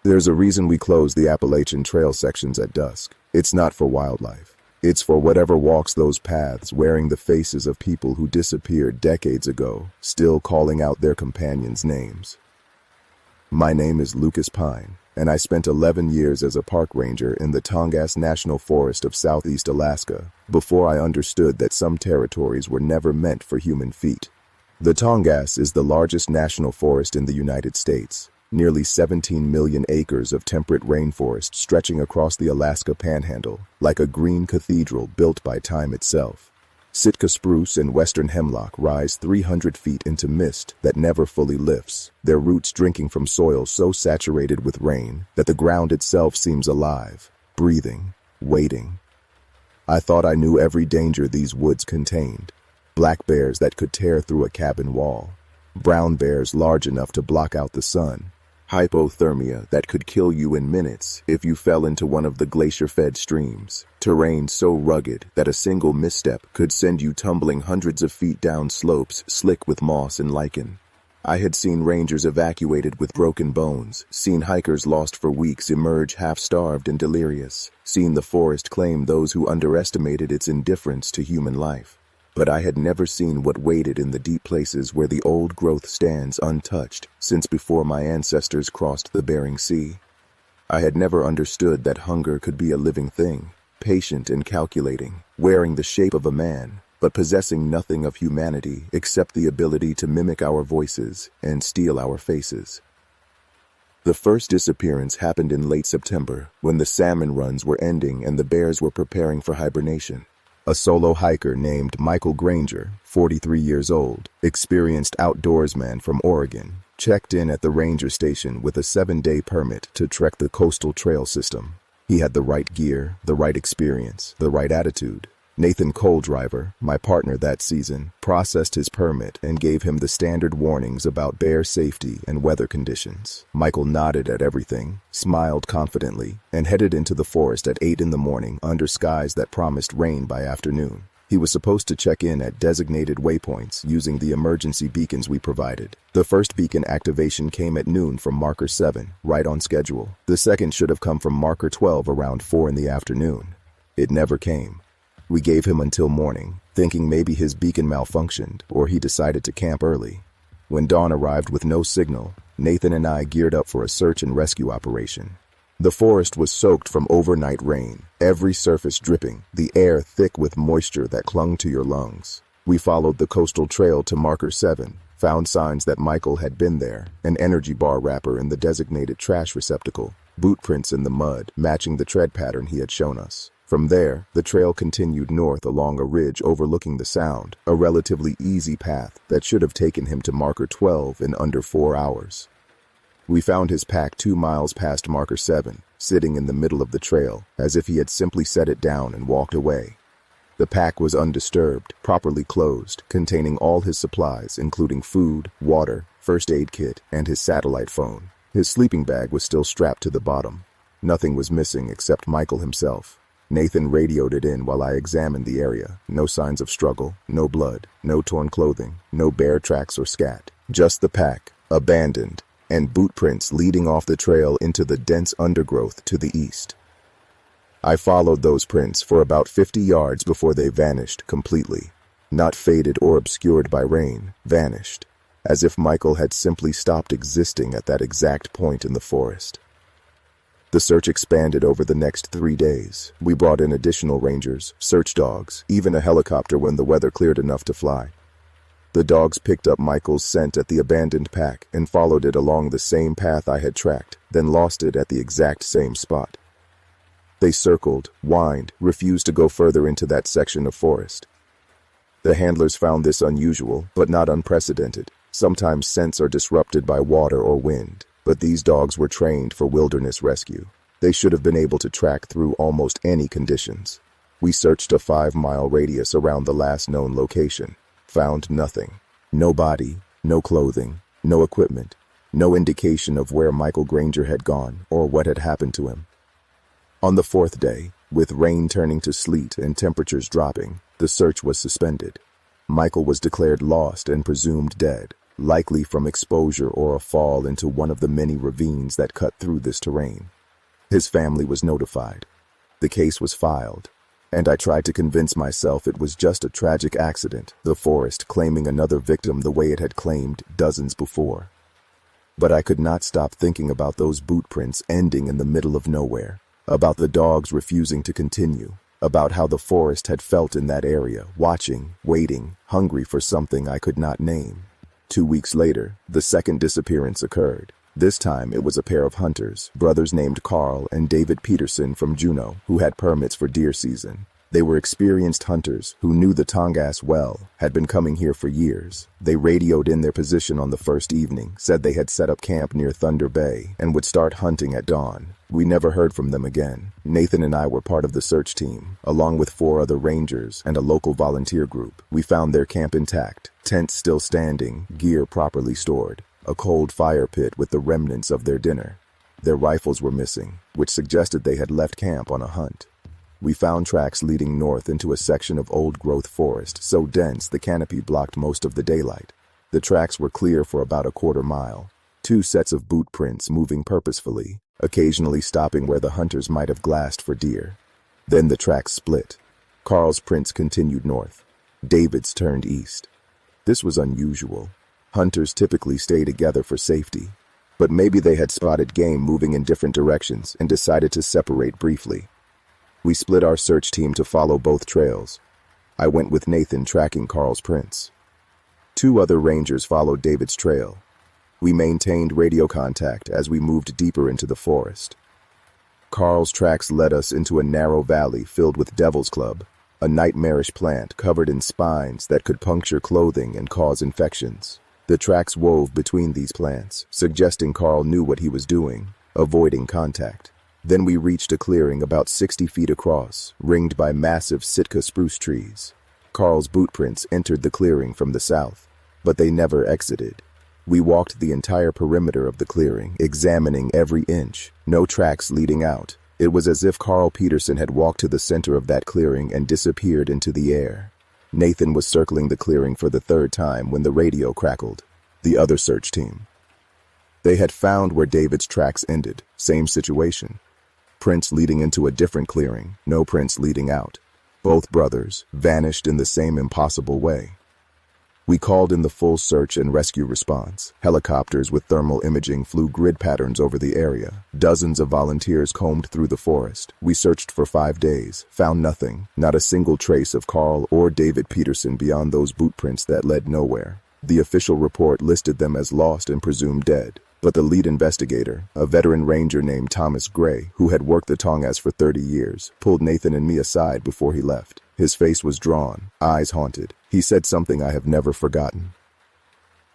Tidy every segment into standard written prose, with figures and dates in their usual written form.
There's a reason we close the Appalachian Trail sections at dusk. It's not for wildlife. It's for whatever walks those paths wearing the faces of people who disappeared decades ago, still calling out their companions' names. My name is Lucas Pine, and I spent 11 years as a park ranger in the Tongass National Forest of Southeast Alaska before I understood that some territories were never meant for human feet. The Tongass is the largest national forest in the United States, nearly 17 million acres of temperate rainforest stretching across the Alaska Panhandle like a green cathedral built by time itself. Sitka spruce and western hemlock rise 300 feet into mist that never fully lifts, their roots drinking from soil so saturated with rain that the ground itself seems alive, breathing, waiting. I thought I knew every danger these woods contained. Black bears that could tear through a cabin wall, brown bears large enough to block out the sun, hypothermia that could kill you in minutes if you fell into one of the glacier-fed streams, terrain so rugged that a single misstep could send you tumbling hundreds of feet down slopes slick with moss and lichen. I had seen rangers evacuated with broken bones, seen hikers lost for weeks emerge half-starved and delirious, seen the forest claim those who underestimated its indifference to human life. But I had never seen what waited in the deep places where the old growth stands untouched since before my ancestors crossed the Bering Sea. I had never understood that hunger could be a living thing, patient and calculating, wearing the shape of a man, but possessing nothing of humanity except the ability to mimic our voices and steal our faces. The first disappearance happened in late September when the salmon runs were ending and the bears were preparing for hibernation. A solo hiker named Michael Granger, 43 years old, experienced outdoorsman from Oregon, checked in at the ranger station with a 7-day permit to trek the coastal trail system. He had the right gear, the right experience, the right attitude. Nathan Coldriver, my partner that season, processed his permit and gave him the standard warnings about bear safety and weather conditions. Michael nodded at everything, smiled confidently, and headed into the forest at 8 in the morning under skies that promised rain by afternoon. He was supposed to check in at designated waypoints using the emergency beacons we provided. The first beacon activation came at noon from Marker 7, right on schedule. The second should have come from Marker 12 around 4 in the afternoon. It never came. We gave him until morning, thinking maybe his beacon malfunctioned or he decided to camp early. When dawn arrived with no signal, Nathan and I geared up for a search and rescue operation. The forest was soaked from overnight rain, every surface dripping, the air thick with moisture that clung to your lungs. We followed the coastal trail to Marker 7, found signs that Michael had been there, an energy bar wrapper in the designated trash receptacle, boot prints in the mud matching the tread pattern he had shown us. From there, the trail continued north along a ridge overlooking the Sound, a relatively easy path that should have taken him to Marker 12 in under 4 hours. We found his pack 2 miles past Marker 7, sitting in the middle of the trail, as if he had simply set it down and walked away. The pack was undisturbed, properly closed, containing all his supplies, including food, water, first aid kit, and his satellite phone. His sleeping bag was still strapped to the bottom. Nothing was missing except Michael himself. Nathan radioed it in while I examined the area. No signs of struggle, no blood, no torn clothing, no bear tracks or scat. Just the pack, abandoned, and boot prints leading off the trail into the dense undergrowth to the east. I followed those prints for about 50 yards before they vanished completely. Not faded or obscured by rain, vanished, as if Michael had simply stopped existing at that exact point in the forest. The search expanded over the next 3 days. We brought in additional rangers, search dogs, even a helicopter when the weather cleared enough to fly. The dogs picked up Michael's scent at the abandoned pack and followed it along the same path I had tracked, then lost it at the exact same spot. They circled, whined, refused to go further into that section of forest. The handlers found this unusual, but not unprecedented. Sometimes scents are disrupted by water or wind. But these dogs were trained for wilderness rescue. They should have been able to track through almost any conditions. We searched a 5-mile radius around the last known location. Found nothing. No body, no clothing, no equipment, no indication of where Michael Granger had gone or what had happened to him. On the 4th day, with rain turning to sleet and temperatures dropping, the search was suspended. Michael was declared lost and presumed dead. likely from exposure or a fall into one of the many ravines that cut through this terrain. His family was notified. The case was filed, and I tried to convince myself it was just a tragic accident, the forest claiming another victim the way it had claimed dozens before. But I could not stop thinking about those boot prints ending in the middle of nowhere, about the dogs refusing to continue, about how the forest had felt in that area, watching, waiting, hungry for something I could not name. 2 weeks later, the second disappearance occurred. This time it was a pair of hunters, brothers named Carl and David Peterson from Juneau, who had permits for deer season. They were experienced hunters who knew the Tongass well, had been coming here for years. They radioed in their position on the first evening, said they had set up camp near Thunder Bay, and would start hunting at dawn. We never heard from them again. Nathan and I were part of the search team, along with 4 other rangers and a local volunteer group. We found their camp intact, tents still standing, gear properly stored, a cold fire pit with the remnants of their dinner. Their rifles were missing, which suggested they had left camp on a hunt. We found tracks leading north into a section of old-growth forest so dense the canopy blocked most of the daylight. The tracks were clear for about a quarter mile, 2 sets of boot prints moving purposefully, occasionally stopping where the hunters might have glassed for deer. Then the tracks split. Carl's prints continued north. David's turned east. This was unusual. Hunters typically stay together for safety, but maybe they had spotted game moving in different directions and decided to separate briefly. We split our search team to follow both trails. I went with Nathan tracking Carl's prints. 2 other rangers followed David's trail. We maintained radio contact as we moved deeper into the forest. Carl's tracks led us into a narrow valley filled with devil's club, a nightmarish plant covered in spines that could puncture clothing and cause infections. The tracks wove between these plants, suggesting Carl knew what he was doing, avoiding contact. Then we reached a clearing about 60 feet across, ringed by massive Sitka spruce trees. Carl's boot prints entered the clearing from the south, but they never exited. We walked the entire perimeter of the clearing, examining every inch, no tracks leading out. It was as if Carl Peterson had walked to the center of that clearing and disappeared into the air. Nathan was circling the clearing for the 3rd time when the radio crackled. The other search team. They had found where David's tracks ended, same situation. Prints leading into a different clearing, no prints leading out. Both brothers vanished in the same impossible way. We called in the full search and rescue response. Helicopters with thermal imaging flew grid patterns over the area. Dozens of volunteers combed through the forest. We searched for 5 days, found nothing, not a single trace of Carl or David Peterson beyond those boot prints that led nowhere. The official report listed them as lost and presumed dead. But the lead investigator, a veteran ranger named Thomas Gray, who had worked the Tongass for 30 years, pulled Nathan and me aside before he left. His face was drawn, eyes haunted. He said something I have never forgotten.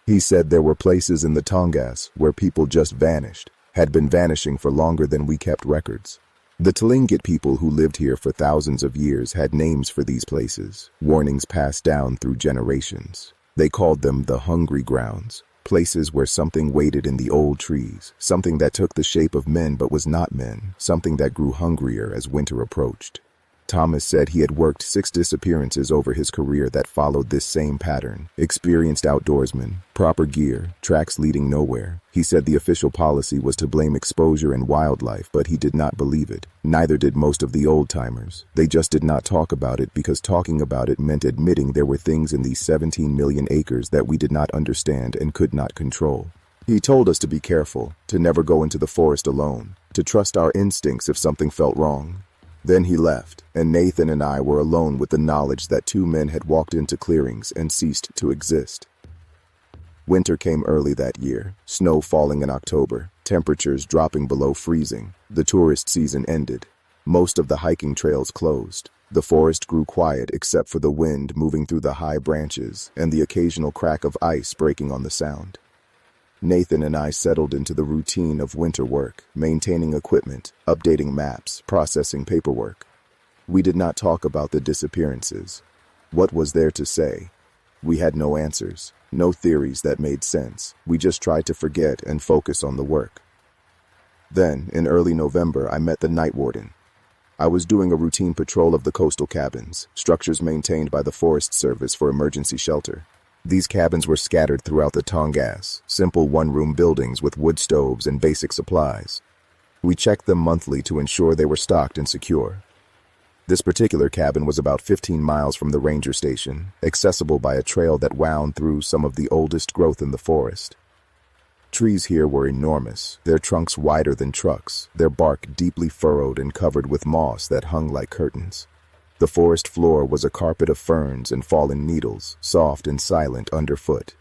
He said there were places in the Tongass where people just vanished, had been vanishing for longer than we kept records. The Tlingit people who lived here for thousands of years had names for these places, warnings passed down through generations. They called them the Hungry Grounds. Places where something waited in the old trees, something that took the shape of men but was not men, something that grew hungrier as winter approached. Thomas said he had worked 6 disappearances over his career that followed this same pattern. Experienced outdoorsmen, proper gear, tracks leading nowhere. He said the official policy was to blame exposure and wildlife, but he did not believe it. Neither did most of the old-timers. They just did not talk about it because talking about it meant admitting there were things in these 17 million acres that we did not understand and could not control. He told us to be careful, to never go into the forest alone, to trust our instincts if something felt wrong. Then he left, and Nathan and I were alone with the knowledge that 2 men had walked into clearings and ceased to exist. Winter came early that year, snow falling in October, temperatures dropping below freezing. The tourist season ended. Most of the hiking trails closed. The forest grew quiet except for the wind moving through the high branches and the occasional crack of ice breaking on the sound. Nathan and I settled into the routine of winter work, maintaining equipment, updating maps, processing paperwork. We did not talk about the disappearances. What was there to say? We had no answers, no theories that made sense. We just tried to forget and focus on the work. Then, in early November, I met the night warden. I was doing a routine patrol of the coastal cabins, structures maintained by the Forest Service for emergency shelter. These cabins were scattered throughout the Tongass, simple one-room buildings with wood stoves and basic supplies. We checked them monthly to ensure they were stocked and secure. This particular cabin was about 15 miles from the ranger station, accessible by a trail that wound through some of the oldest growth in the forest. Trees here were enormous, their trunks wider than trucks, their bark deeply furrowed and covered with moss that hung like curtains. The forest floor was a carpet of ferns and fallen needles, soft and silent underfoot.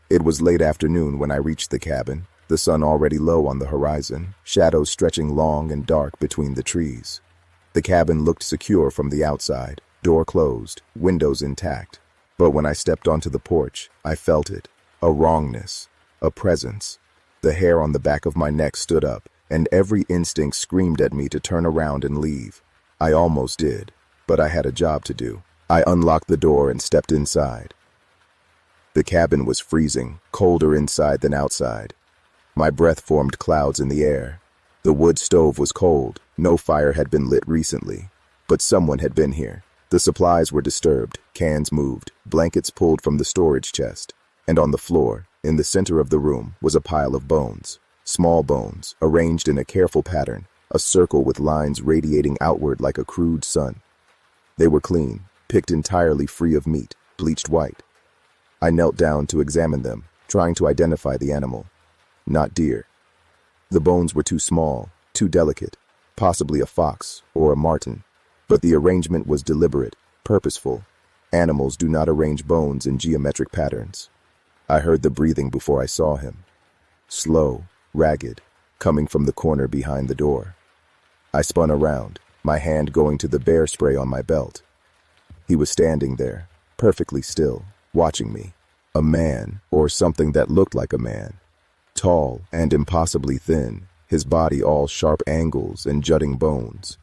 It was late afternoon when I reached the cabin, the sun already low on the horizon, shadows stretching long and dark between the trees. The cabin looked secure from the outside, door closed, windows intact. But when I stepped onto the porch, I felt it, a wrongness, a presence. The hair on the back of my neck stood up, and every instinct screamed at me to turn around and leave. I almost did, but I had a job to do. I unlocked the door and stepped inside. The cabin was freezing, colder inside than outside. My breath formed clouds in the air. The wood stove was cold. No fire had been lit recently, but someone had been here. The supplies were disturbed, cans moved, blankets pulled from the storage chest, and on the floor, in the center of the room, was a pile of bones. Small bones, arranged in a careful pattern, a circle with lines radiating outward like a crude sun. They were clean, picked entirely free of meat, bleached white. I knelt down to examine them, trying to identify the animal. Not deer. The bones were too small, too delicate, possibly a fox or a marten. But the arrangement was deliberate, purposeful. Animals do not arrange bones in geometric patterns. I heard the breathing before I saw him. Slow, ragged, coming from the corner behind the door. I spun around, my hand going to the bear spray on my belt. He was standing there, perfectly still, watching me. A man, or something that looked like a man. Tall and impossibly thin, his body all sharp angles and jutting bones.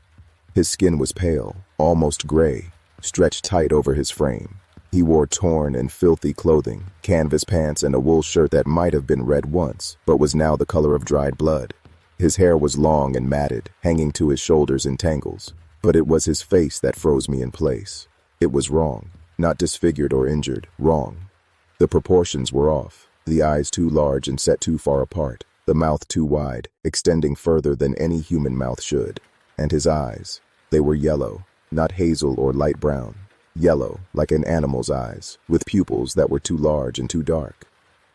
His skin was pale, almost gray, stretched tight over his frame. He wore torn and filthy clothing, canvas pants and a wool shirt that might have been red once, but was now the color of dried blood. His hair was long and matted, hanging to his shoulders in tangles. But it was his face that froze me in place. It was wrong, not disfigured or injured, wrong. The proportions were off, the eyes too large and set too far apart, the mouth too wide, extending further than any human mouth should. And his eyes, they were yellow, not hazel or light brown. Yellow, like an animal's eyes, with pupils that were too large and too dark.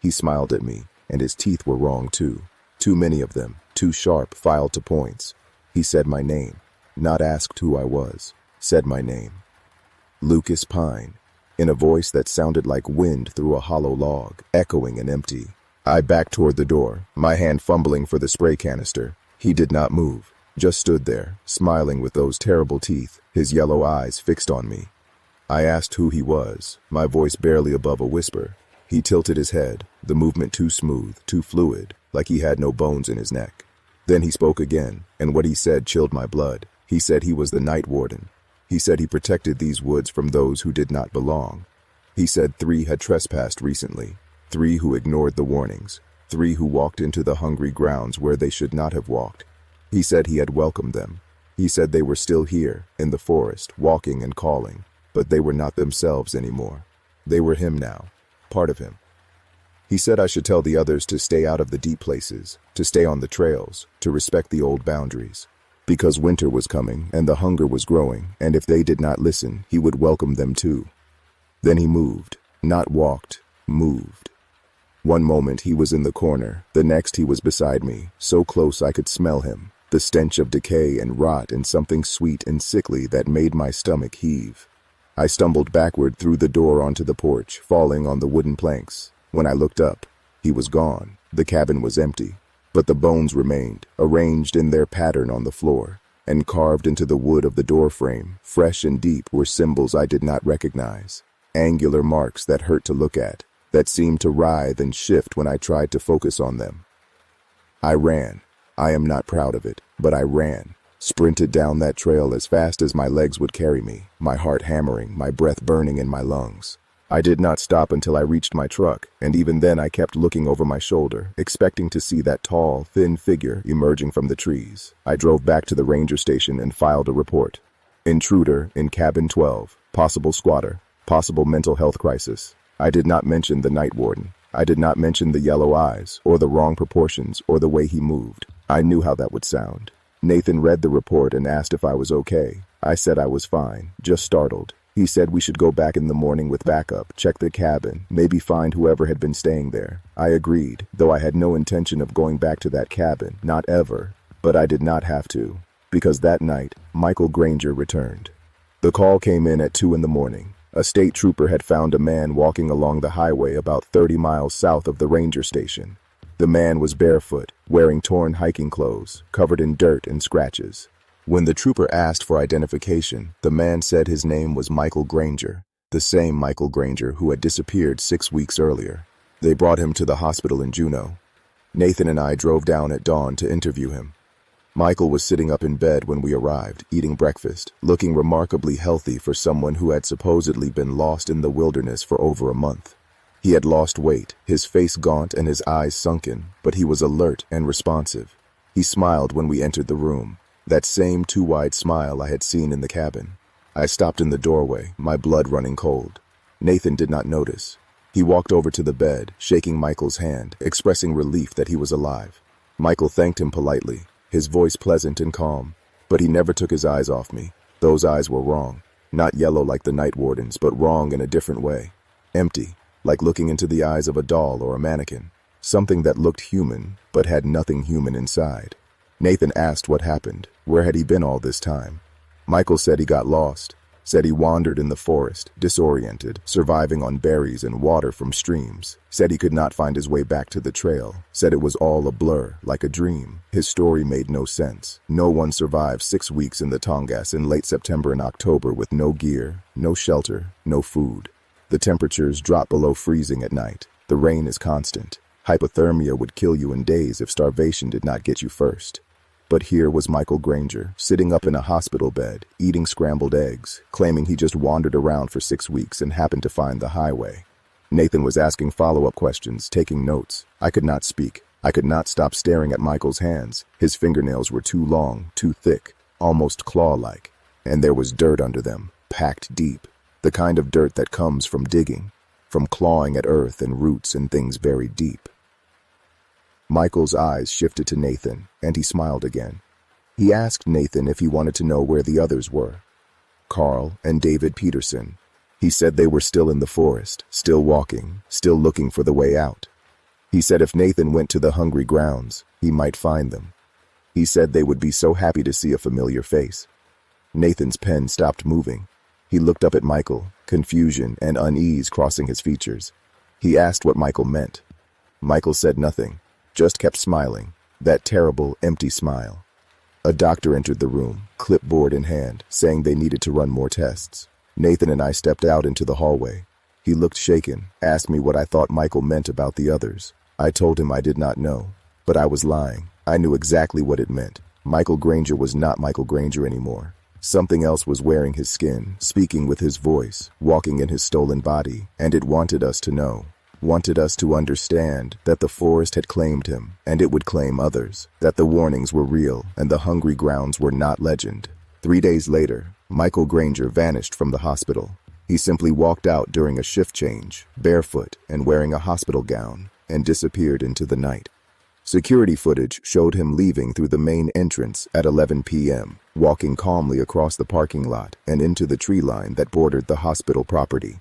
He smiled at me, and his teeth were wrong too. Too many of them, too sharp, filed to points. He said my name, not asked who I was, said my name. Lucas Pine, in a voice that sounded like wind through a hollow log, echoing and empty. I backed toward the door, my hand fumbling for the spray canister. He did not move, just stood there, smiling with those terrible teeth, his yellow eyes fixed on me. I asked who he was, my voice barely above a whisper. He tilted his head, the movement too smooth, too fluid, like he had no bones in his neck. Then he spoke again, and what he said chilled my blood. He said he was the night warden. He said he protected these woods from those who did not belong. He said 3 had trespassed recently, 3 who ignored the warnings, 3 who walked into the hungry grounds where they should not have walked. He said he had welcomed them. He said they were still here, in the forest, walking and calling. But they were not themselves anymore. They were him now, part of him. He said I should tell the others to stay out of the deep places, to stay on the trails, to respect the old boundaries. Because winter was coming, and the hunger was growing, and if they did not listen, he would welcome them too. Then he moved, not walked, moved. One moment he was in the corner, the next he was beside me, so close I could smell him, the stench of decay and rot and something sweet and sickly that made my stomach heave. I stumbled backward through the door onto the porch, falling on the wooden planks. When I looked up, he was gone. The cabin was empty, but the bones remained, arranged in their pattern on the floor, and carved into the wood of the door frame, fresh and deep, were symbols I did not recognize. Angular marks that hurt to look at, that seemed to writhe and shift when I tried to focus on them. I ran. I am not proud of it, but I ran. Sprinted down that trail as fast as my legs would carry me, my heart hammering, my breath burning in my lungs. I did not stop until I reached my truck, and even then I kept looking over my shoulder, expecting to see that tall, thin figure emerging from the trees. I drove back to the ranger station and filed a report. Intruder in cabin 12, possible squatter, possible mental health crisis. I did not mention the night warden. I did not mention the yellow eyes, or the wrong proportions, or the way he moved. I knew how that would sound. Nathan read the report and asked if I was okay. I said I was fine, just startled. He said we should go back in the morning with backup, check the cabin, maybe find whoever had been staying there. I agreed, though I had no intention of going back to that cabin, not ever. But I did not have to, because that night, Michael Granger returned. The call came in at 2 in the morning. A state trooper had found a man walking along the highway about 30 miles south of the ranger station. The man was barefoot, wearing torn hiking clothes, covered in dirt and scratches. When the trooper asked for identification, the man said his name was Michael Granger, the same Michael Granger who had disappeared 6 weeks earlier. They brought him to the hospital in Juneau. Nathan and I drove down at dawn to interview him. Michael was sitting up in bed when we arrived, eating breakfast, looking remarkably healthy for someone who had supposedly been lost in the wilderness for over a month. He had lost weight, his face gaunt and his eyes sunken, but he was alert and responsive. He smiled when we entered the room, that same too-wide smile I had seen in the cabin. I stopped in the doorway, my blood running cold. Nathan did not notice. He walked over to the bed, shaking Michael's hand, expressing relief that he was alive. Michael thanked him politely, his voice pleasant and calm, but he never took his eyes off me. Those eyes were wrong, not yellow like the night warden's, but wrong in a different way. Empty, like looking into the eyes of a doll or a mannequin, something that looked human, but had nothing human inside. Nathan asked what happened, where had he been all this time? Michael said he got lost, said he wandered in the forest, disoriented, surviving on berries and water from streams, said he could not find his way back to the trail, said it was all a blur, like a dream. His story made no sense. No one survived 6 weeks in the Tongass in late September and October with no gear, no shelter, no food. The temperatures drop below freezing at night. The rain is constant. Hypothermia would kill you in days if starvation did not get you first. But here was Michael Granger, sitting up in a hospital bed, eating scrambled eggs, claiming he just wandered around for 6 weeks and happened to find the highway. Nathan was asking follow-up questions, taking notes. I could not speak. I could not stop staring at Michael's hands. His fingernails were too long, too thick, almost claw-like. And there was dirt under them, packed deep. The kind of dirt that comes from digging, from clawing at earth and roots and things buried deep. Michael's eyes shifted to Nathan, and he smiled again. He asked Nathan if he wanted to know where the others were. Carl and David Peterson. He said they were still in the forest, still walking, still looking for the way out. He said if Nathan went to the hungry grounds, he might find them. He said they would be so happy to see a familiar face. Nathan's pen stopped moving. He looked up at Michael, confusion and unease crossing his features. He asked what Michael meant. Michael said nothing, just kept smiling, that terrible, empty smile. A doctor entered the room, clipboard in hand, saying they needed to run more tests. Nathan and I stepped out into the hallway. He looked shaken, asked me what I thought Michael meant about the others. I told him I did not know, but I was lying. I knew exactly what it meant. Michael Granger was not Michael Granger anymore. Something else was wearing his skin, speaking with his voice, walking in his stolen body, and it wanted us to know. Wanted us to understand that the forest had claimed him, and it would claim others, that the warnings were real, and the hungry grounds were not legend. 3 days later, Michael Granger vanished from the hospital. He simply walked out during a shift change, barefoot and wearing a hospital gown, and disappeared into the night. Security footage showed him leaving through the main entrance at 11 p.m., walking calmly across the parking lot and into the tree line that bordered the hospital property.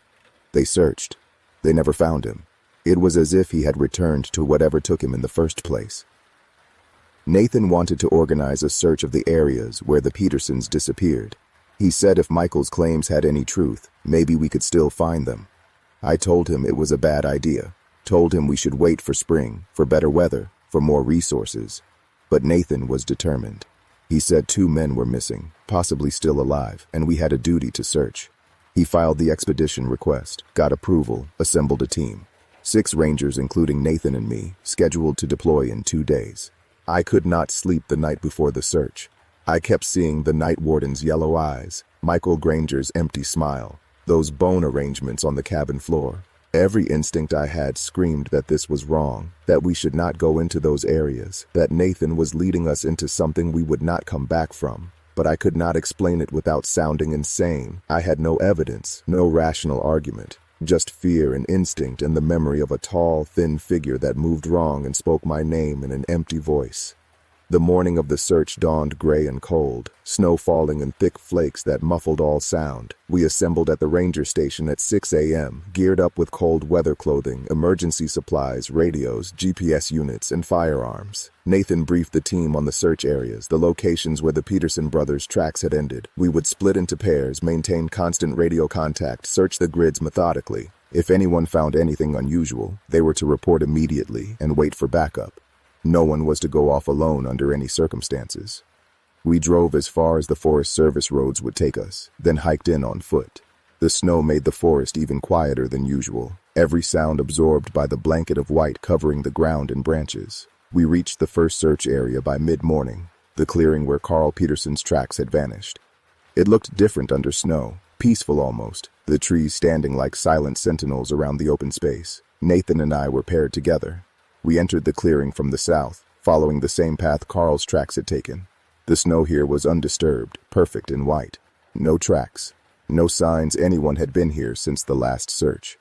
They searched. They never found him. It was as if he had returned to whatever took him in the first place. Nathan wanted to organize a search of the areas where the Petersons disappeared. He said if Michael's claims had any truth, maybe we could still find them. I told him it was a bad idea. Told him we should wait for spring, for better weather, for more resources. But Nathan was determined. He said 2 men were missing, possibly still alive, and we had a duty to search. He filed the expedition request, got approval, assembled a team. 6 rangers, including Nathan and me, scheduled to deploy in 2 days. I could not sleep the night before the search. I kept seeing the night warden's yellow eyes, Michael Granger's empty smile, those bone arrangements on the cabin floor. Every instinct I had screamed that this was wrong, that we should not go into those areas, that Nathan was leading us into something we would not come back from. But I could not explain it without sounding insane. I had no evidence, no rational argument. Just fear and instinct and the memory of a tall, thin figure that moved wrong and spoke my name in an empty voice. The morning of the search dawned gray and cold, snow falling in thick flakes that muffled all sound. We assembled at the ranger station at 6 a.m., geared up with cold weather clothing, emergency supplies, radios, GPS units, and firearms. Nathan briefed the team on the search areas, the locations where the Peterson brothers' tracks had ended. We would split into pairs, maintain constant radio contact, search the grids methodically. If anyone found anything unusual, they were to report immediately and wait for backup. No one was to go off alone under any circumstances. We drove as far as the Forest Service roads would take us, then hiked in on foot. The snow made the forest even quieter than usual, every sound absorbed by the blanket of white covering the ground and branches. We reached the first search area by mid-morning, the clearing where Carl Peterson's tracks had vanished. It looked different under snow, peaceful almost, the trees standing like silent sentinels around the open space. Nathan and I were paired together. We entered the clearing from the south, following the same path Carl's tracks had taken. The snow here was undisturbed, perfect and white. No tracks, no signs anyone had been here since the last search.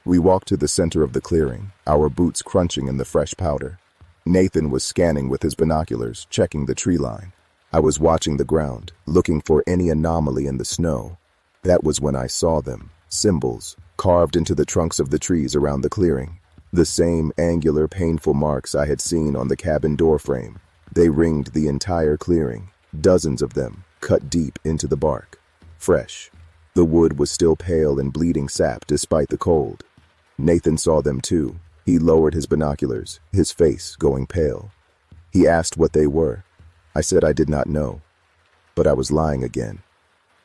We walked to the center of the clearing, our boots crunching in the fresh powder. Nathan was scanning with his binoculars, checking the tree line. I was watching the ground, looking for any anomaly in the snow. That was when I saw them, symbols, carved into the trunks of the trees around the clearing. The same angular, painful marks I had seen on the cabin door frame. They ringed the entire clearing, dozens of them, cut deep into the bark. Fresh. The wood was still pale and bleeding sap despite the cold. Nathan saw them too. He lowered his binoculars, his face going pale. He asked what they were. I said I did not know. But I was lying again.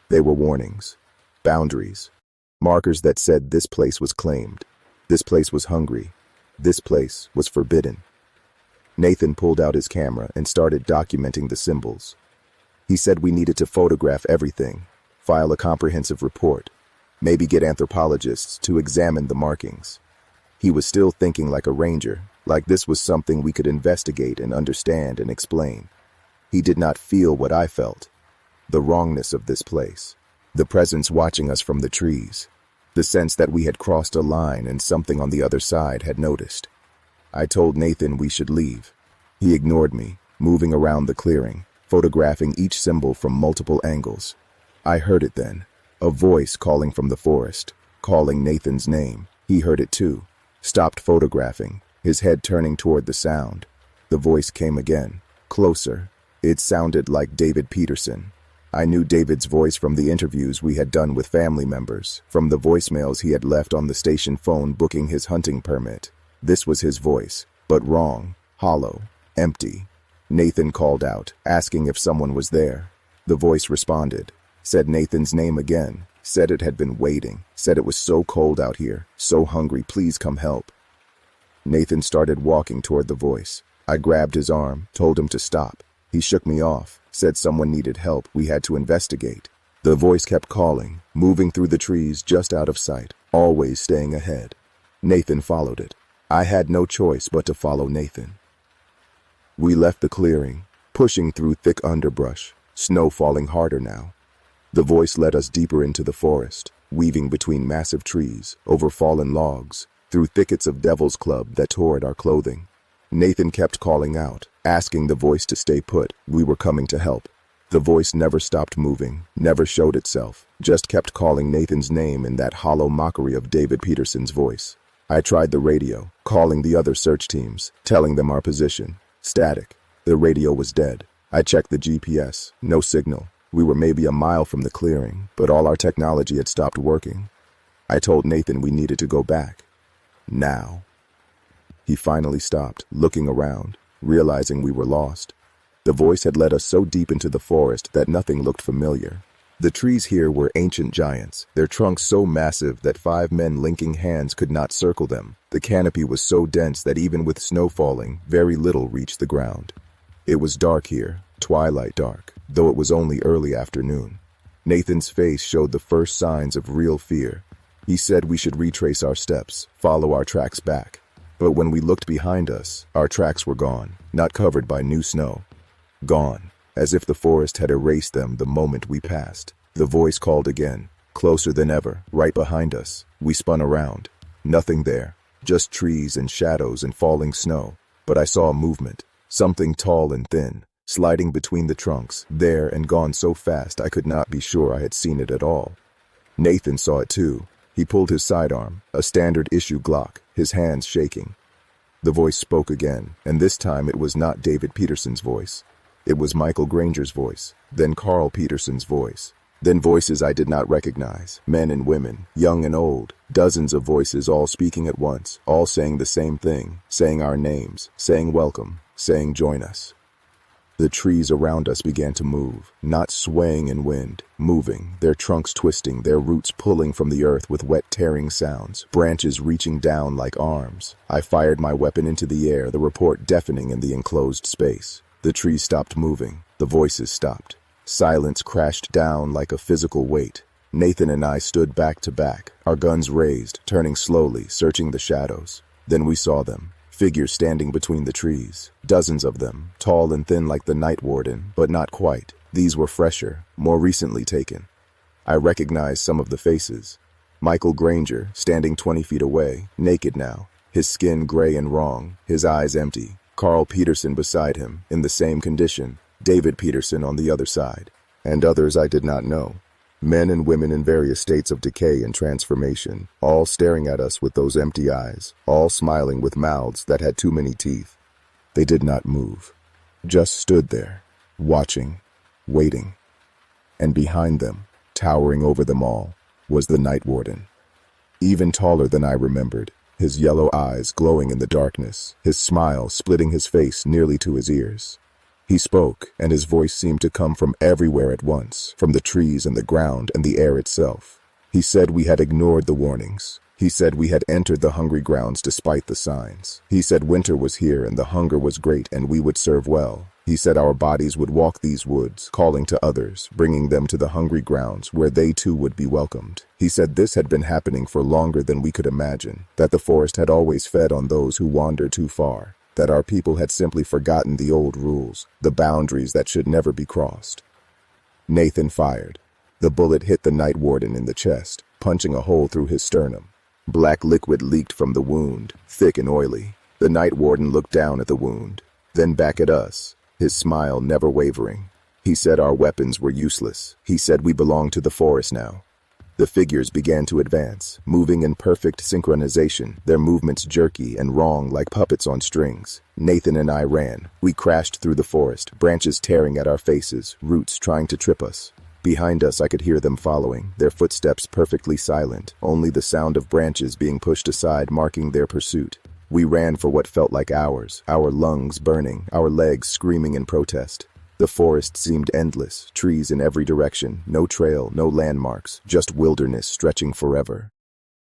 They were warnings, boundaries, markers that said this place was claimed. This place was hungry. This place was forbidden. Nathan pulled out his camera and started documenting the symbols. He said we needed to photograph everything, file a comprehensive report, maybe get anthropologists to examine the markings. He was still thinking like a ranger, like this was something we could investigate and understand and explain. He did not feel what I felt, the wrongness of this place, the presence watching us from the trees. The sense that we had crossed a line and something on the other side had noticed. I told Nathan we should leave. He ignored me, moving around the clearing, photographing each symbol from multiple angles. I heard it then, a voice calling from the forest, calling Nathan's name. He heard it too, stopped photographing, his head turning toward the sound. The voice came again, closer. It sounded like David Peterson. I knew David's voice from the interviews we had done with family members, from the voicemails he had left on the station phone booking his hunting permit. This was his voice, but wrong, hollow, empty. Nathan called out, asking if someone was there. The voice responded, said Nathan's name again, said it had been waiting, said it was so cold out here, so hungry, please come help. Nathan started walking toward the voice. I grabbed his arm, told him to stop. He shook me off, said someone needed help, we had to investigate. The voice kept calling, moving through the trees just out of sight, always staying ahead. Nathan followed it. I had no choice but to follow Nathan. We left the clearing, pushing through thick underbrush, snow falling harder now. The voice led us deeper into the forest, weaving between massive trees, over fallen logs, through thickets of devil's club that tore at our clothing. Nathan kept calling out, asking the voice to stay put. We were coming to help. The voice never stopped moving, never showed itself, just kept calling Nathan's name in that hollow mockery of David Peterson's voice. I tried the radio, calling the other search teams, telling them our position. Static. The radio was dead. I checked the GPS. No signal. We were maybe a mile from the clearing, but all our technology had stopped working. I told Nathan we needed to go back. Now. He finally stopped, looking around, realizing we were lost. The voice had led us so deep into the forest that nothing looked familiar. The trees here were ancient giants, their trunks so massive that 5 men linking hands could not circle them. The canopy was so dense that even with snow falling, very little reached the ground. It was dark here, twilight dark, though it was only early afternoon. Nathan's face showed the first signs of real fear. He said we should retrace our steps, follow our tracks back. But when we looked behind us, our tracks were gone, not covered by new snow. Gone, as if the forest had erased them the moment we passed. The voice called again, closer than ever, right behind us. We spun around. Nothing there. Just trees and shadows and falling snow. But I saw a movement. Something tall and thin, sliding between the trunks, there and gone so fast I could not be sure I had seen it at all. Nathan saw it too. He pulled his sidearm, a standard issue Glock, his hands shaking. The voice spoke again, and this time it was not David Peterson's voice. It was Michael Granger's voice, then Carl Peterson's voice. Then voices I did not recognize, men and women, young and old, dozens of voices all speaking at once, all saying the same thing, saying our names, saying welcome, saying join us. The trees around us began to move, not swaying in wind, moving, their trunks twisting, their roots pulling from the earth with wet tearing sounds, branches reaching down like arms. I fired my weapon into the air, the report deafening in the enclosed space. The trees stopped moving, the voices stopped. Silence crashed down like a physical weight. Nathan and I stood back to back, our guns raised, turning slowly, searching the shadows. Then we saw them, figures standing between the trees. Dozens of them, tall and thin like the night warden, but not quite. These were fresher, more recently taken. I recognized some of the faces. Michael Granger, standing 20 feet away, naked now, his skin gray and wrong, his eyes empty. Carl Peterson beside him, in the same condition. David Peterson on the other side, and others I did not know. Men and women in various states of decay and transformation, all staring at us with those empty eyes, all smiling with mouths that had too many teeth. They did not move, just stood there, watching, waiting. And behind them, towering over them all, was the night warden. Even taller than I remembered, his yellow eyes glowing in the darkness, his smile splitting his face nearly to his ears. He spoke, and his voice seemed to come from everywhere at once, from the trees and the ground and the air itself. He said we had ignored the warnings. He said we had entered the hungry grounds despite the signs. He said winter was here and the hunger was great and we would serve well. He said our bodies would walk these woods, calling to others, bringing them to the hungry grounds where they too would be welcomed. He said this had been happening for longer than we could imagine, that the forest had always fed on those who wandered too far, that our people had simply forgotten the old rules, the boundaries that should never be crossed. Nathan fired. The bullet hit the night warden in the chest, punching a hole through his sternum. Black liquid leaked from the wound, thick and oily. The night warden looked down at the wound, then back at us, his smile never wavering. He said our weapons were useless. He said we belonged to the forest now. The figures began to advance, moving in perfect synchronization, their movements jerky and wrong like puppets on strings. Nathan and I ran. We crashed through the forest, branches tearing at our faces, roots trying to trip us. Behind us I could hear them following, their footsteps perfectly silent, only the sound of branches being pushed aside marking their pursuit. We ran for what felt like hours, our lungs burning, our legs screaming in protest. The forest seemed endless, trees in every direction, no trail, no landmarks, just wilderness stretching forever.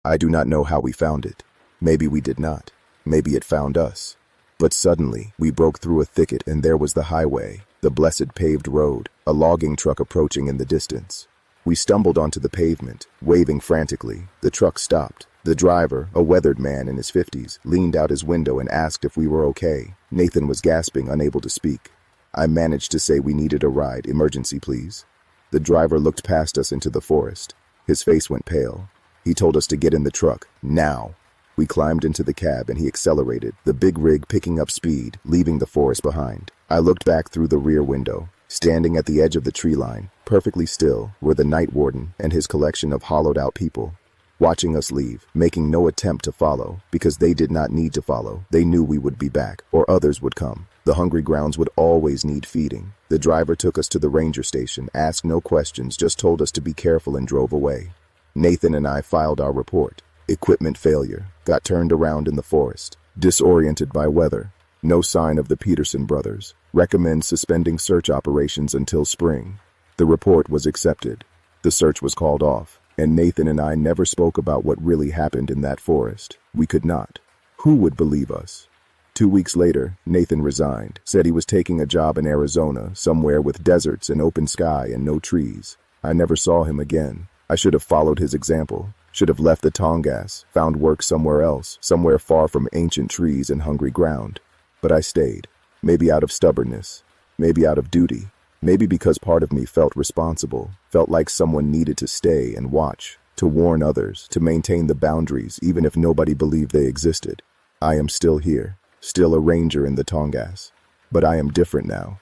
I do not know how we found it. Maybe we did not. Maybe it found us. But suddenly, we broke through a thicket and there was the highway, the blessed paved road, a logging truck approaching in the distance. We stumbled onto the pavement, waving frantically. The truck stopped. The driver, a weathered man in his 50s, leaned out his window and asked if we were okay. Nathan was gasping, unable to speak. I managed to say we needed a ride, emergency please. The driver looked past us into the forest. His face went pale. He told us to get in the truck, now. We climbed into the cab and he accelerated, the big rig picking up speed, leaving the forest behind. I looked back through the rear window. Standing at the edge of the tree line, perfectly still, were the night warden and his collection of hollowed-out people, watching us leave, making no attempt to follow, because they did not need to follow. They knew we would be back, or others would come. The hungry grounds would always need feeding. The driver took us to the ranger station, asked no questions, just told us to be careful and drove away. Nathan and I filed our report. Equipment failure. Got turned around in the forest. Disoriented by weather. No sign of the Peterson brothers. Recommend suspending search operations until spring. The report was accepted. The search was called off, and Nathan and I never spoke about what really happened in that forest. We could not. Who would believe us? 2 weeks later, Nathan resigned, said he was taking a job in Arizona, somewhere with deserts and open sky and no trees. I never saw him again. I should have followed his example, should have left the Tongass, found work somewhere else, somewhere far from ancient trees and hungry ground. But I stayed, maybe out of stubbornness, maybe out of duty. Maybe because part of me felt responsible, felt like someone needed to stay and watch, to warn others, to maintain the boundaries even if nobody believed they existed. I am still here, still a ranger in the Tongass. But I am different now.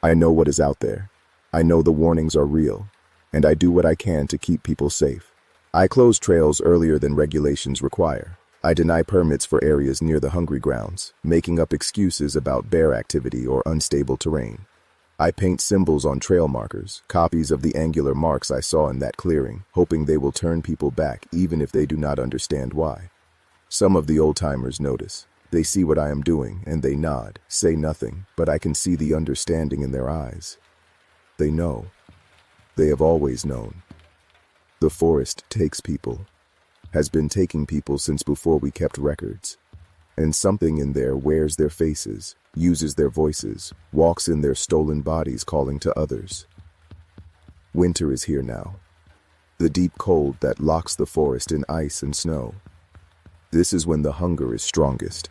I know what is out there. I know the warnings are real, and I do what I can to keep people safe. I close trails earlier than regulations require. I deny permits for areas near the hungry grounds, making up excuses about bear activity or unstable terrain. I paint symbols on trail markers, copies of the angular marks I saw in that clearing, hoping they will turn people back even if they do not understand why. Some of the old-timers notice. They see what I am doing, and they nod, say nothing, but I can see the understanding in their eyes. They know. They have always known. The forest takes people, has been taking people since before we kept records. And something in there wears their faces, uses their voices, walks in their stolen bodies calling to others. Winter is here now. The deep cold that locks the forest in ice and snow. This is when the hunger is strongest.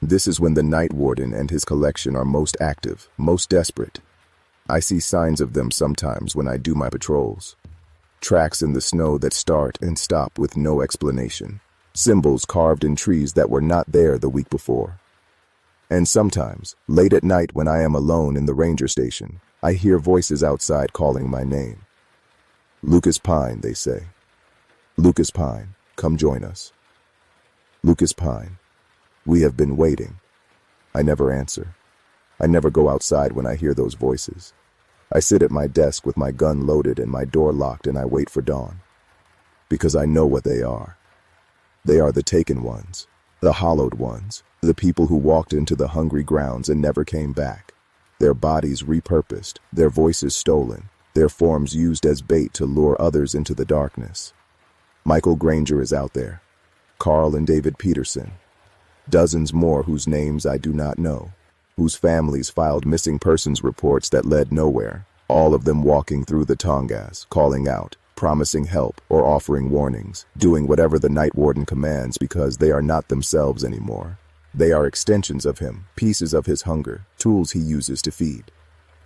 This is when the night warden and his collection are most active, most desperate. I see signs of them sometimes when I do my patrols. Tracks in the snow that start and stop with no explanation. Symbols carved in trees that were not there the week before. And sometimes, late at night when I am alone in the ranger station, I hear voices outside calling my name. Lucas Pine, they say. Lucas Pine, come join us. Lucas Pine, we have been waiting. I never answer. I never go outside when I hear those voices. I sit at my desk with my gun loaded and my door locked and I wait for dawn. Because I know what they are. They are the taken ones, the hollowed ones, the people who walked into the hungry grounds and never came back. Their bodies repurposed, their voices stolen, their forms used as bait to lure others into the darkness. Michael Granger is out there. Carl and David Peterson. Dozens more whose names I do not know, whose families filed missing persons reports that led nowhere, all of them walking through the Tongass, calling out, promising help or offering warnings, doing whatever the night warden commands because they are not themselves anymore. They are extensions of him, pieces of his hunger, tools he uses to feed.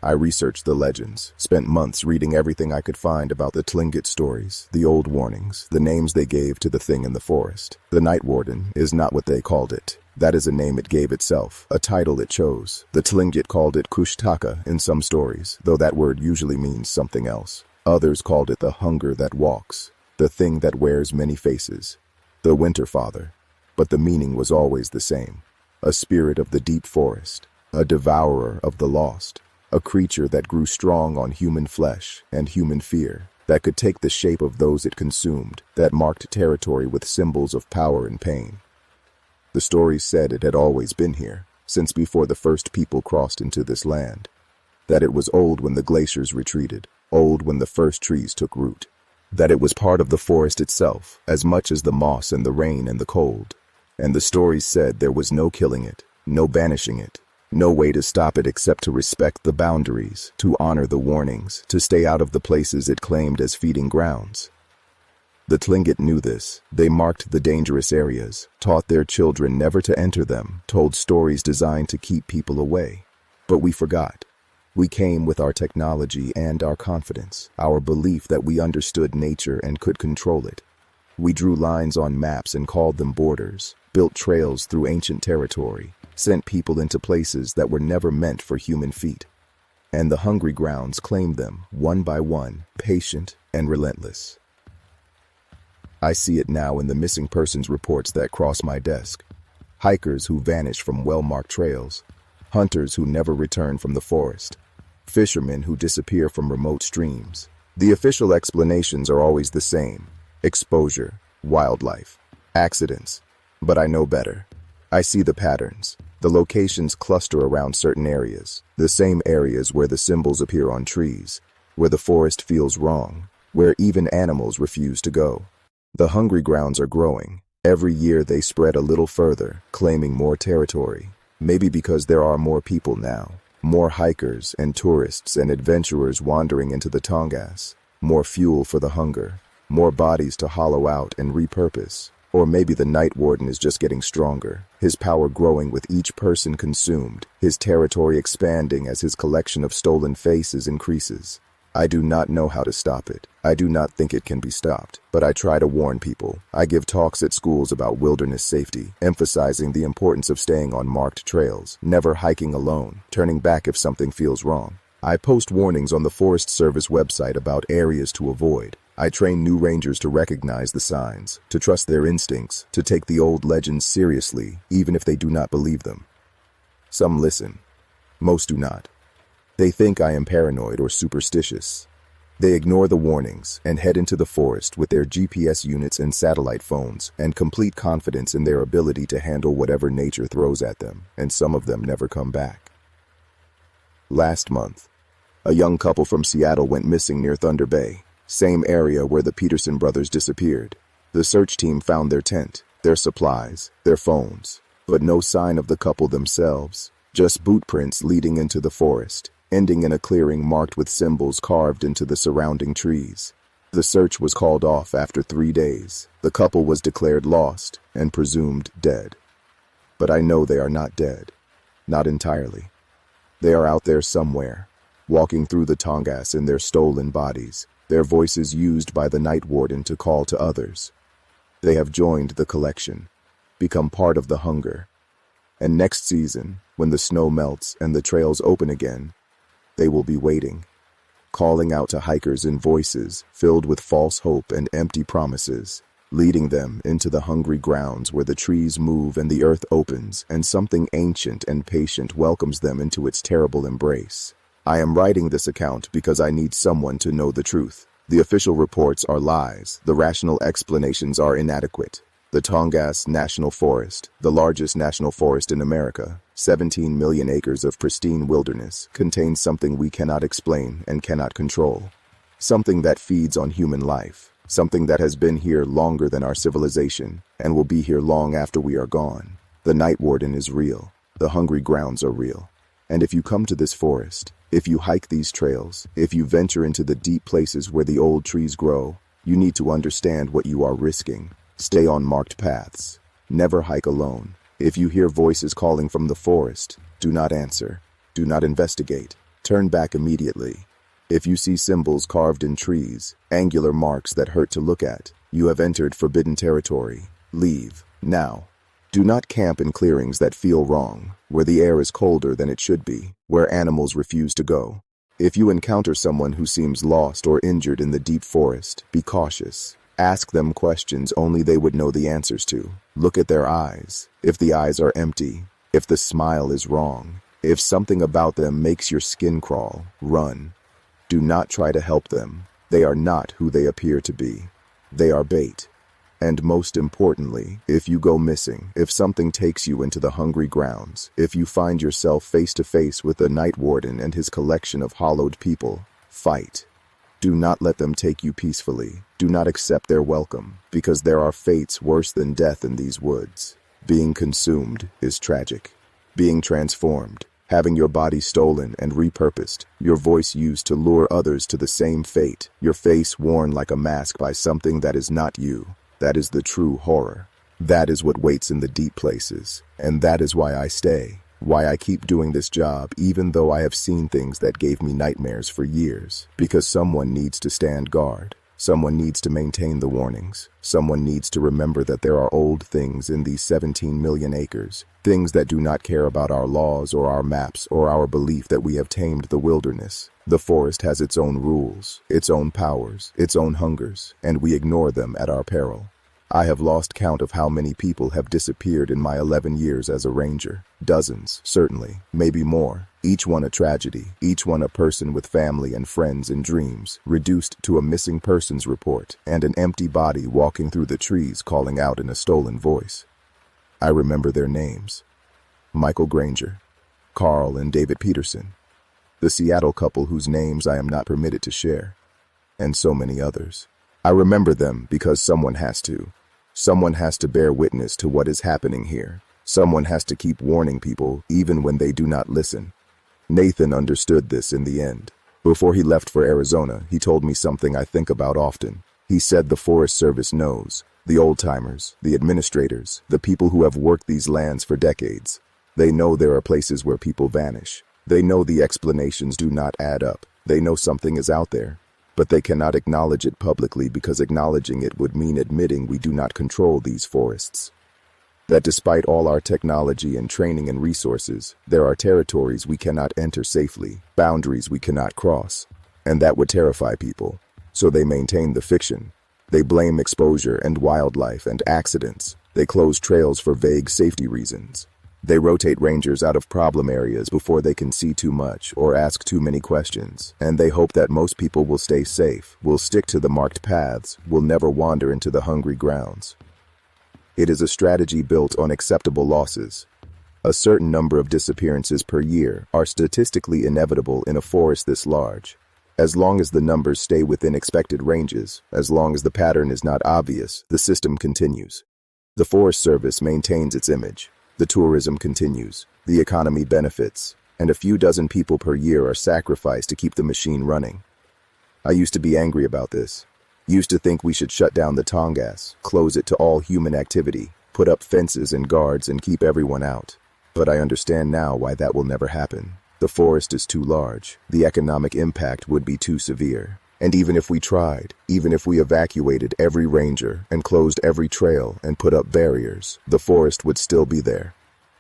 I researched the legends, spent months reading everything I could find about the Tlingit stories, the old warnings, the names they gave to the thing in the forest. The night warden is not what they called it. That is a name it gave itself, a title it chose. The Tlingit called it Kushtaka in some stories, though that word usually means something else. Others called it the hunger that walks, the thing that wears many faces, the Winter Father. But the meaning was always the same. A spirit of the deep forest, a devourer of the lost, a creature that grew strong on human flesh and human fear, that could take the shape of those it consumed, that marked territory with symbols of power and pain. The stories said it had always been here, since before the first people crossed into this land. That it was old when the glaciers retreated, old when the first trees took root. That it was part of the forest itself, as much as the moss and the rain and the cold. And the stories said there was no killing it, no banishing it, no way to stop it except to respect the boundaries, to honor the warnings, to stay out of the places it claimed as feeding grounds. The Tlingit knew this. They marked the dangerous areas, taught their children never to enter them, told stories designed to keep people away. But we forgot. We came with our technology and our confidence, our belief that we understood nature and could control it. We drew lines on maps and called them borders, built trails through ancient territory, sent people into places that were never meant for human feet. And the hungry grounds claimed them, one by one, patient and relentless. I see it now in the missing persons reports that cross my desk. Hikers who vanish from well-marked trails, hunters who never return from the forest, fishermen who disappear from remote streams. The official explanations are always the same: exposure, wildlife, accidents. But I know better. I see the patterns. The locations cluster around certain areas, the same areas where the symbols appear on trees, where the forest feels wrong, where even animals refuse to go. The hungry grounds are growing. Every year they spread a little further, claiming more territory. Maybe because there are more people now, more hikers and tourists and adventurers wandering into the Tongass, more fuel for the hunger, more bodies to hollow out and repurpose. Or maybe the night warden is just getting stronger, his power growing with each person consumed, his territory expanding as his collection of stolen faces increases. I do not know how to stop it. I do not think it can be stopped, but I try to warn people. I give talks at schools about wilderness safety, emphasizing the importance of staying on marked trails, never hiking alone, turning back if something feels wrong. I post warnings on the Forest Service website about areas to avoid. I train new rangers to recognize the signs, to trust their instincts, to take the old legends seriously, even if they do not believe them. Some listen. Most do not. They think I am paranoid or superstitious. They ignore the warnings and head into the forest with their GPS units and satellite phones and complete confidence in their ability to handle whatever nature throws at them, and some of them never come back. Last month, a young couple from Seattle went missing near Thunder Bay, same area where the Peterson brothers disappeared. The search team found their tent, their supplies, their phones, but no sign of the couple themselves, just boot prints leading into the forest, ending in a clearing marked with symbols carved into the surrounding trees. The search was called off after 3 days. The couple was declared lost and presumed dead. But I know they are not dead. Not entirely. They are out there somewhere, walking through the Tongass in their stolen bodies, their voices used by the night warden to call to others. They have joined the collection, become part of the hunger. And next season, when the snow melts and the trails open again, they will be waiting, calling out to hikers in voices filled with false hope and empty promises, leading them into the hungry grounds where the trees move and the earth opens and something ancient and patient welcomes them into its terrible embrace. I am writing this account because I need someone to know the truth. The official reports are lies. The rational explanations are inadequate. The Tongass National Forest, the largest national forest in America, 17 million acres of pristine wilderness, contains something we cannot explain and cannot control. Something that feeds on human life. Something that has been here longer than our civilization and will be here long after we are gone. The night warden is real. The hungry grounds are real. And if you come to this forest, if you hike these trails, if you venture into the deep places where the old trees grow, you need to understand what you are risking. Stay on marked paths. Never hike alone. If you hear voices calling from the forest, do not answer. Do not investigate. Turn back immediately. If you see symbols carved in trees, angular marks that hurt to look at, you have entered forbidden territory. Leave, now. Do not camp in clearings that feel wrong, where the air is colder than it should be, where animals refuse to go. If you encounter someone who seems lost or injured in the deep forest, be cautious. Ask them questions only they would know the answers to. Look at their eyes. If the eyes are empty, if the smile is wrong, if something about them makes your skin crawl, run. Do not try to help them. They are not who they appear to be. They are bait. And most importantly, if you go missing, if something takes you into the hungry grounds, if you find yourself face to face with the night warden and his collection of hollowed people, fight. Do not let them take you peacefully. Do not accept their welcome, because there are fates worse than death in these woods. Being consumed is tragic. Being transformed, having your body stolen and repurposed, your voice used to lure others to the same fate, your face worn like a mask by something that is not you. That is the true horror. That is what waits in the deep places, and that is why I stay. Why I keep doing this job even though I have seen things that gave me nightmares for years. Because someone needs to stand guard. Someone needs to maintain the warnings. Someone needs to remember that there are old things in these 17 million acres. Things that do not care about our laws or our maps or our belief that we have tamed the wilderness. The forest has its own rules, its own powers, its own hungers, and we ignore them at our peril. I have lost count of how many people have disappeared in my 11 years as a ranger. Dozens, certainly, maybe more. Each one a tragedy, each one a person with family and friends and dreams, reduced to a missing persons report and an empty body walking through the trees calling out in a stolen voice. I remember their names. Michael Granger, Carl and David Peterson, the Seattle couple whose names I am not permitted to share, and so many others. I remember them because someone has to. Someone has to bear witness to what is happening here. Someone has to keep warning people even when they do not listen. Nathan understood this in the end. Before he left for Arizona, he told me something I think about often. He said the Forest Service knows. The old-timers, the administrators, the people who have worked these lands for decades. They know there are places where people vanish. They know the explanations do not add up. They know something is out there, but they cannot acknowledge it publicly because acknowledging it would mean admitting we do not control these forests. That despite all our technology and training and resources, there are territories we cannot enter safely, boundaries we cannot cross, and that would terrify people. So they maintain the fiction. They blame exposure and wildlife and accidents. They close trails for vague safety reasons. They rotate rangers out of problem areas before they can see too much or ask too many questions, and they hope that most people will stay safe, will stick to the marked paths, will never wander into the hungry grounds. It is a strategy built on acceptable losses. A certain number of disappearances per year are statistically inevitable in a forest this large. As long as the numbers stay within expected ranges, as long as the pattern is not obvious, the system continues. The Forest Service maintains its image. The tourism continues. The economy benefits. And a few dozen people per year are sacrificed to keep the machine running. I used to be angry about this. Used to think we should shut down the Tongass, close it to all human activity, put up fences and guards and keep everyone out. But I understand now why that will never happen. The forest is too large. The economic impact would be too severe. And even if we tried, even if we evacuated every ranger and closed every trail and put up barriers, the forest would still be there.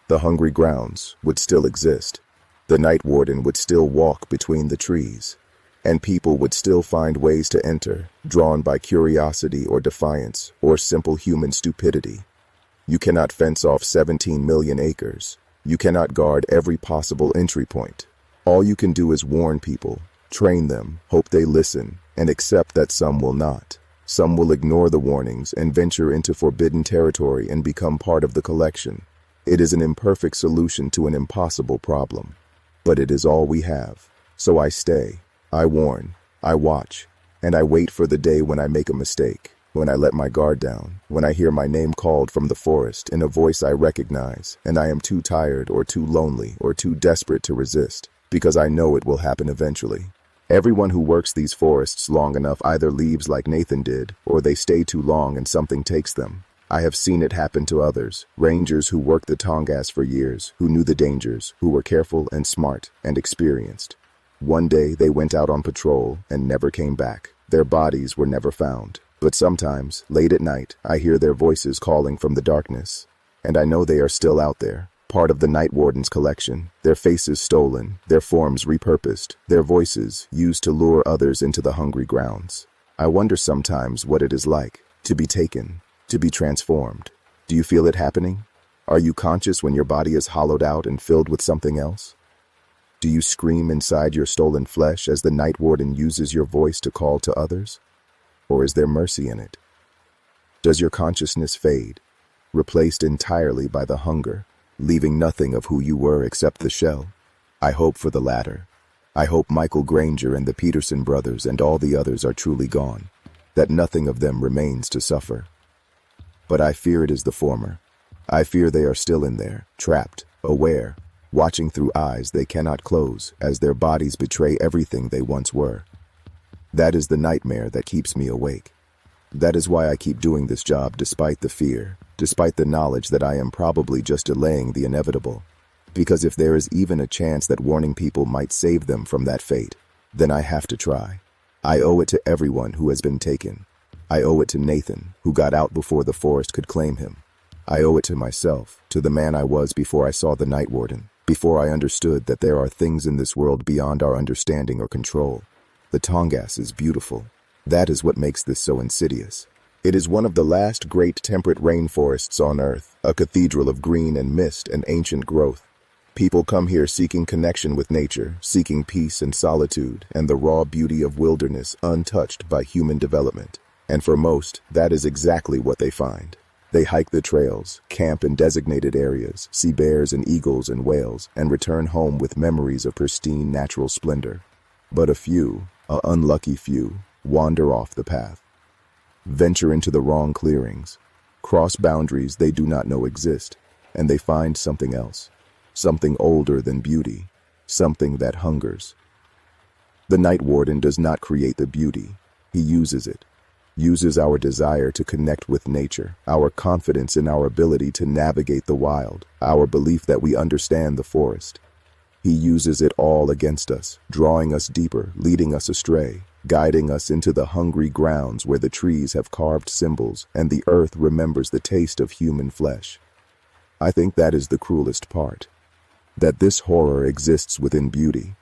The hungry grounds would still exist. The night warden would still walk between the trees. And people would still find ways to enter, drawn by curiosity or defiance or simple human stupidity. You cannot fence off 17 million acres. You cannot guard every possible entry point. All you can do is warn people, train them, hope they listen, and accept that some will not. Some will ignore the warnings and venture into forbidden territory and become part of the collection. It is an imperfect solution to an impossible problem. But it is all we have. So I stay. I warn, I watch, and I wait for the day when I make a mistake, when I let my guard down, when I hear my name called from the forest in a voice I recognize, and I am too tired or too lonely or too desperate to resist, because I know it will happen eventually. Everyone who works these forests long enough either leaves like Nathan did, or they stay too long and something takes them. I have seen it happen to others, rangers who worked the Tongass for years, who knew the dangers, who were careful and smart and experienced. One day they went out on patrol and never came back. Their bodies were never found. But sometimes, late at night, I hear their voices calling from the darkness. And I know they are still out there, part of the night warden's collection, their faces stolen, their forms repurposed, their voices used to lure others into the hungry grounds. I wonder sometimes what it is like to be taken, to be transformed. Do you feel it happening? Are you conscious when your body is hollowed out and filled with something else? Do you scream inside your stolen flesh as the night warden uses your voice to call to others? Or is there mercy in it? Does your consciousness fade, replaced entirely by the hunger, leaving nothing of who you were except the shell? I hope for the latter. I hope Michael Granger and the Peterson brothers and all the others are truly gone, that nothing of them remains to suffer. But I fear it is the former. I fear they are still in there, trapped, aware, watching through eyes they cannot close as their bodies betray everything they once were. That is the nightmare that keeps me awake. That is why I keep doing this job despite the fear, despite the knowledge that I am probably just delaying the inevitable. Because if there is even a chance that warning people might save them from that fate, then I have to try. I owe it to everyone who has been taken. I owe it to Nathan, who got out before the forest could claim him. I owe it to myself, to the man I was before I saw the night warden, before I understood that there are things in this world beyond our understanding or control. The Tongass is beautiful. That is what makes this so insidious. It is one of the last great temperate rainforests on Earth, a cathedral of green and mist and ancient growth. People come here seeking connection with nature, seeking peace and solitude, and the raw beauty of wilderness untouched by human development. And for most, that is exactly what they find. They hike the trails, camp in designated areas, see bears and eagles and whales, and return home with memories of pristine natural splendor. But a few, an unlucky few, wander off the path, venture into the wrong clearings, cross boundaries they do not know exist, and they find something else, something older than beauty, something that hungers. The night warden does not create the beauty, he uses it. uses our desire to connect with nature, our confidence in our ability to navigate the wild, our belief that we understand the forest. He uses it all against us, drawing us deeper, leading us astray, guiding us into the hungry grounds where the trees have carved symbols and the earth remembers the taste of human flesh. I think that is the cruelest part, that this horror exists within beauty,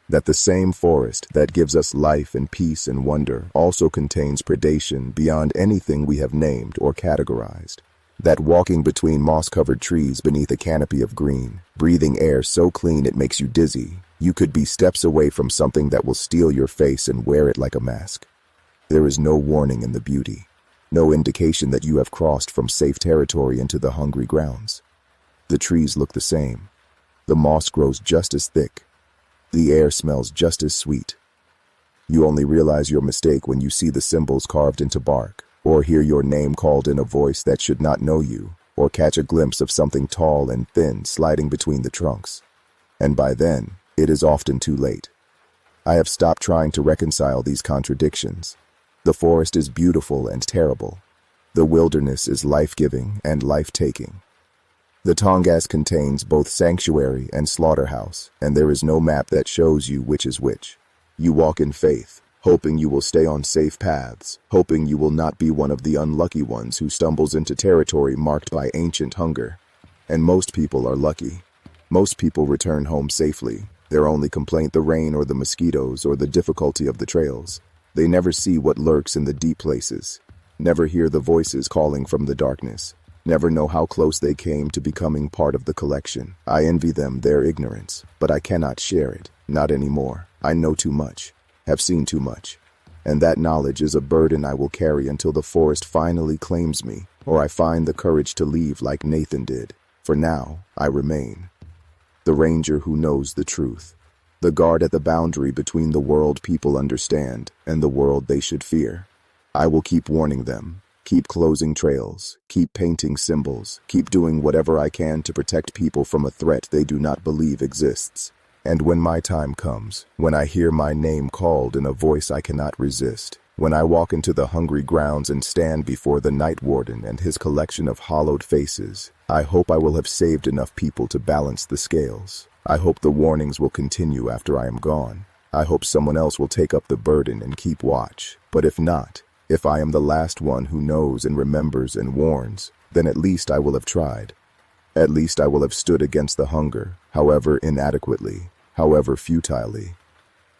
that the same forest that gives us life and peace and wonder also contains predation beyond anything we have named or categorized. That walking between moss-covered trees beneath a canopy of green, breathing air so clean it makes you dizzy, you could be steps away from something that will steal your face and wear it like a mask. There is no warning in the beauty, no indication that you have crossed from safe territory into the hungry grounds. The trees look the same. The moss grows just as thick. The air smells just as sweet. You only realize your mistake when you see the symbols carved into bark, or hear your name called in a voice that should not know you, or catch a glimpse of something tall and thin sliding between the trunks. And by then, it is often too late. I have stopped trying to reconcile these contradictions. The forest is beautiful and terrible. The wilderness is life-giving and life-taking. The Tongass contains both sanctuary and slaughterhouse, and there is no map that shows you which is which. You walk in faith, hoping you will stay on safe paths, hoping you will not be one of the unlucky ones who stumbles into territory marked by ancient hunger. And most people are lucky. Most people return home safely, their only complaint the rain or the mosquitoes or the difficulty of the trails. They never see what lurks in the deep places, never hear the voices calling from the darkness, never know how close they came to becoming part of the collection. I envy them their ignorance, but I cannot share it, not anymore. I know too much. Have seen too much, and that knowledge is a burden I will carry until the forest finally claims me, or I find the courage to leave like Nathan did. For now, I remain. The ranger who knows the truth, the guard at the boundary between the world people understand and the world they should fear. I will keep warning them, keep closing trails, keep painting symbols, keep doing whatever I can to protect people from a threat they do not believe exists. And when my time comes, when I hear my name called in a voice I cannot resist, when I walk into the hungry grounds and stand before the night warden and his collection of hollowed faces, I hope I will have saved enough people to balance the scales. I hope the warnings will continue after I am gone. I hope someone else will take up the burden and keep watch. But if not, if I am the last one who knows and remembers and warns, then at least I will have tried. At least I will have stood against the hunger, however inadequately, however futilely.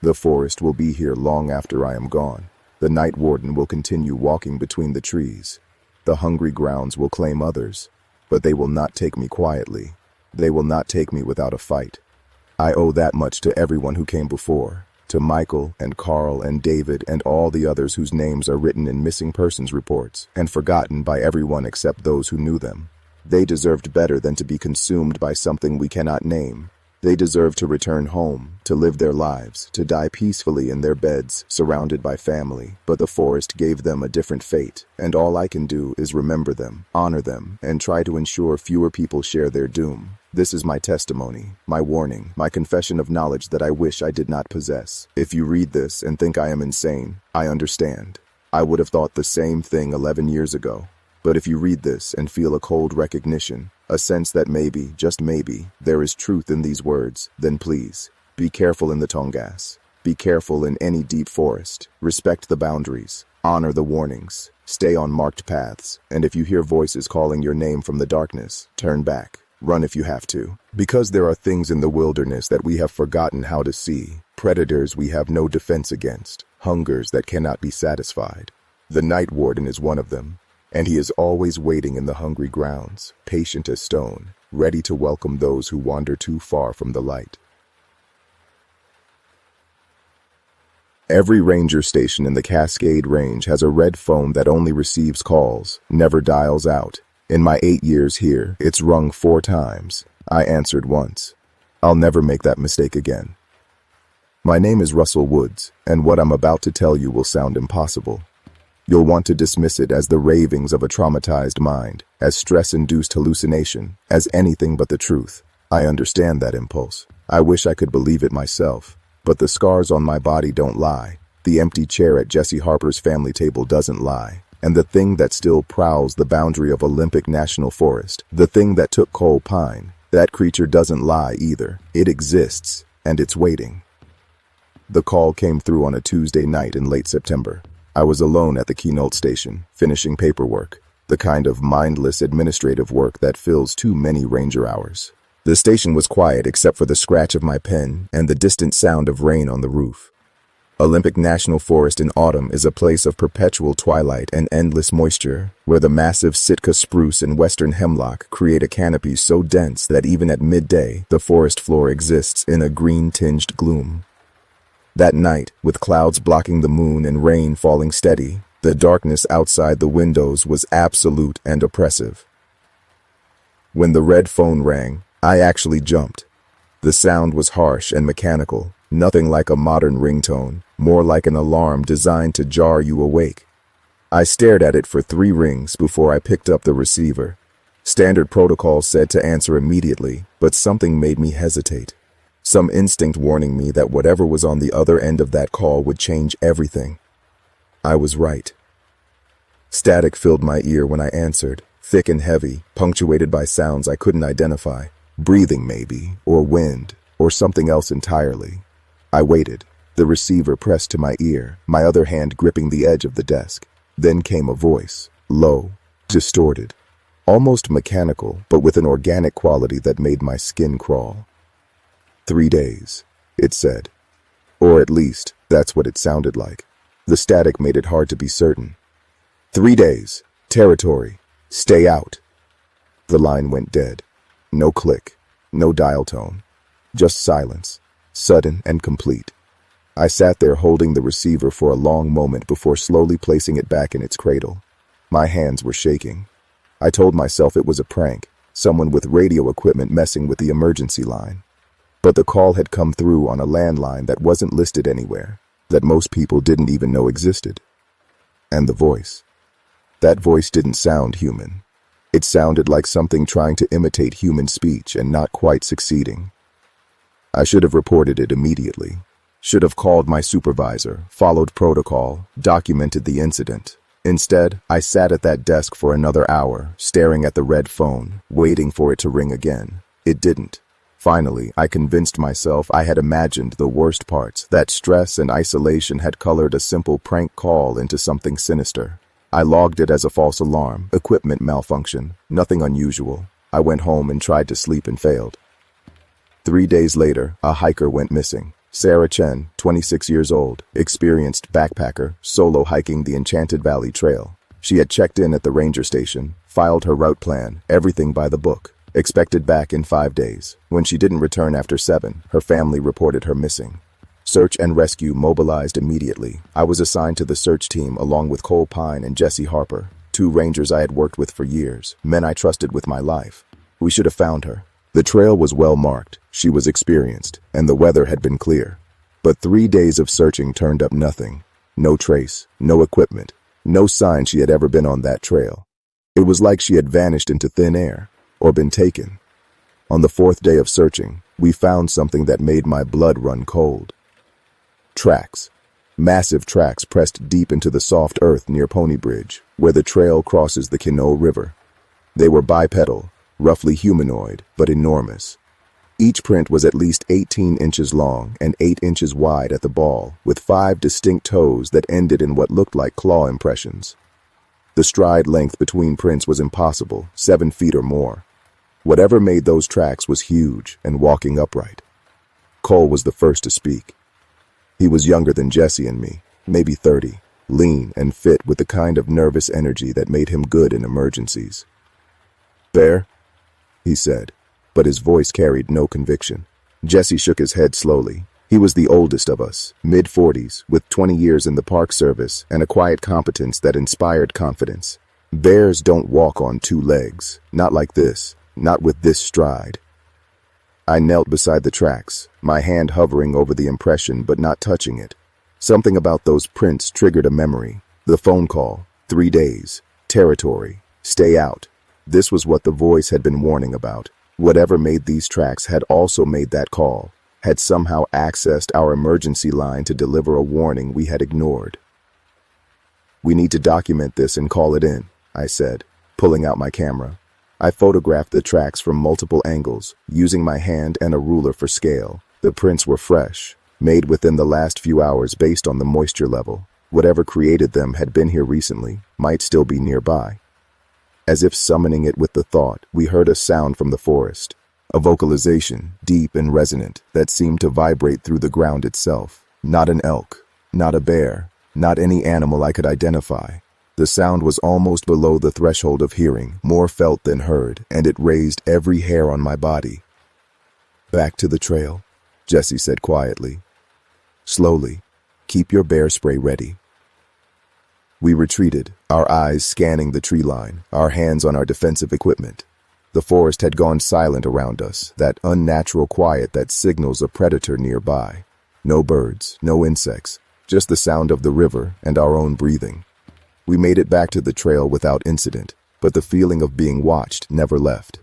The forest will be here long after I am gone. The night warden will continue walking between the trees. The hungry grounds will claim others, but they will not take me quietly. They will not take me without a fight. I owe that much to everyone who came before, to Michael and Carl and David and all the others whose names are written in missing persons reports and forgotten by everyone except those who knew them. They deserved better than to be consumed by something we cannot name. They deserve to return home, to live their lives, to die peacefully in their beds, surrounded by family. But the forest gave them a different fate, and all I can do is remember them, honor them, and try to ensure fewer people share their doom. This is my testimony, my warning, my confession of knowledge that I wish I did not possess. If you read this and think I am insane, I understand. I would have thought the same thing 11 years ago. But if you read this and feel a cold recognition, a sense that maybe, just maybe, there is truth in these words, then please, be careful in the Tongass. Be careful in any deep forest. Respect the boundaries. Honor the warnings. Stay on marked paths. And if you hear voices calling your name from the darkness, turn back. Run if you have to. Because there are things in the wilderness that we have forgotten how to see. Predators we have no defense against. Hungers that cannot be satisfied. The night warden is one of them. And he is always waiting in the hungry grounds, patient as stone, ready to welcome those who wander too far from the light. Every ranger station in the Cascade Range has a red phone that only receives calls, never dials out. In my 8 years here, it's rung 4 times. I answered once. I'll never make that mistake again. My name is Russell Woods, and what I'm about to tell you will sound impossible. You'll want to dismiss it as the ravings of a traumatized mind, as stress-induced hallucination, as anything but the truth. I understand that impulse. I wish I could believe it myself, but the scars on my body don't lie. The empty chair at Jesse Harper's family table doesn't lie. And the thing that still prowls the boundary of Olympic National Forest, the thing that took Cole Pine, that creature doesn't lie either. It exists, and it's waiting. The call came through on a Tuesday night in late September. I was alone at the Keynote station, finishing paperwork, the kind of mindless administrative work that fills too many ranger hours. The station was quiet except for the scratch of my pen and the distant sound of rain on the roof. Olympic National Forest in autumn is a place of perpetual twilight and endless moisture, where the massive Sitka spruce and western hemlock create a canopy so dense that even at midday, the forest floor exists in a green-tinged gloom. That night, with clouds blocking the moon and rain falling steady, the darkness outside the windows was absolute and oppressive. When the red phone rang, I actually jumped. The sound was harsh and mechanical, nothing like a modern ringtone, more like an alarm designed to jar you awake. I stared at it for 3 rings before I picked up the receiver. Standard protocol said to answer immediately, but something made me hesitate. Some instinct warning me that whatever was on the other end of that call would change everything. I was right. Static filled my ear when I answered, thick and heavy, punctuated by sounds I couldn't identify. Breathing maybe, or wind, or something else entirely. I waited, the receiver pressed to my ear, my other hand gripping the edge of the desk. Then came a voice, low, distorted, almost mechanical, but with an organic quality that made my skin crawl. 3 days, it said. Or at least, that's what it sounded like. The static made it hard to be certain. 3 days, territory, stay out. The line went dead. No click, no dial tone, just silence, sudden and complete. I sat there holding the receiver for a long moment before slowly placing it back in its cradle. My hands were shaking. I told myself it was a prank, someone with radio equipment messing with the emergency line. But the call had come through on a landline that wasn't listed anywhere, that most people didn't even know existed. And the voice. That voice didn't sound human. It sounded like something trying to imitate human speech and not quite succeeding. I should have reported it immediately. Should have called my supervisor, followed protocol, documented the incident. Instead, I sat at that desk for another hour, staring at the red phone, waiting for it to ring again. It didn't. Finally, I convinced myself I had imagined the worst parts, that stress and isolation had colored a simple prank call into something sinister. I logged it as a false alarm, equipment malfunction, nothing unusual. I went home and tried to sleep and failed. 3 days later, a hiker went missing. Sarah Chen, 26 years old, experienced backpacker, solo hiking the Enchanted Valley Trail. She had checked in at the ranger station, filed her route plan, everything by the book. Expected back in 5 days. When she didn't return after 7, her family reported her missing. Search and rescue mobilized immediately. I was assigned to the search team along with Cole Pine and Jesse Harper, 2 rangers I had worked with for years, men I trusted with my life. We should have found her. The trail was well marked, she was experienced, and the weather had been clear. But 3 days of searching turned up nothing. No trace, no equipment, no sign she had ever been on that trail. It was like she had vanished into thin air, or been taken. On the 4th day of searching, we found something that made my blood run cold. Tracks. Massive tracks pressed deep into the soft earth near Pony Bridge, where the trail crosses the Kino River. They were bipedal, roughly humanoid, but enormous. Each print was at least 18 inches long and 8 inches wide at the ball, with 5 distinct toes that ended in what looked like claw impressions. The stride length between prints was impossible, 7 feet or more. Whatever made those tracks was huge and walking upright. Cole was the first to speak. He was younger than Jesse and me, maybe 30, lean and fit with the kind of nervous energy that made him good in emergencies. "Bear?" he said, but his voice carried no conviction. Jesse shook his head slowly. He was the oldest of us, mid-40s, with 20 years in the Park Service and a quiet competence that inspired confidence. Bears don't walk on 2 legs, not like this, not with this stride. I knelt beside the tracks, my hand hovering over the impression but not touching it. Something about those prints triggered a memory. The phone call, 3 days, territory, stay out. This was what the voice had been warning about. Whatever made these tracks had also made that call. had somehow accessed our emergency line to deliver a warning we had ignored. "We need to document this and call it in," I said, pulling out my camera. I photographed the tracks from multiple angles, using my hand and a ruler for scale. The prints were fresh, made within the last few hours based on the moisture level. Whatever created them had been here recently, might still be nearby. As if summoning it with the thought, we heard a sound from the forest. A vocalization, deep and resonant, that seemed to vibrate through the ground itself. Not an elk, not a bear, not any animal I could identify. The sound was almost below the threshold of hearing, more felt than heard, and it raised every hair on my body. "Back to the trail," Jesse said quietly. "Slowly. Keep your bear spray ready." We retreated, our eyes scanning the tree line, our hands on our defensive equipment. The forest had gone silent around us, that unnatural quiet that signals a predator nearby. No birds, no insects, just the sound of the river and our own breathing. We made it back to the trail without incident, but the feeling of being watched never left.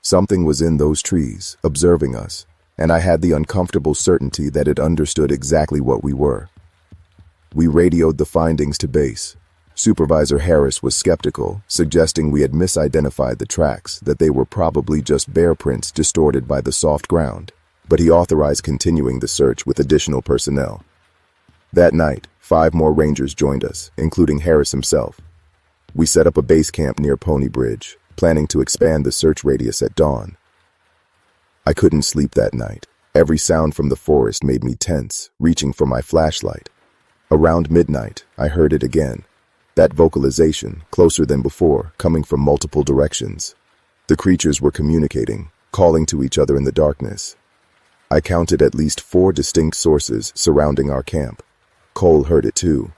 Something was in those trees, observing us, and I had the uncomfortable certainty that it understood exactly what we were. We radioed the findings to base. Supervisor Harris was skeptical, suggesting we had misidentified the tracks, that they were probably just bear prints distorted by the soft ground. But he authorized continuing the search with additional personnel. That night, 5 more rangers joined us, including Harris himself. We set up a base camp near Pony Bridge, planning to expand the search radius at dawn. I couldn't sleep that night. Every sound from the forest made me tense, reaching for my flashlight. Around midnight, I heard it again. That vocalization, closer than before, coming from multiple directions. The creatures were communicating, calling to each other in the darkness. I counted at least 4 distinct sources surrounding our camp. Cole heard it too.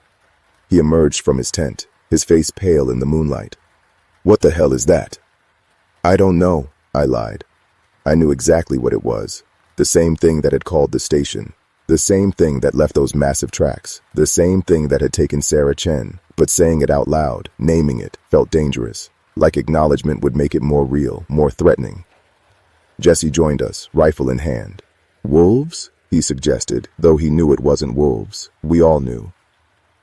He emerged from his tent, his face pale in the moonlight. "What the hell is that?" "I don't know," I lied. I knew exactly what it was. The same thing that had called the station. The same thing that left those massive tracks. The same thing that had taken Sarah Chen. But saying it out loud, naming it, felt dangerous. Like acknowledgement would make it more real, more threatening. Jesse joined us, rifle in hand. "Wolves?" he suggested, though he knew it wasn't wolves. We all knew.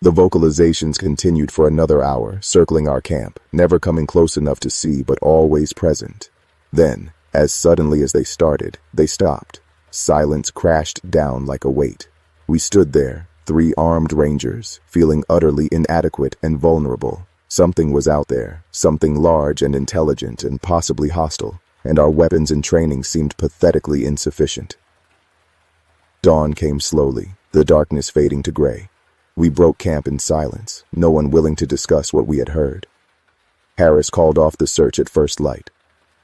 The vocalizations continued for another hour, circling our camp, never coming close enough to see but always present. Then, as suddenly as they started, they stopped. Silence crashed down like a weight. We stood there, 3 armed rangers, feeling utterly inadequate and vulnerable. Something was out there, something large and intelligent and possibly hostile, and our weapons and training seemed pathetically insufficient. Dawn came slowly, the darkness fading to gray. We broke camp in silence, no one willing to discuss what we had heard. Harris called off the search at first light.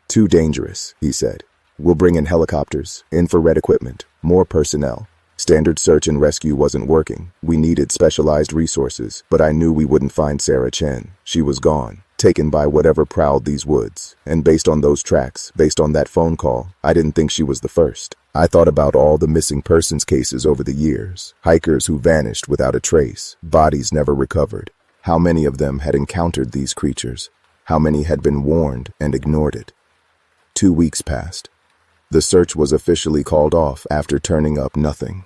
"Too dangerous," he said. "We'll bring in helicopters, infrared equipment, more personnel. Standard search and rescue wasn't working. We needed specialized resources, but I knew we wouldn't find Sarah Chen. She was gone, taken by whatever prowled these woods. And based on those tracks, based on that phone call, I didn't think she was the first. I thought about all the missing persons cases over the years. Hikers who vanished without a trace, bodies never recovered. How many of them had encountered these creatures? How many had been warned and ignored it? 2 weeks passed. The search was officially called off after turning up nothing.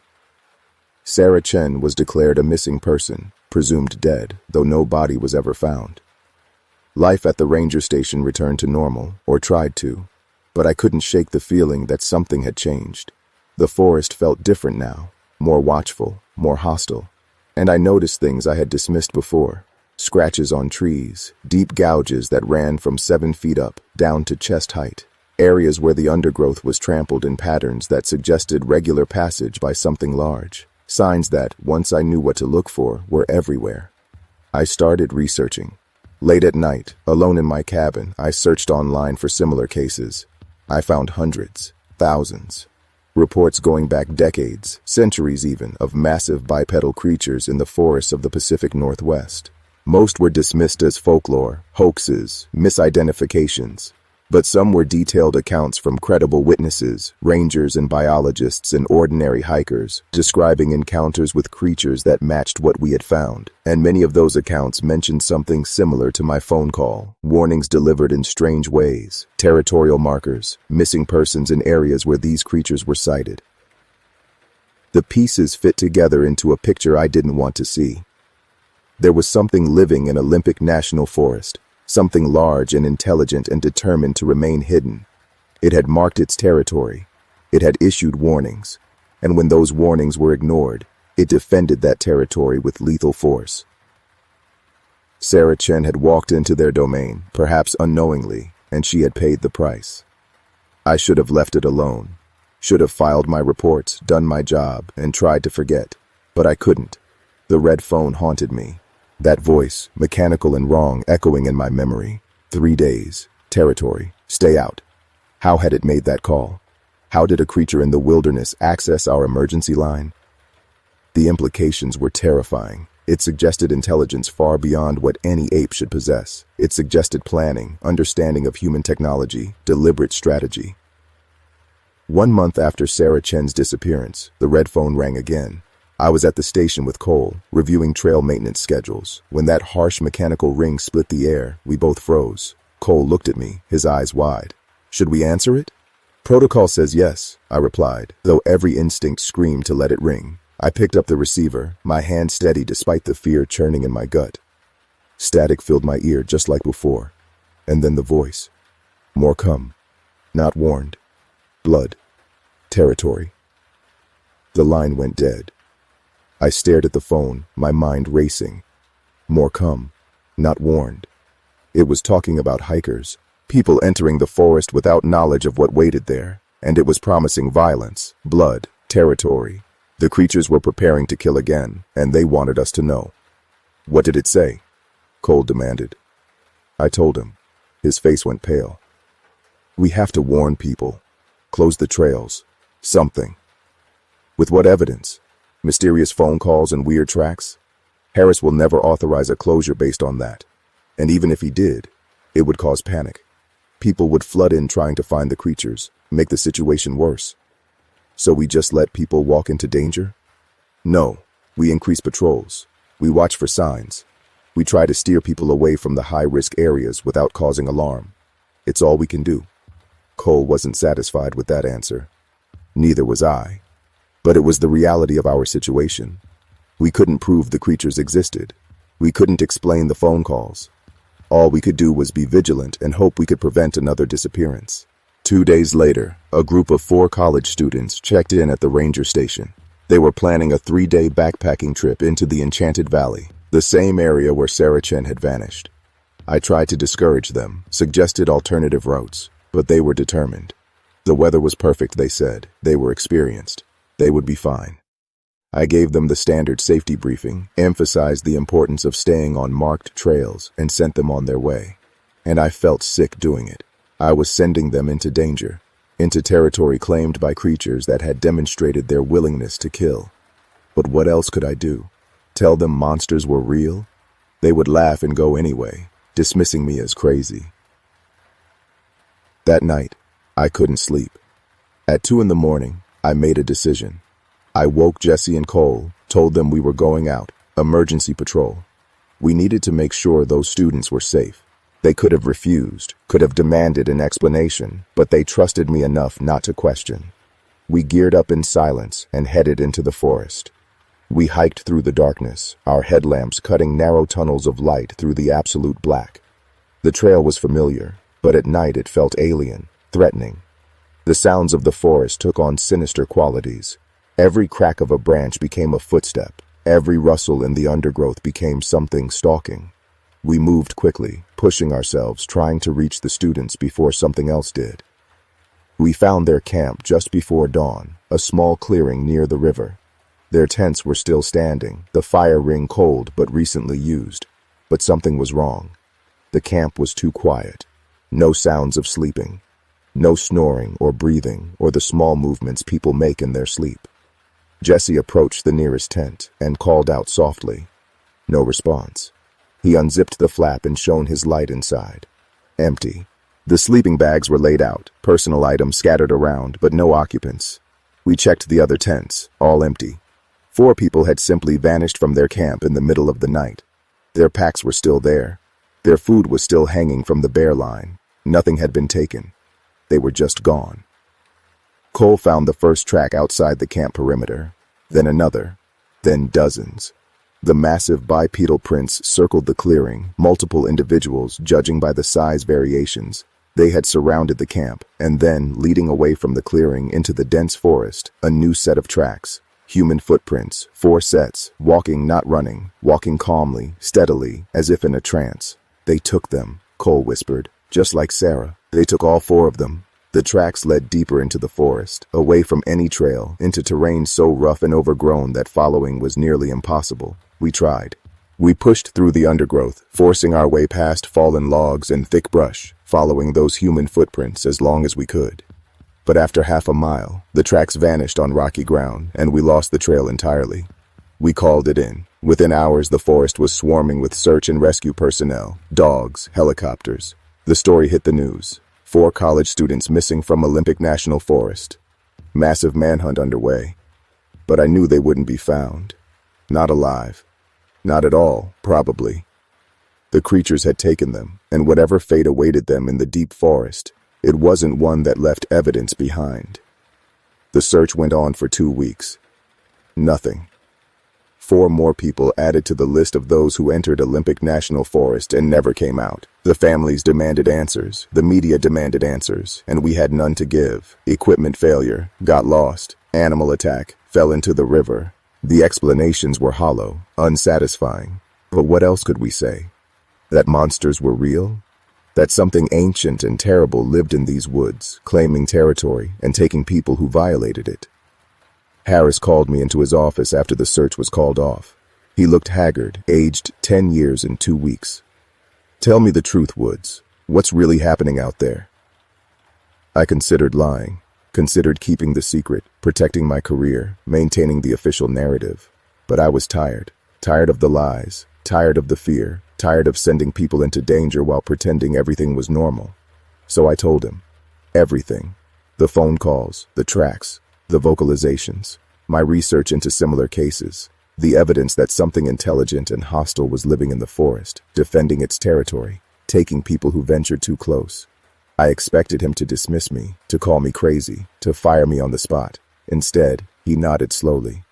Sarah Chen was declared a missing person, presumed dead, though no body was ever found. Life at the ranger station returned to normal, or tried to, but I couldn't shake the feeling that something had changed. The forest felt different now, more watchful, more hostile, and I noticed things I had dismissed before. Scratches on trees, deep gouges that ran from 7 feet up, down to chest height. Areas where the undergrowth was trampled in patterns that suggested regular passage by something large. Signs that, once I knew what to look for, were everywhere. I started researching. Late at night, alone in my cabin, I searched online for similar cases. I found hundreds, thousands. Reports going back decades, centuries even, of massive bipedal creatures in the forests of the Pacific Northwest. Most were dismissed as folklore, hoaxes, misidentifications. But some were detailed accounts from credible witnesses, rangers and biologists and ordinary hikers, describing encounters with creatures that matched what we had found. And many of those accounts mentioned something similar to my phone call, warnings delivered in strange ways, territorial markers, missing persons in areas where these creatures were sighted. The pieces fit together into a picture I didn't want to see. There was something living in Olympic National Forest, something large and intelligent and determined to remain hidden. It had marked its territory. It had issued warnings. And when those warnings were ignored, it defended that territory with lethal force. Sarah Chen had walked into their domain, perhaps unknowingly, and she had paid the price. I should have left it alone, should have filed my reports, done my job, and tried to forget. But I couldn't. The red phone haunted me. That voice, mechanical and wrong, echoing in my memory. 3 days. Territory. Stay out. How had it made that call? How did a creature in the wilderness access our emergency line? The implications were terrifying. It suggested intelligence far beyond what any ape should possess. It suggested planning, understanding of human technology, deliberate strategy. 1 month after Sarah Chen's disappearance, the red phone rang again. I was at the station with Cole, reviewing trail maintenance schedules. When that harsh mechanical ring split the air, we both froze. Cole looked at me, his eyes wide. Should we answer it? Protocol says yes, I replied, though every instinct screamed to let it ring. I picked up the receiver, my hand steady despite the fear churning in my gut. Static filled my ear just like before. And then the voice. More come. Not warned. Blood. Territory. The line went dead. I stared at the phone, my mind racing. More come. Not warned. It was talking about hikers, people entering the forest without knowledge of what waited there, and it was promising violence, blood, territory. The creatures were preparing to kill again, and they wanted us to know. What did it say? Cole demanded. I told him. His face went pale. We have to warn people. Close the trails. Something. With what evidence? Mysterious phone calls and weird tracks? Harris will never authorize a closure based on that. And even if he did, it would cause panic. People would flood in trying to find the creatures, make the situation worse. So we just let people walk into danger? No, we increase patrols. We watch for signs. We try to steer people away from the high-risk areas without causing alarm. It's all we can do. Cole wasn't satisfied with that answer. Neither was I. But it was the reality of our situation. We couldn't prove the creatures existed. We couldn't explain the phone calls. All we could do was be vigilant and hope we could prevent another disappearance. 2 days later, a group of 4 college students checked in at the ranger station. They were planning a 3-day backpacking trip into the Enchanted Valley, the same area where Sarah Chen had vanished. I tried to discourage them, suggested alternative routes, but they were determined. The weather was perfect, they said. They were experienced. They would be fine. I gave them the standard safety briefing, emphasized the importance of staying on marked trails, and sent them on their way. And I felt sick doing it. I was sending them into danger, into territory claimed by creatures that had demonstrated their willingness to kill. But what else could I do? Tell them monsters were real? They would laugh and go anyway, dismissing me as crazy. That night, I couldn't sleep. At 2 a.m, I made a decision. I woke Jesse and Cole, told them we were going out, emergency patrol. We needed to make sure those students were safe. They could have refused, could have demanded an explanation, but they trusted me enough not to question. We geared up in silence and headed into the forest. We hiked through the darkness, our headlamps cutting narrow tunnels of light through the absolute black. The trail was familiar, but at night it felt alien, threatening. The sounds of the forest took on sinister qualities. Every crack of a branch became a footstep. Every rustle in the undergrowth became something stalking. We moved quickly, pushing ourselves, trying to reach the students before something else did. We found their camp just before dawn, a small clearing near the river. Their tents were still standing, the fire ring cold but recently used. But something was wrong. The camp was too quiet. No sounds of sleeping. No snoring or breathing or the small movements people make in their sleep. Jesse approached the nearest tent and called out softly. No response. He unzipped the flap and shone his light inside. Empty. The sleeping bags were laid out, personal items scattered around, but no occupants. We checked the other tents, all empty. 4 people had simply vanished from their camp in the middle of the night. Their packs were still there. Their food was still hanging from the bear line. Nothing had been taken. They were just gone. Cole found the first track outside the camp perimeter. then another, then dozens. The massive bipedal prints circled the clearing, multiple individuals judging by the size variations. They had surrounded the camp, and then, leading away from the clearing into the dense forest, a new set of tracks. Human footprints, 4 sets, walking not running, walking calmly, steadily, as if in a trance. They took them, Cole whispered, just like Sarah. They took all 4 of them. The tracks led deeper into the forest, away from any trail, into terrain so rough and overgrown that following was nearly impossible. We tried. We pushed through the undergrowth, forcing our way past fallen logs and thick brush, following those human footprints as long as we could. But after half a mile, the tracks vanished on rocky ground, and we lost the trail entirely. We called it in. Within hours, the forest was swarming with search and rescue personnel, dogs, helicopters. The story hit the news. 4 college students missing from Olympic National Forest. Massive manhunt underway. But I knew they wouldn't be found. Not alive. Not at all, probably. The creatures had taken them, and whatever fate awaited them in the deep forest, it wasn't one that left evidence behind. The search went on for 2 weeks. Nothing. 4 more people added to the list of those who entered Olympic National Forest and never came out. The families demanded answers, the media demanded answers, and we had none to give. Equipment failure, got lost, animal attack, fell into the river. The explanations were hollow, unsatisfying. But what else could we say? That monsters were real? That something ancient and terrible lived in these woods, claiming territory and taking people who violated it? Harris called me into his office after the search was called off. He looked haggard, aged 10 years and 2 weeks. Tell me the truth, Woods. What's really happening out there? I considered lying, considered keeping the secret, protecting my career, maintaining the official narrative. But I was tired. Tired of the lies, tired of the fear, tired of sending people into danger while pretending everything was normal. So I told him. Everything. The phone calls, the tracks, the vocalizations, my research into similar cases, the evidence that something intelligent and hostile was living in the forest, defending its territory, taking people who ventured too close. I expected him to dismiss me, to call me crazy, to fire me on the spot. Instead, he nodded slowly.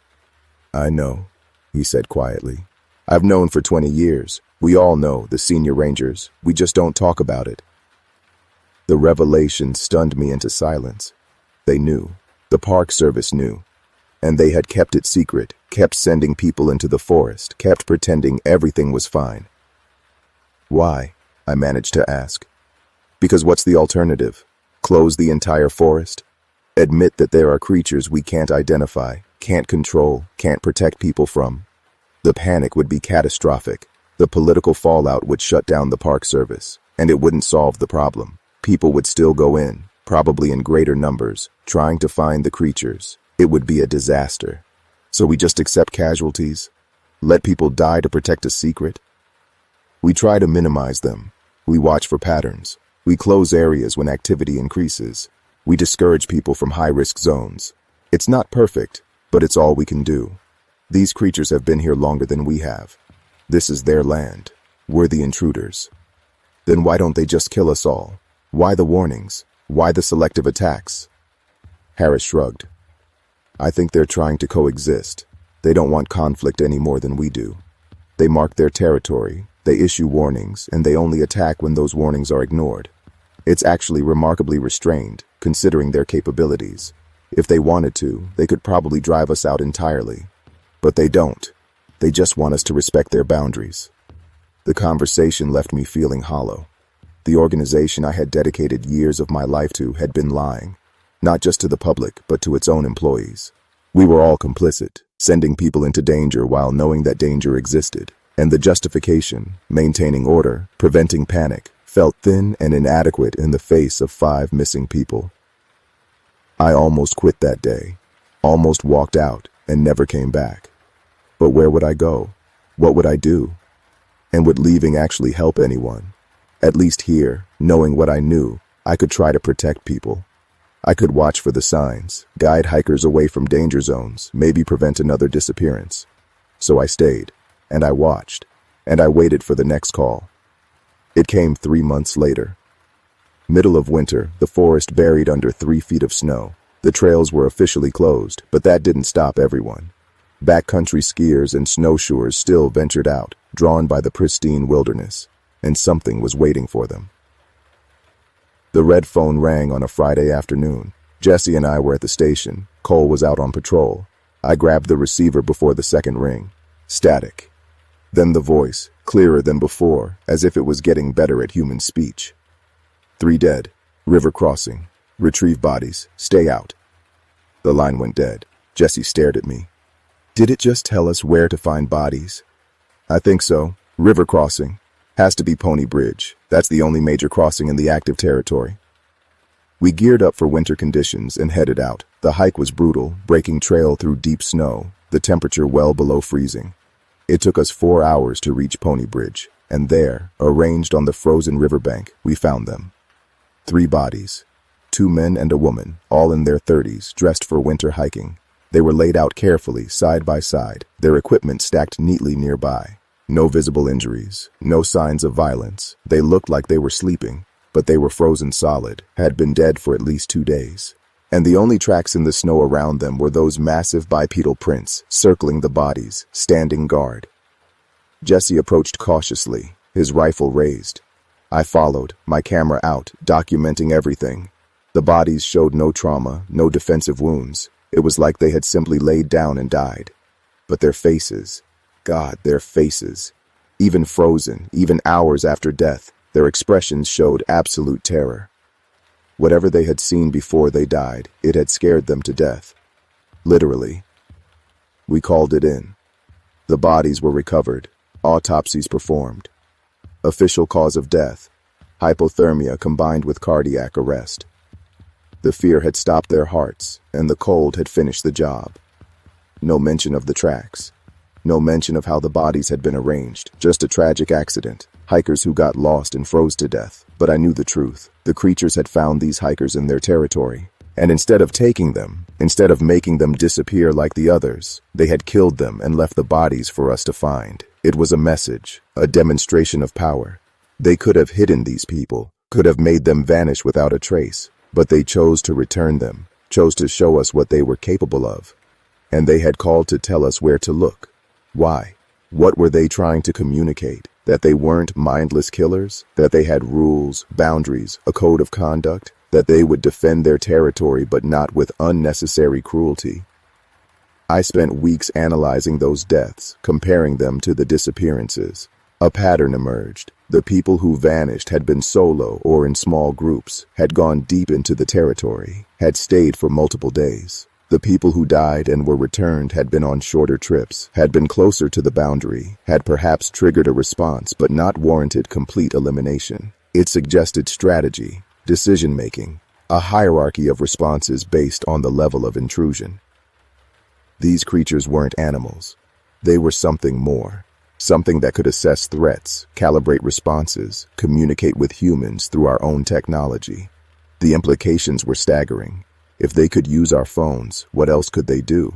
I know, he said quietly. I've known for 20 years. We all know, the senior rangers. We just don't talk about it. The revelation stunned me into silence. They knew. The Park Service knew. And they had kept it secret, kept sending people into the forest, kept pretending everything was fine. Why? I managed to ask. Because what's the alternative? Close the entire forest? Admit that there are creatures we can't identify, can't control, can't protect people from? The panic would be catastrophic. The political fallout would shut down the Park Service, and it wouldn't solve the problem. People would still go in, probably in greater numbers, trying to find the creatures. It would be a disaster. So we just accept casualties? Let people die to protect a secret? We try to minimize them. We watch for patterns. We close areas when activity increases. We discourage people from high-risk zones. It's not perfect, but it's all we can do. These creatures have been here longer than we have. This is their land. We're the intruders. Then why don't they just kill us all? Why the warnings? Why the selective attacks? Harris shrugged. I think they're trying to coexist. They don't want conflict any more than we do. They mark their territory, they issue warnings, and they only attack when those warnings are ignored. It's actually remarkably restrained, considering their capabilities. If they wanted to, they could probably drive us out entirely. But they don't. They just want us to respect their boundaries. The conversation left me feeling hollow. The organization I had dedicated years of my life to had been lying, not just to the public, but to its own employees. We were all complicit, sending people into danger while knowing that danger existed, and the justification, maintaining order, preventing panic, felt thin and inadequate in the face of 5 missing people. I almost quit that day, almost walked out and never came back. But where would I go? What would I do? And would leaving actually help anyone? At least here, knowing what I knew, I could try to protect people. I could watch for the signs, guide hikers away from danger zones, maybe prevent another disappearance. So I stayed, and I watched, and I waited for the next call. It came 3 months later. Middle of winter, the forest buried under 3 feet of snow. The trails were officially closed, but that didn't stop everyone. Backcountry skiers and snowshoers still ventured out, drawn by the pristine wilderness, and something was waiting for them. The red phone rang on a Friday afternoon. Jesse and I were at the station. Cole was out on patrol. I grabbed the receiver before the second ring. Static. Then the voice, clearer than before, as if it was getting better at human speech. 3 dead. River crossing. Retrieve bodies. Stay out. The line went dead. Jesse stared at me. Did it just tell us where to find bodies? I think so. River crossing. Has to be Pony Bridge. That's the only major crossing in the active territory. We geared up for winter conditions and headed out. The hike was brutal, breaking trail through deep snow, the temperature well below freezing. It took us 4 hours to reach Pony Bridge, and there, arranged on the frozen riverbank, we found them. 3 bodies. 2 men and a woman, all in their 30s, dressed for winter hiking. They were laid out carefully, side by side, their equipment stacked neatly nearby. No visible injuries, no signs of violence. They looked like they were sleeping, but they were frozen solid, had been dead for at least 2 days. And the only tracks in the snow around them were those massive bipedal prints, circling the bodies, standing guard. Jesse approached cautiously, his rifle raised. I followed, my camera out, documenting everything. The bodies showed no trauma, no defensive wounds. It was like they had simply laid down and died. But their faces, God, their faces. Even frozen, even hours after death, their expressions showed absolute terror. Whatever they had seen before they died, it had scared them to death. Literally. We called it in. The bodies were recovered, autopsies performed. Official cause of death, hypothermia combined with cardiac arrest. The fear had stopped their hearts, and the cold had finished the job. No mention of the tracks. No mention of how the bodies had been arranged. Just a tragic accident. Hikers who got lost and froze to death. But I knew the truth. The creatures had found these hikers in their territory. And instead of taking them, instead of making them disappear like the others, they had killed them and left the bodies for us to find. It was a message, a demonstration of power. They could have hidden these people, could have made them vanish without a trace. But they chose to return them, chose to show us what they were capable of. And they had called to tell us where to look. Why? What were they trying to communicate? That they weren't mindless killers? That they had rules, boundaries, a code of conduct? That they would defend their territory but not with unnecessary cruelty? I spent weeks analyzing those deaths, comparing them to the disappearances. A pattern emerged. The people who vanished had been solo or in small groups, had gone deep into the territory, had stayed for multiple days. The people who died and were returned had been on shorter trips, had been closer to the boundary, had perhaps triggered a response but not warranted complete elimination. It suggested strategy, decision-making, a hierarchy of responses based on the level of intrusion. These creatures weren't animals. They were something more. Something that could assess threats, calibrate responses, communicate with humans through our own technology. The implications were staggering. If they could use our phones, what else could they do?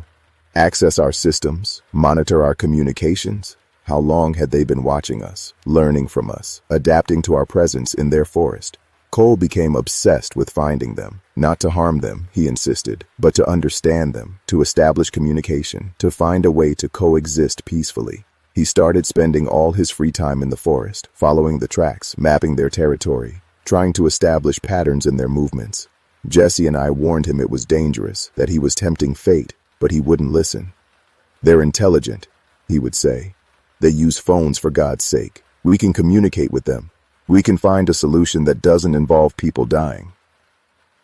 Access our systems, monitor our communications? How long had they been watching us, learning from us, adapting to our presence in their forest? Cole became obsessed with finding them. Not to harm them, he insisted, but to understand them, to establish communication, to find a way to coexist peacefully. He started spending all his free time in the forest, following the tracks, mapping their territory, trying to establish patterns in their movements. Jesse and I warned him it was dangerous, that he was tempting fate, but he wouldn't listen. They're intelligent, he would say. They use phones for God's sake. We can communicate with them. We can find a solution that doesn't involve people dying.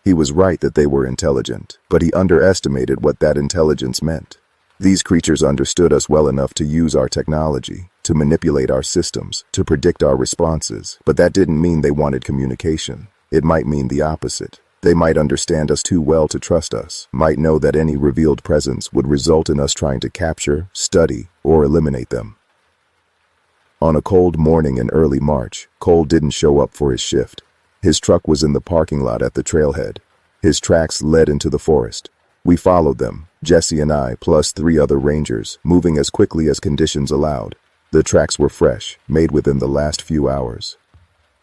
He was right that they were intelligent, but he underestimated what that intelligence meant. These creatures understood us well enough to use our technology, to manipulate our systems, to predict our responses, but that didn't mean they wanted communication. It might mean the opposite. They might understand us too well to trust us, might know that any revealed presence would result in us trying to capture, study, or eliminate them. On a cold morning in early March, Cole didn't show up for his shift. His truck was in the parking lot at the trailhead. His tracks led into the forest. We followed them, Jesse and I, plus 3 other rangers, moving as quickly as conditions allowed. The tracks were fresh, made within the last few hours.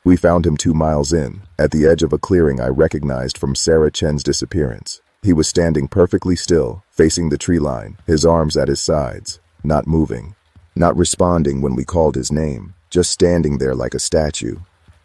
We found him 2 miles in, at the edge of a clearing I recognized from Sarah Chen's disappearance. He was standing perfectly still, facing the tree line, his arms at his sides, not moving, not responding when we called his name, just standing there like a statue.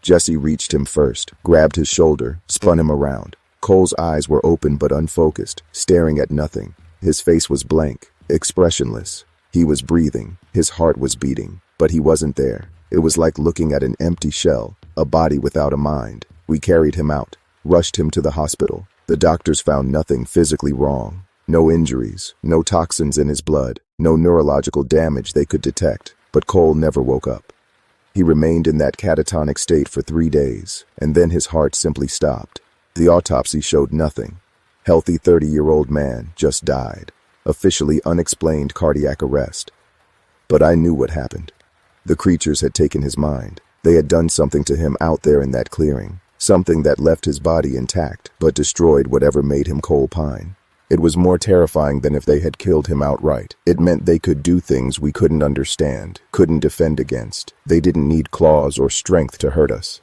Jesse reached him first, grabbed his shoulder, spun him around. Cole's eyes were open but unfocused, staring at nothing. His face was blank, expressionless. He was breathing, his heart was beating, but he wasn't there. It was like looking at an empty shell, a body without a mind. We carried him out, rushed him to the hospital. The doctors found nothing physically wrong. No injuries, no toxins in his blood, no neurological damage they could detect. But Cole never woke up. He remained in that catatonic state for 3 days, and then his heart simply stopped. The autopsy showed nothing. Healthy 30-year-old man just died. Officially unexplained cardiac arrest. But I knew what happened. The creatures had taken his mind. They had done something to him out there in that clearing. Something that left his body intact, but destroyed whatever made him Cole Pine. It was more terrifying than if they had killed him outright. It meant they could do things we couldn't understand, couldn't defend against. They didn't need claws or strength to hurt us.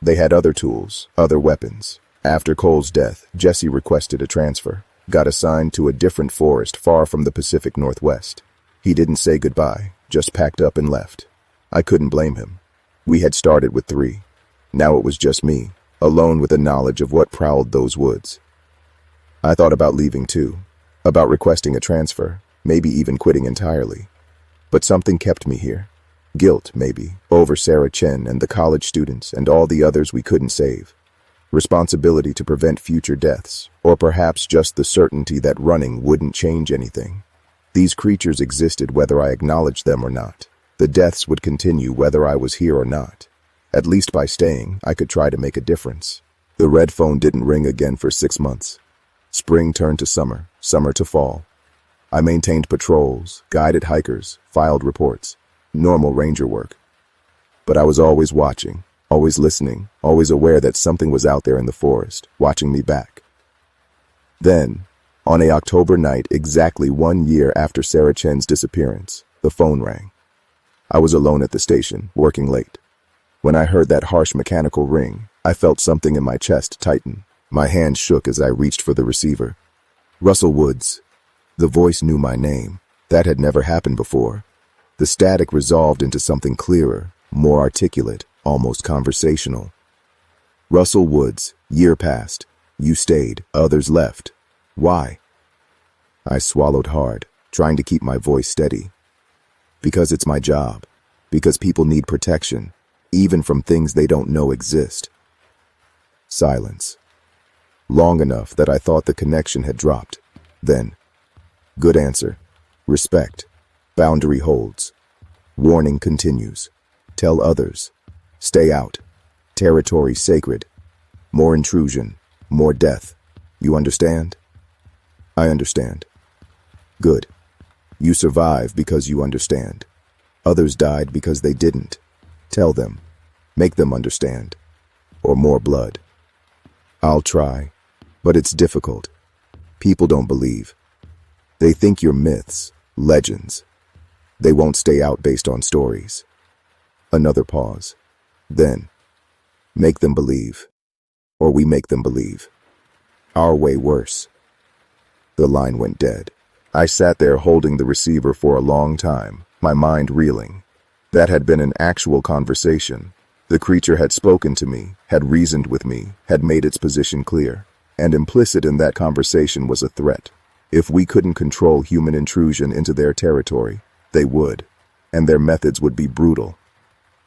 They had other tools, other weapons. After Cole's death, Jesse requested a transfer. Got assigned to a different forest far from the Pacific Northwest. He didn't say goodbye, just packed up and left. I couldn't blame him. We had started with 3. Now it was just me, alone with the knowledge of what prowled those woods. I thought about leaving too, about requesting a transfer, maybe even quitting entirely. But something kept me here. Guilt, maybe, over Sarah Chen and the college students and all the others we couldn't save. Responsibility to prevent future deaths, or perhaps just the certainty that running wouldn't change anything. These creatures existed whether I acknowledged them or not. The deaths would continue whether I was here or not. At least by staying, I could try to make a difference. The red phone didn't ring again for 6 months. Spring turned to summer, summer to fall. I maintained patrols, guided hikers, filed reports. Normal ranger work. But I was always watching, always listening, always aware that something was out there in the forest, watching me back. Then, on a October night exactly 1 year after Sarah Chen's disappearance, the phone rang. I was alone at the station, working late. When I heard that harsh mechanical ring, I felt something in my chest tighten. My hand shook as I reached for the receiver. Russell Woods. The voice knew my name. That had never happened before. The static resolved into something clearer, more articulate, almost conversational. Russell Woods, year passed. You stayed, others left. Why? I swallowed hard, trying to keep my voice steady. Because it's my job. Because people need protection, even from things they don't know exist. Silence. Long enough that I thought the connection had dropped. Then, good answer. Respect. Boundary holds. Warning continues. Tell others. Stay out. Territory sacred. More intrusion. More death. You understand? I understand. Good. You survive because you understand. Others died because they didn't. Tell them. Make them understand. Or more blood. I'll try, but it's difficult. People don't believe. They think you're myths, legends. They won't stay out based on stories. Another pause. Then, make them believe. Or we make them believe. Our way worse. The line went dead. I sat there holding the receiver for a long time, my mind reeling. That had been an actual conversation. The creature had spoken to me, had reasoned with me, had made its position clear. And implicit in that conversation was a threat. If we couldn't control human intrusion into their territory, they would. And their methods would be brutal.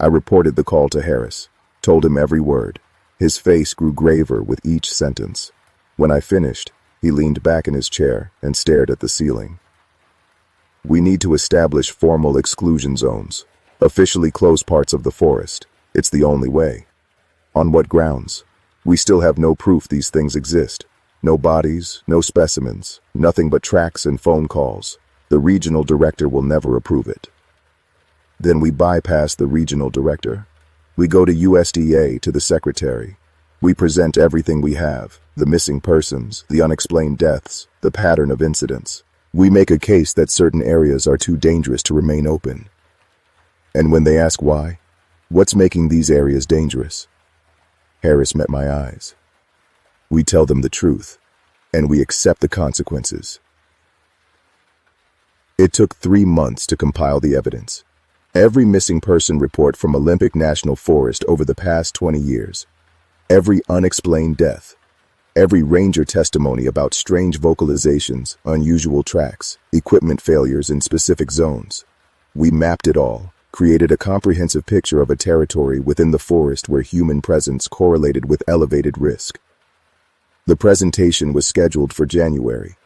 I reported the call to Harris, told him every word. His face grew graver with each sentence. When I finished, he leaned back in his chair and stared at the ceiling. We need to establish formal exclusion zones, officially close parts of the forest. It's the only way. On what grounds? We still have no proof these things exist. No bodies, no specimens, nothing but tracks and phone calls. The regional director will never approve it. Then we bypass the regional director. We go to USDA, to the secretary. We present everything we have, the missing persons, the unexplained deaths, the pattern of incidents. We make a case that certain areas are too dangerous to remain open. And when they ask why, what's making these areas dangerous? Harris met my eyes. We tell them the truth. and we accept the consequences. It took 3 months to compile the evidence. Every missing person report from Olympic National Forest over the past 20 years. Every unexplained death. Every ranger testimony about strange vocalizations, unusual tracks, equipment failures in specific zones. We mapped it all, created a comprehensive picture of a territory within the forest where human presence correlated with elevated risk. The presentation was scheduled for January.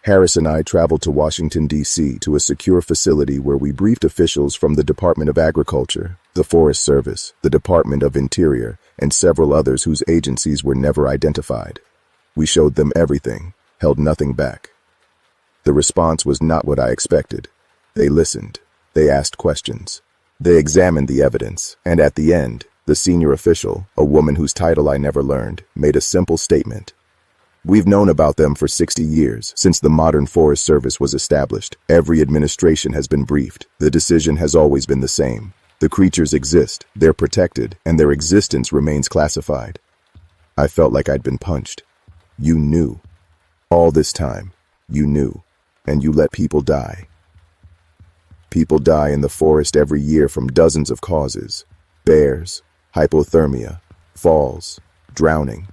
Harris and I traveled to Washington, D.C. to a secure facility where we briefed officials from the Department of Agriculture, the Forest Service, the Department of Interior, and several others whose agencies were never identified. We showed them everything, held nothing back. The response was not what I expected. They listened. They asked questions. They examined the evidence, and at the end, the senior official, a woman whose title I never learned, made a simple statement. We've known about them for 60 years, since the modern Forest Service was established. Every administration has been briefed. The decision has always been the same. The creatures exist, they're protected, and their existence remains classified. I felt like I'd been punched. You knew. All this time, you knew, and you let people die. People die in the forest every year from dozens of causes. Bears, hypothermia, falls, drowning.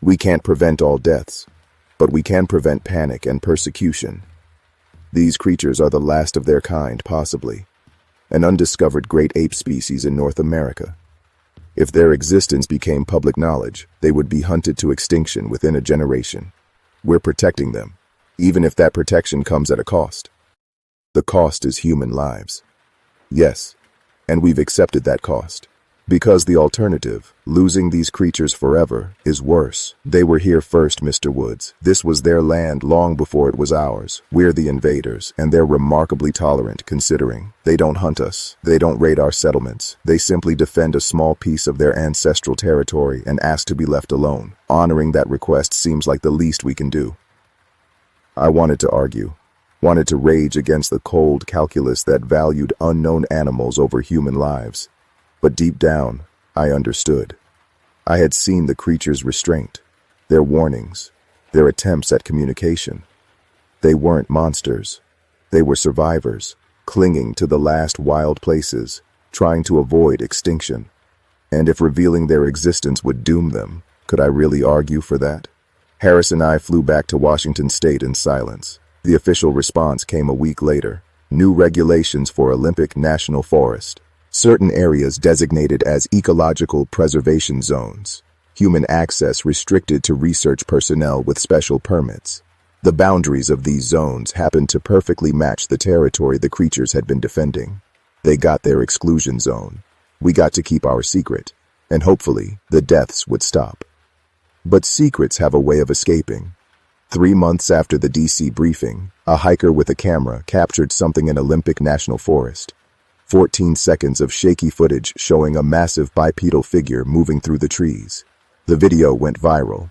We can't prevent all deaths, but we can prevent panic and persecution. These creatures are the last of their kind, possibly. An undiscovered great ape species in North America. If their existence became public knowledge, they would be hunted to extinction within a generation. We're protecting them, even if that protection comes at a cost. The cost is human lives. Yes, and we've accepted that cost. Because the alternative, losing these creatures forever, is worse. They were here first, Mr. Woods. This was their land long before it was ours. We're the invaders, and they're remarkably tolerant, considering. They don't hunt us. They don't raid our settlements. They simply defend a small piece of their ancestral territory and ask to be left alone. Honoring that request seems like the least we can do. I wanted to argue. Wanted to rage against the cold calculus that valued unknown animals over human lives. But deep down, I understood. I had seen the creatures' restraint, their warnings, their attempts at communication. They weren't monsters. They were survivors, clinging to the last wild places, trying to avoid extinction. And if revealing their existence would doom them, could I really argue for that? Harris and I flew back to Washington State in silence. The official response came a week later. New regulations for Olympic National Forest. Certain areas designated as ecological preservation zones. Human access restricted to research personnel with special permits. The boundaries of these zones happened to perfectly match the territory the creatures had been defending. They got their exclusion zone. We got to keep our secret, and hopefully the deaths would stop. But secrets have a way of escaping. 3 months after the DC briefing, a hiker with a camera captured something in Olympic National Forest. 14 seconds of shaky footage showing a massive bipedal figure moving through the trees. The video went viral.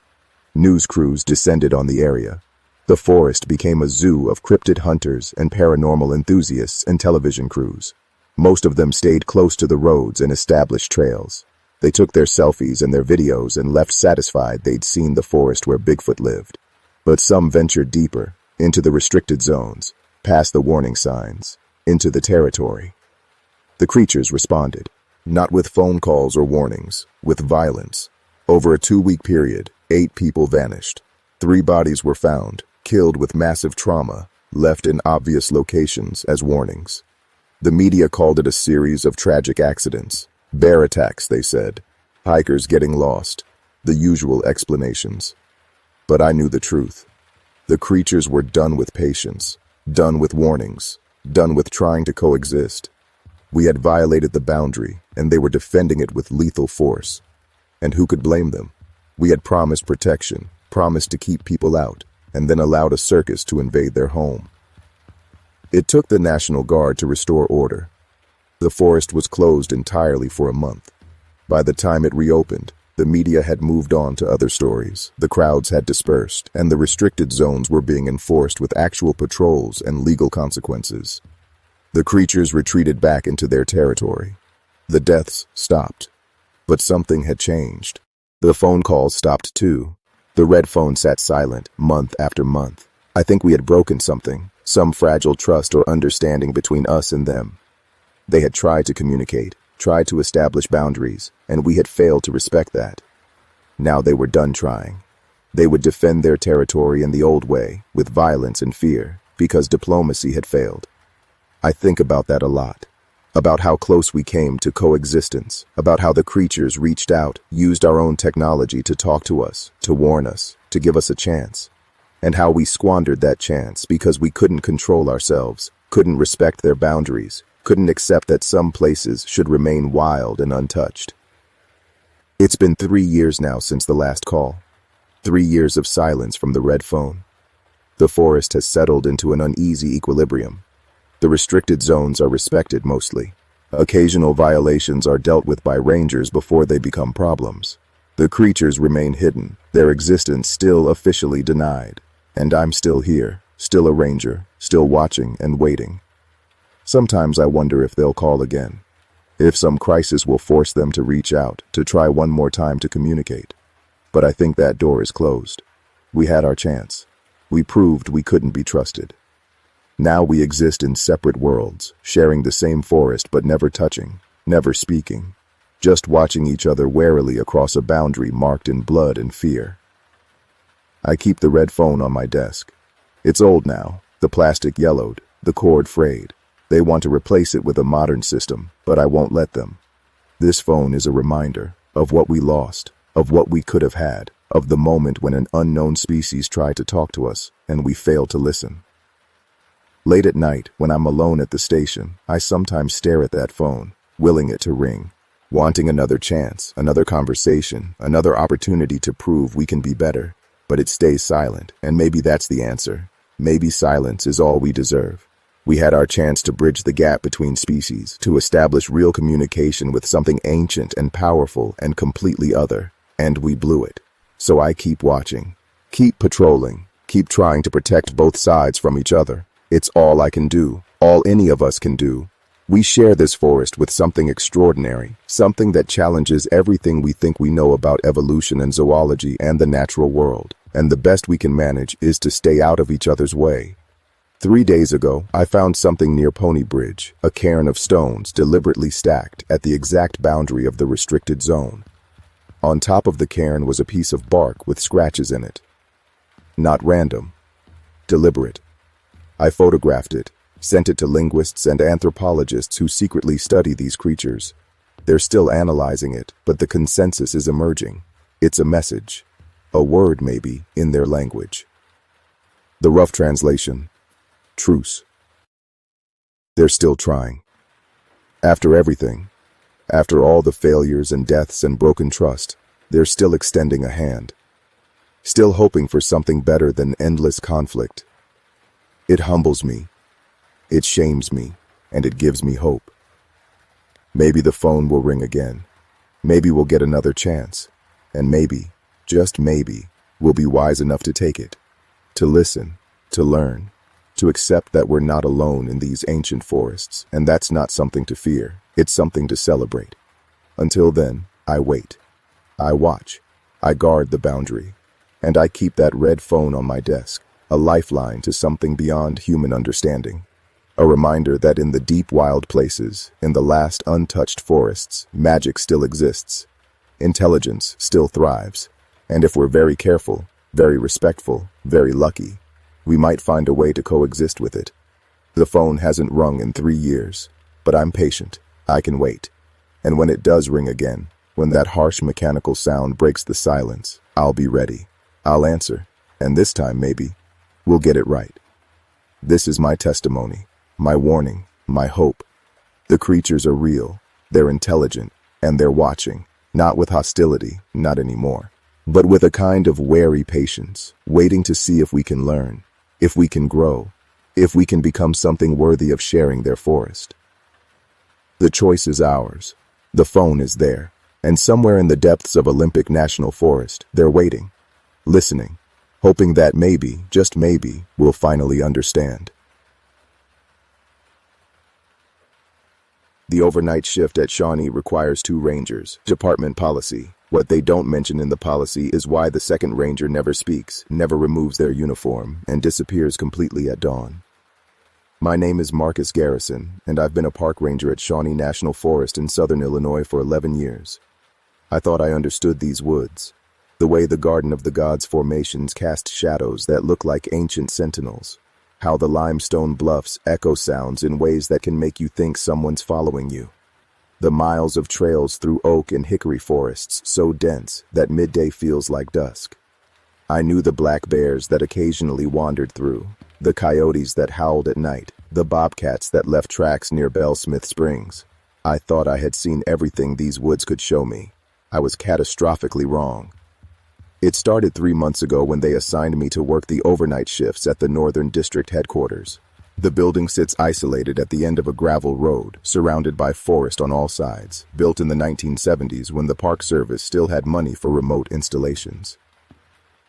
News crews descended on the area. The forest became a zoo of cryptid hunters and paranormal enthusiasts and television crews. Most of them stayed close to the roads and established trails. They took their selfies and their videos and left satisfied they'd seen the forest where Bigfoot lived. But some ventured deeper, into the restricted zones, past the warning signs, into the territory. The creatures responded, not with phone calls or warnings, with violence. Over a 2-week period, 8 people vanished. 3 bodies were found, killed with massive trauma, left in obvious locations as warnings. The media called it a series of tragic accidents. Bear attacks, they said. Hikers getting lost. The usual explanations. But I knew the truth. The creatures were done with patience, done with warnings, done with trying to coexist. We had violated the boundary, and they were defending it with lethal force. And who could blame them? We had promised protection, promised to keep people out, and then allowed a circus to invade their home. It took the National Guard to restore order. The forest was closed entirely for a month. By the time it reopened, the media had moved on to other stories, the crowds had dispersed, and the restricted zones were being enforced with actual patrols and legal consequences. The creatures retreated back into their territory. The deaths stopped. But something had changed. The phone calls stopped too. The red phone sat silent, month after month. I think we had broken something, some fragile trust or understanding between us and them. They had tried to communicate, tried to establish boundaries, and we had failed to respect that. Now they were done trying. They would defend their territory in the old way, with violence and fear, because diplomacy had failed. I think about that a lot. About how close we came to coexistence, about how the creatures reached out, used our own technology to talk to us, to warn us, to give us a chance. And how we squandered that chance because we couldn't control ourselves, couldn't respect their boundaries, couldn't accept that some places should remain wild and untouched. It's been 3 years now since the last call. 3 years of silence from the red phone. The forest has settled into an uneasy equilibrium. The restricted zones are respected mostly. Occasional violations are dealt with by rangers before they become problems. The creatures remain hidden, their existence still officially denied. And I'm still here, still a ranger, still watching and waiting. Sometimes I wonder if they'll call again. If some crisis will force them to reach out, to try one more time to communicate. But I think that door is closed. We had our chance. We proved we couldn't be trusted. Now we exist in separate worlds, sharing the same forest but never touching, never speaking, just watching each other warily across a boundary marked in blood and fear. I keep the red phone on my desk. It's old now, the plastic yellowed, the cord frayed. They want to replace it with a modern system, but I won't let them. This phone is a reminder of what we lost, of what we could have had, of the moment when an unknown species tried to talk to us and we failed to listen. Late at night, when I'm alone at the station, I sometimes stare at that phone, willing it to ring, wanting another chance, another conversation, another opportunity to prove we can be better. But it stays silent, and maybe that's the answer. Maybe silence is all we deserve. We had our chance to bridge the gap between species, to establish real communication with something ancient and powerful and completely other, and we blew it. So I keep watching, keep patrolling, keep trying to protect both sides from each other. It's all I can do, all any of us can do. We share this forest with something extraordinary, something that challenges everything we think we know about evolution and zoology and the natural world. And the best we can manage is to stay out of each other's way. 3 days ago, I found something near Pony Bridge, a cairn of stones deliberately stacked at the exact boundary of the restricted zone. On top of the cairn was a piece of bark with scratches in it. Not random, deliberate. I photographed it, sent it to linguists and anthropologists who secretly study these creatures. They're still analyzing it, but the consensus is emerging. It's a message, a word maybe, in their language. The rough translation: truce. They're still trying. After everything, after all the failures and deaths and broken trust, they're still extending a hand. Still hoping for something better than endless conflict. It humbles me. It shames me, and it gives me hope. Maybe the phone will ring again. Maybe we'll get another chance. And maybe, just maybe, we'll be wise enough to take it. To listen, to learn, to accept that we're not alone in these ancient forests, and that's not something to fear. It's something to celebrate. Until then, I wait. I watch. I guard the boundary. And I keep that red phone on my desk, a lifeline to something beyond human understanding. A reminder that in the deep wild places, in the last untouched forests, magic still exists. Intelligence still thrives. And if we're very careful, very respectful, very lucky, we might find a way to coexist with it. The phone hasn't rung in 3 years, but I'm patient. I can wait. And when it does ring again, when that harsh mechanical sound breaks the silence, I'll be ready. I'll answer. And this time, maybe, we'll get it right. This is my testimony, my warning, my hope. The creatures are real, they're intelligent, and they're watching, not with hostility, not anymore, but with a kind of wary patience, waiting to see if we can learn, if we can grow, if we can become something worthy of sharing their forest. The choice is ours. The phone is there, and somewhere in the depths of Olympic National Forest, they're waiting, listening, hoping that maybe, just maybe, we'll finally understand. The overnight shift at Shawnee requires 2 rangers. Department policy: What they don't mention in the policy is why the second ranger never speaks, never removes their uniform, and disappears completely at dawn. My name is Marcus Garrison, and I've been a park ranger at Shawnee National Forest in southern Illinois for 11 years. I thought I understood these woods, the way the Garden of the Gods formations cast shadows that look like ancient sentinels, how the limestone bluffs echo sounds in ways that can make you think someone's following you. The miles of trails through oak and hickory forests so dense that midday feels like dusk. I knew the black bears that occasionally wandered through, the coyotes that howled at night, the bobcats that left tracks near Bellsmith Springs. I thought I had seen everything these woods could show me. I was catastrophically wrong. It started 3 months ago when they assigned me to work the overnight shifts at the Northern District headquarters. The building sits isolated at the end of a gravel road, surrounded by forest on all sides, built in the 1970s when the Park Service still had money for remote installations.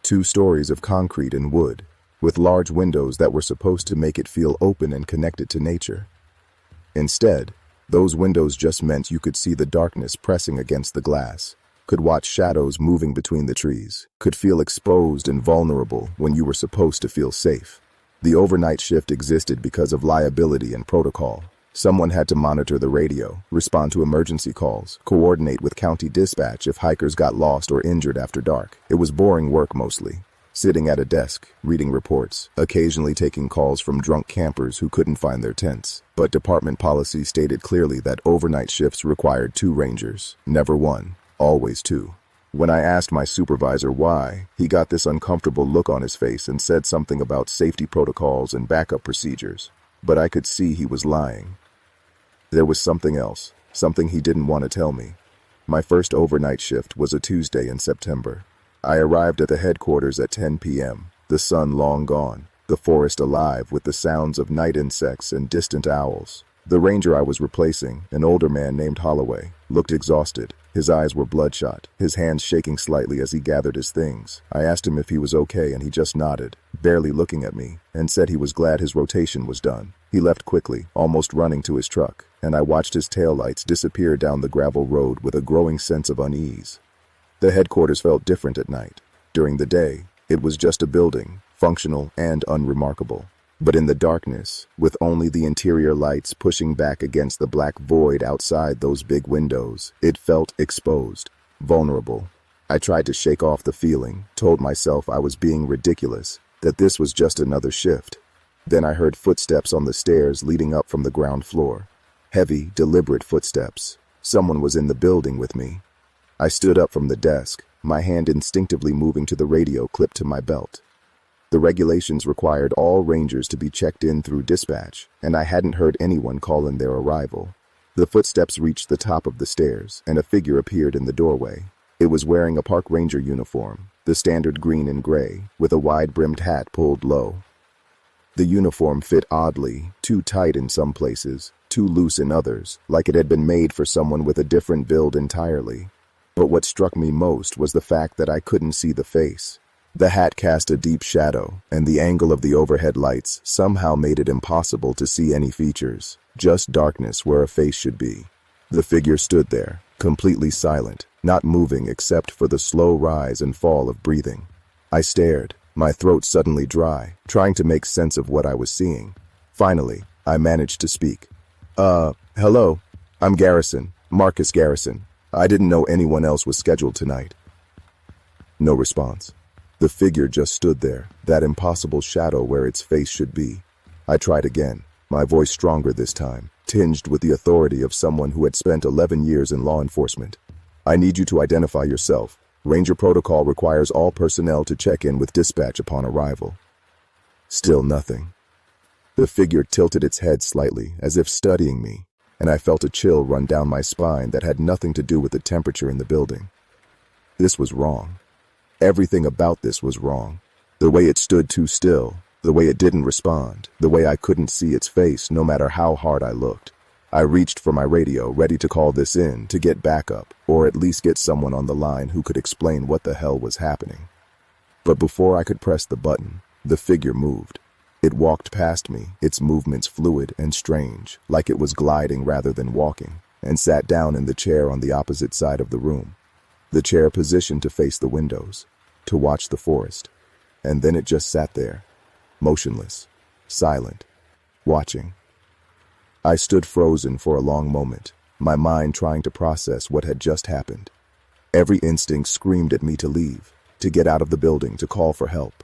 2 stories of concrete and wood, with large windows that were supposed to make it feel open and connected to nature. Instead, those windows just meant you could see the darkness pressing against the glass, could watch shadows moving between the trees, could feel exposed and vulnerable when you were supposed to feel safe. The overnight shift existed because of liability and protocol. Someone had to monitor the radio, respond to emergency calls, coordinate with county dispatch if hikers got lost or injured after dark. It was boring work mostly. Sitting at a desk, reading reports, occasionally taking calls from drunk campers who couldn't find their tents. But department policy stated clearly that overnight shifts required 2 rangers, never 1, always 2. When I asked my supervisor why, he got this uncomfortable look on his face and said something about safety protocols and backup procedures. But I could see he was lying. There was something else, something he didn't want to tell me. My first overnight shift was a Tuesday in September. I arrived at the headquarters at 10 p.m., the sun long gone, the forest alive with the sounds of night insects and distant owls. The ranger I was replacing, an older man named Holloway, looked exhausted. His eyes were bloodshot, his hands shaking slightly as he gathered his things. I asked him if he was okay and he just nodded, barely looking at me, and said he was glad his rotation was done. He left quickly, almost running to his truck, and I watched his taillights disappear down the gravel road with a growing sense of unease. The headquarters felt different at night. During the day, it was just a building, functional and unremarkable. But in the darkness, with only the interior lights pushing back against the black void outside those big windows, it felt exposed, vulnerable. I tried to shake off the feeling, told myself I was being ridiculous, that this was just another shift. Then I heard footsteps on the stairs leading up from the ground floor. Heavy, deliberate footsteps. Someone was in the building with me. I stood up from the desk, my hand instinctively moving to the radio clipped to my belt. The regulations required all rangers to be checked in through dispatch, and I hadn't heard anyone call in their arrival. The footsteps reached the top of the stairs, and a figure appeared in the doorway. It was wearing a park ranger uniform, the standard green and gray, with a wide-brimmed hat pulled low. The uniform fit oddly, too tight in some places, too loose in others, like it had been made for someone with a different build entirely. But what struck me most was the fact that I couldn't see the face. The hat cast a deep shadow, and the angle of the overhead lights somehow made it impossible to see any features, just darkness where a face should be. The figure stood there, completely silent, not moving except for the slow rise and fall of breathing. I stared, my throat suddenly dry, trying to make sense of what I was seeing. Finally, I managed to speak. Hello, I'm Garrison, Marcus Garrison. I didn't know anyone else was scheduled tonight. No response. The figure just stood there, that impossible shadow where its face should be. I tried again, my voice stronger this time, tinged with the authority of someone who had spent 11 years in law enforcement. I need you to identify yourself. Ranger protocol requires all personnel to check in with dispatch upon arrival. Still nothing. The figure tilted its head slightly, as if studying me, and I felt a chill run down my spine that had nothing to do with the temperature in the building. This was wrong. Everything about this was wrong. The way it stood too still, the way it didn't respond, the way I couldn't see its face no matter how hard I looked. I reached for my radio, ready to call this in, to get backup, or at least get someone on the line who could explain what the hell was happening. But before I could press the button, the figure moved. It walked past me, its movements fluid and strange, like it was gliding rather than walking, and sat down in the chair on the opposite side of the room. the chair positioned to face the windows, to watch the forest. And then it just sat there, motionless, silent, watching. I stood frozen for a long moment, my mind trying to process what had just happened. Every instinct screamed at me to leave, to get out of the building, to call for help.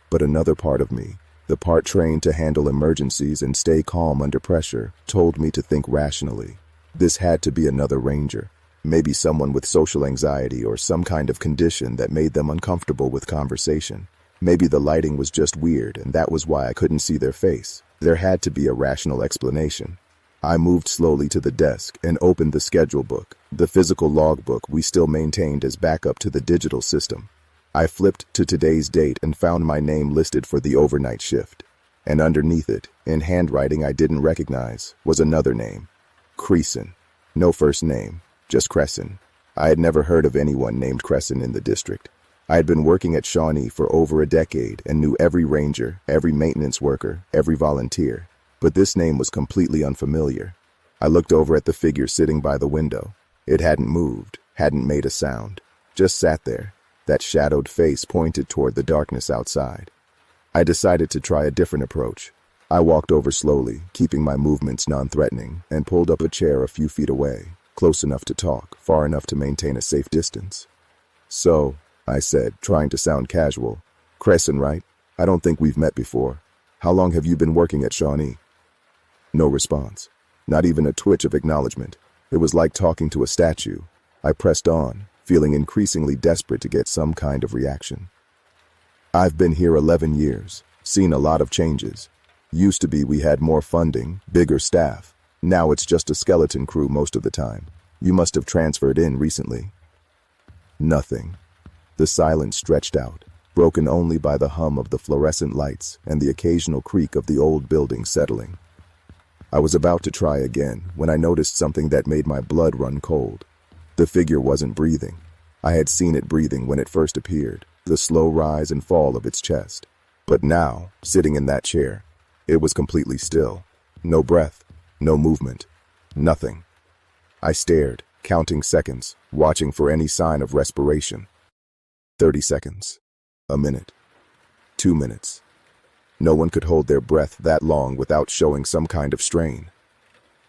But another part of me, the part trained to handle emergencies and stay calm under pressure, told me to think rationally. This had to be another ranger, maybe someone with social anxiety or some kind of condition that made them uncomfortable with conversation. Maybe the lighting was just weird and that was why I couldn't see their face. There had to be a rational explanation. I moved slowly to the desk and opened the schedule book, the physical logbook we still maintained as backup to the digital system. I flipped to today's date and found my name listed for the overnight shift. And underneath it, in handwriting I didn't recognize, was another name. Creason. No first name, just Crescent. I had never heard of anyone named Crescent in the district. I had been working at Shawnee for over a decade and knew every ranger, every maintenance worker, every volunteer. But this name was completely unfamiliar. I looked over at the figure sitting by the window. It hadn't moved, hadn't made a sound, just sat there. That shadowed face pointed toward the darkness outside. I decided to try a different approach. I walked over slowly, keeping my movements non-threatening, and pulled up a chair a few feet away, close enough to talk, far enough to maintain a safe distance. "So," I said, trying to sound casual, "Crescent, right? I don't think we've met before. How long have you been working at Shawnee?" No response. Not even a twitch of acknowledgement. It was like talking to a statue. I pressed on, feeling increasingly desperate to get some kind of reaction. "I've been here 11 years, seen a lot of changes. Used to be we had more funding, bigger staff. Now it's just a skeleton crew most of the time. You must have transferred in recently." Nothing. The silence stretched out, broken only by the hum of the fluorescent lights and the occasional creak of the old building settling. I was about to try again when I noticed something that made my blood run cold. The figure wasn't breathing. I had seen it breathing when it first appeared, the slow rise and fall of its chest. But now, sitting in that chair, it was completely still. No breath, no movement, nothing. I stared, counting seconds, watching for any sign of respiration. 30 seconds. A minute. 2 minutes. No one could hold their breath that long without showing some kind of strain.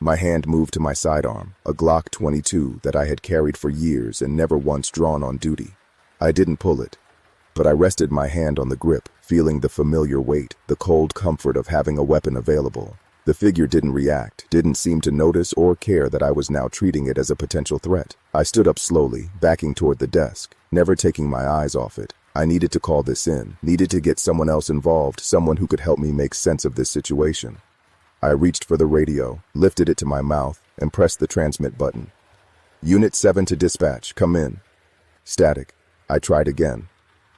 My hand moved to my sidearm, a Glock 22 that I had carried for years and never once drawn on duty. I didn't pull it, but I rested my hand on the grip, feeling the familiar weight, the cold comfort of having a weapon available. The figure didn't react, didn't seem to notice or care that I was now treating it as a potential threat. I stood up slowly, backing toward the desk, never taking my eyes off it. I needed to call this in, needed to get someone else involved, someone who could help me make sense of this situation. I reached for the radio, lifted it to my mouth, and pressed the transmit button. "Unit 7 to dispatch, come in." Static. I tried again.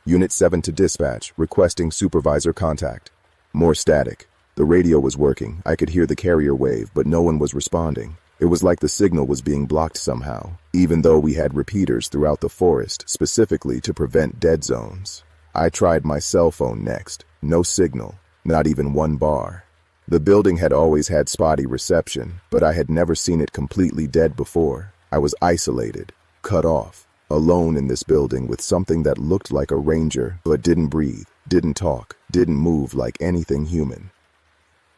"Unit 7 to dispatch, requesting supervisor contact." More static. The radio was working. I could hear the carrier wave, but no one was responding. It was like the signal was being blocked somehow, even though we had repeaters throughout the forest, specifically to prevent dead zones. I tried my cell phone next. No signal, not even one bar. The building had always had spotty reception, but I had never seen it completely dead before. I was isolated, cut off, alone in this building with something that looked like a ranger, but didn't breathe, didn't talk, didn't move like anything human.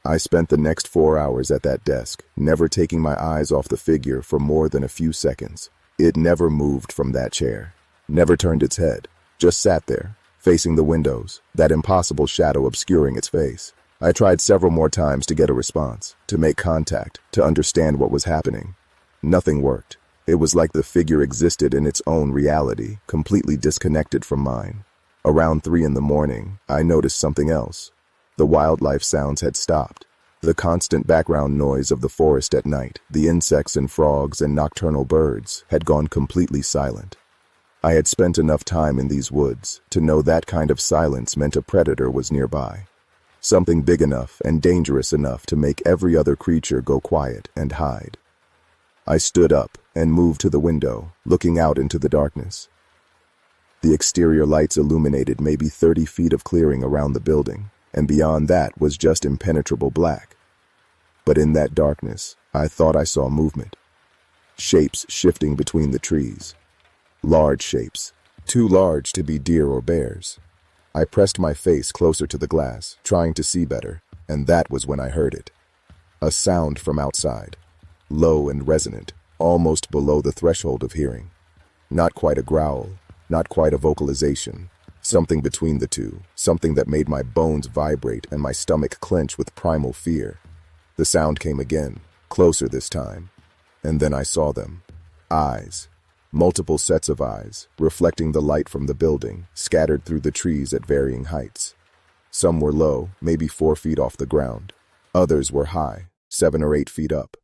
I spent the next 4 hours at that desk, never taking my eyes off the figure for more than a few seconds. It never moved from that chair, never turned its head, just sat there, facing the windows, that impossible shadow obscuring its face. I tried several more times to get a response, to make contact, to understand what was happening. Nothing worked. It was like the figure existed in its own reality, completely disconnected from mine. Around 3 in the morning, I noticed something else. The wildlife sounds had stopped. The constant background noise of the forest at night, the insects and frogs and nocturnal birds, had gone completely silent. I had spent enough time in these woods to know that kind of silence meant a predator was nearby. Something big enough and dangerous enough to make every other creature go quiet and hide. I stood up and moved to the window, looking out into the darkness. The exterior lights illuminated maybe 30 feet of clearing around the building, and beyond that was just impenetrable black. But in that darkness, I thought I saw movement. Shapes shifting between the trees. Large shapes. Too large to be deer or bears. I pressed my face closer to the glass, trying to see better, and that was when I heard it. A sound from outside. Low and resonant, almost below the threshold of hearing. Not quite a growl, not quite a vocalization. Something between the two, something that made my bones vibrate and my stomach clench with primal fear. The sound came again, closer this time. And then I saw them. Eyes. Multiple sets of eyes, reflecting the light from the building, scattered through the trees at varying heights. Some were low, maybe 4 feet off the ground. Others were high, 7 or 8 feet up.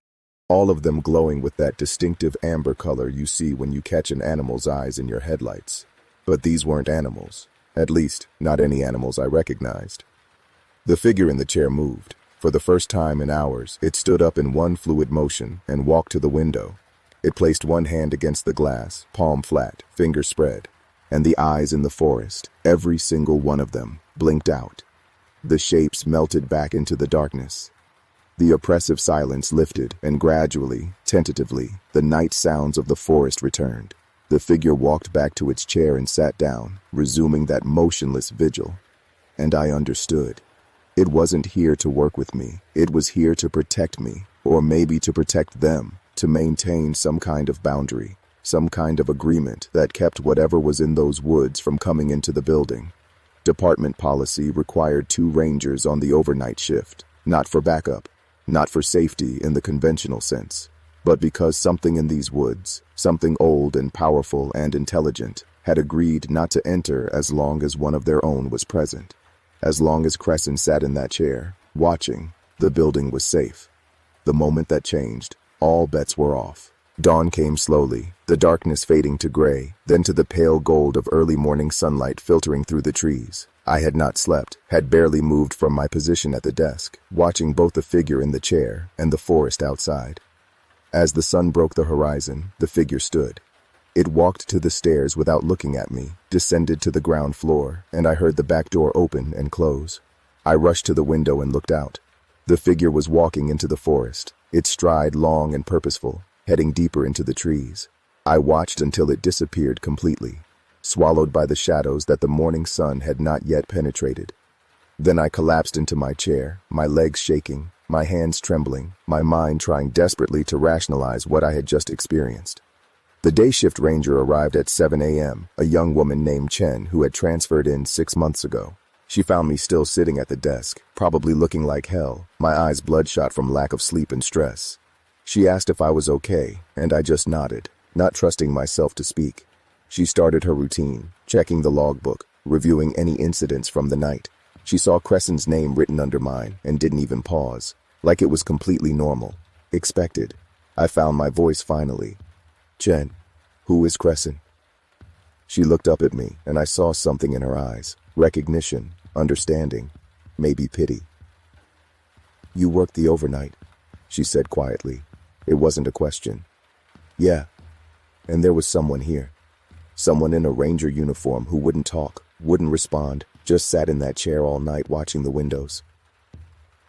All of them glowing with that distinctive amber color you see when you catch an animal's eyes in your headlights. But these weren't animals. At least, not any animals I recognized. The figure in the chair moved. For the first time in hours, it stood up in one fluid motion and walked to the window. It placed one hand against the glass, palm flat, fingers spread, and the eyes in the forest, every single one of them, blinked out. The shapes melted back into the darkness. The oppressive silence lifted, and gradually, tentatively, the night sounds of the forest returned. The figure walked back to its chair and sat down, resuming that motionless vigil. And I understood. It wasn't here to work with me. It was here to protect me, or maybe to protect them. To maintain some kind of boundary, some kind of agreement that kept whatever was in those woods from coming into the building. Department policy required 2 rangers on the overnight shift, not for backup, not for safety in the conventional sense, but because something in these woods, something old and powerful and intelligent, had agreed not to enter as long as one of their own was present. As long as Crescent sat in that chair, watching, the building was safe. The moment that changed, all bets were off. Dawn came slowly, the darkness fading to gray, then to the pale gold of early morning sunlight filtering through the trees. I had not slept, had barely moved from my position at the desk, watching both the figure in the chair and the forest outside. As the sun broke the horizon, the figure stood. It walked to the stairs without looking at me, descended to the ground floor, and I heard the back door open and close. I rushed to the window and looked out. The figure was walking into the forest, its stride long and purposeful, heading deeper into the trees. I watched until it disappeared completely, swallowed by the shadows that the morning sun had not yet penetrated. Then I collapsed into my chair, my legs shaking, my hands trembling, my mind trying desperately to rationalize what I had just experienced. The day shift ranger arrived at 7 a.m., a young woman named Chen who had transferred in 6 months ago. She found me still sitting at the desk, probably looking like hell, my eyes bloodshot from lack of sleep and stress. She asked if I was okay, and I just nodded, not trusting myself to speak. She started her routine, checking the logbook, reviewing any incidents from the night. She saw Crescent's name written under mine and didn't even pause, like it was completely normal, expected. I found my voice finally. "Chen, who is Crescent?" She looked up at me, and I saw something in her eyes. Recognition, understanding, maybe pity. "You worked the overnight," she said quietly. It wasn't a question. "Yeah, and there was someone here. Someone in a ranger uniform who wouldn't talk, wouldn't respond, just sat in that chair all night watching the windows."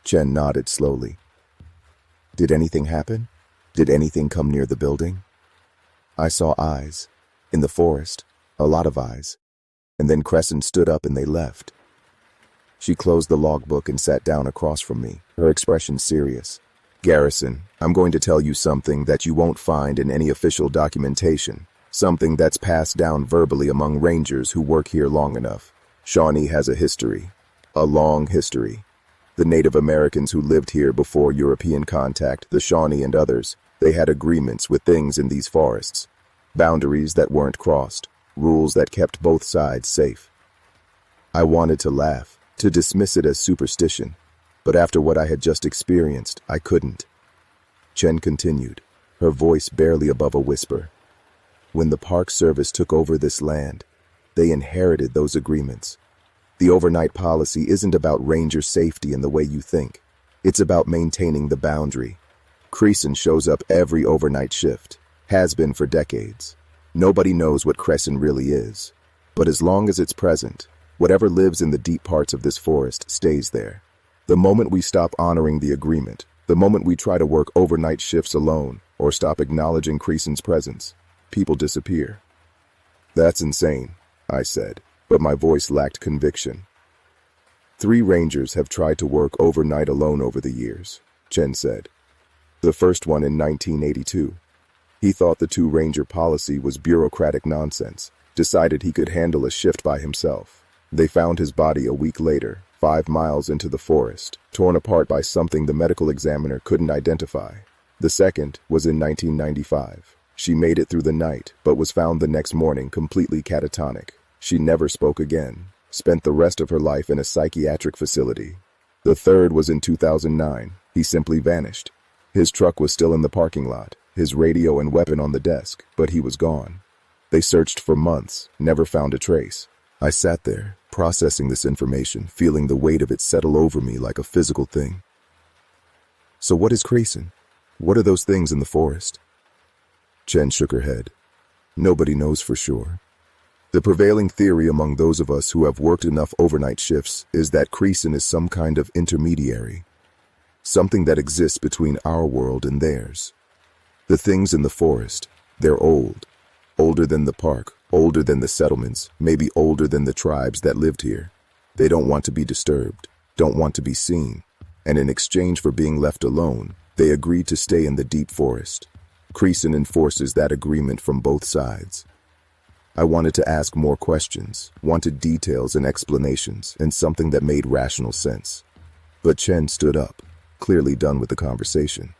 Chen nodded slowly. "Did anything happen? Did anything come near the building?" I saw eyes. In the forest, a lot of eyes. And then Crescent stood up and they left. She closed the logbook and sat down across from me, her expression serious. "Garrison, I'm going to tell you something that you won't find in any official documentation, something that's passed down verbally among rangers who work here long enough. Shawnee has a history, a long history. The Native Americans who lived here before European contact, the Shawnee and others, they had agreements with things in these forests, boundaries that weren't crossed, rules that kept both sides safe." I wanted to laugh, to dismiss it as superstition, but after what I had just experienced, I couldn't. Chen continued, her voice barely above a whisper. "When the Park Service took over this land, they inherited those agreements. The overnight policy isn't about ranger safety in the way you think. It's about maintaining the boundary. Crescent shows up every overnight shift, has been for decades. Nobody knows what Crescent really is, but as long as it's present, whatever lives in the deep parts of this forest stays there. The moment we stop honoring the agreement, the moment we try to work overnight shifts alone or stop acknowledging Crescent's presence, people disappear. That's insane, I said, but my voice lacked conviction. 3 rangers have tried to work overnight alone over the years, Chen said. The first one in 1982. He thought the 2-ranger policy was bureaucratic nonsense, decided he could handle a shift by himself. They found his body a week later, 5 miles into the forest, torn apart by something the medical examiner couldn't identify. The second was in 1995. She made it through the night, but was found the next morning completely catatonic. She never spoke again, spent the rest of her life in a psychiatric facility. The third was in 2009. He simply vanished. His truck was still in the parking lot, his radio and weapon on the desk, but he was gone. They searched for months, never found a trace. I sat there, processing this information, feeling the weight of it settle over me like a physical thing. So what is Creason? What are those things in the forest? Chen shook her head. Nobody knows for sure. The prevailing theory among those of us who have worked enough overnight shifts is that Creason is some kind of intermediary, something that exists between our world and theirs. The things in the forest, they're old, older than the park, older than the settlements, maybe older than the tribes that lived here. They don't want to be disturbed, don't want to be seen, and in exchange for being left alone, they agreed to stay in the deep forest. Creason enforces that agreement from both sides. I wanted to ask more questions, wanted details and explanations, and something that made rational sense. But Chen stood up, clearly done with the conversation.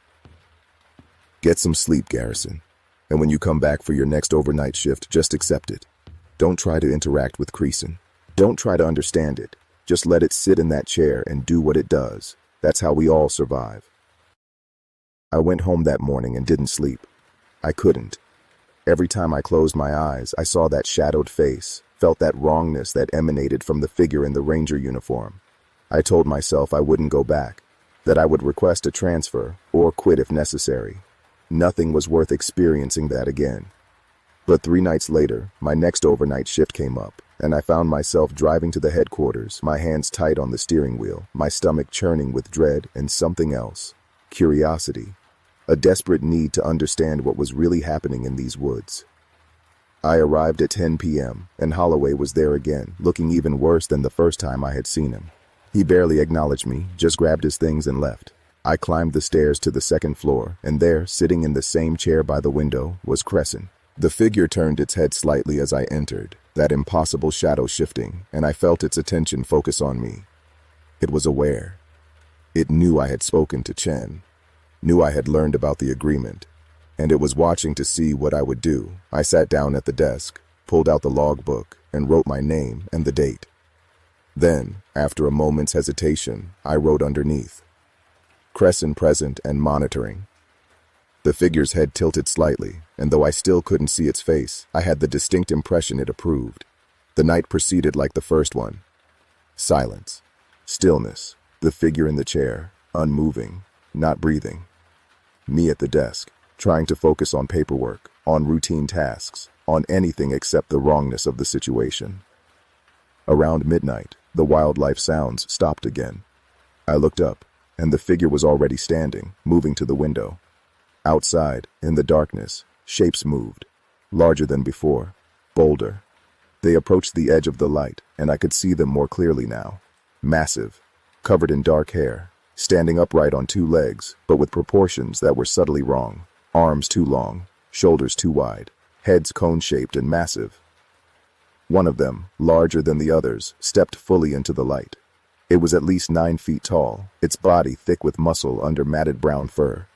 Get some sleep, Garrison. And when you come back for your next overnight shift, just accept it. Don't try to interact with Creason. Don't try to understand it. Just let it sit in that chair and do what it does. That's how we all survive. I went home that morning and didn't sleep. I couldn't. Every time I closed my eyes, I saw that shadowed face, felt that wrongness that emanated from the figure in the ranger uniform. I told myself I wouldn't go back, that I would request a transfer or quit if necessary. Nothing was worth experiencing that again. But 3 nights later, my next overnight shift came up, and I found myself driving to the headquarters, my hands tight on the steering wheel, my stomach churning with dread and something else. Curiosity. A desperate need to understand what was really happening in these woods. I arrived at 10 p.m., and Holloway was there again, looking even worse than the first time I had seen him. He barely acknowledged me, just grabbed his things and left. I climbed the stairs to the 2nd floor, and there, sitting in the same chair by the window, was Creason. The figure turned its head slightly as I entered, that impossible shadow shifting, and I felt its attention focus on me. It was aware. It knew I had spoken to Chen, knew I had learned about the agreement, and it was watching to see what I would do. I sat down at the desk, pulled out the logbook, and wrote my name and the date. Then, after a moment's hesitation, I wrote underneath, Creason present and monitoring. The figure's head tilted slightly, and though I still couldn't see its face, I had the distinct impression it approved. The night proceeded like the first one. Silence. Stillness. The figure in the chair, unmoving, not breathing. Me at the desk, trying to focus on paperwork, on routine tasks, on anything except the wrongness of the situation. Around midnight, the wildlife sounds stopped again. I looked up, and the figure was already standing, moving to the window. Outside, in the darkness, shapes moved, larger than before, bolder. They approached the edge of the light, and I could see them more clearly now. Massive, covered in dark hair, standing upright on 2 legs, but with proportions that were subtly wrong. Arms too long, shoulders too wide, heads cone-shaped and massive. One of them, larger than the others, stepped fully into the light. It was at least 9 feet tall, its body thick with muscle under matted brown fur.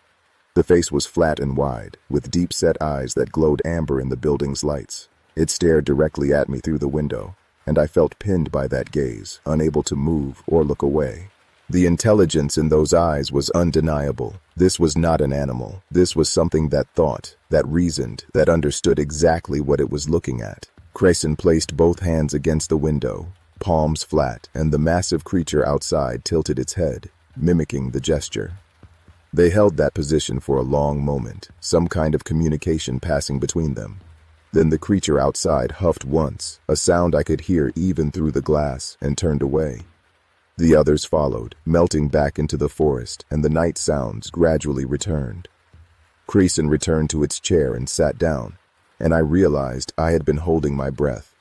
The face was flat and wide, with deep-set eyes that glowed amber in the building's lights. It stared directly at me through the window, and I felt pinned by that gaze, unable to move or look away. The intelligence in those eyes was undeniable. This was not an animal. This was something that thought, that reasoned, that understood exactly what it was looking at. Creason placed both hands against the window, palms flat, and the massive creature outside tilted its head, mimicking the gesture. They held that position for a long moment, some kind of communication passing between them. Then the creature outside huffed once, a sound I could hear even through the glass, and turned away. The others followed, melting back into the forest, and the night sounds gradually returned. Creason returned to its chair and sat down, and I realized I had been holding my breath.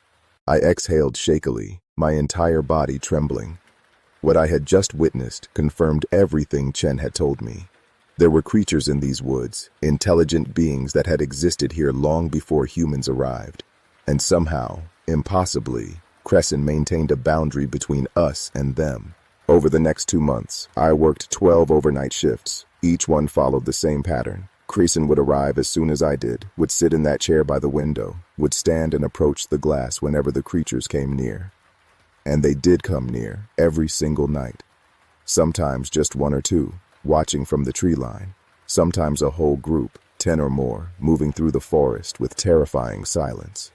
I exhaled shakily, my entire body trembling. What I had just witnessed confirmed everything Chen had told me. There were creatures in these woods, intelligent beings that had existed here long before humans arrived. And somehow, impossibly, Crescent maintained a boundary between us and them. Over the next 2 months, I worked 12 overnight shifts. Each one followed the same pattern. Creason would arrive as soon as I did, would sit in that chair by the window, would stand and approach the glass whenever the creatures came near. And they did come near, every single night. Sometimes just 1 or 2, watching from the tree line. Sometimes a whole group, 10 or more, moving through the forest with terrifying silence.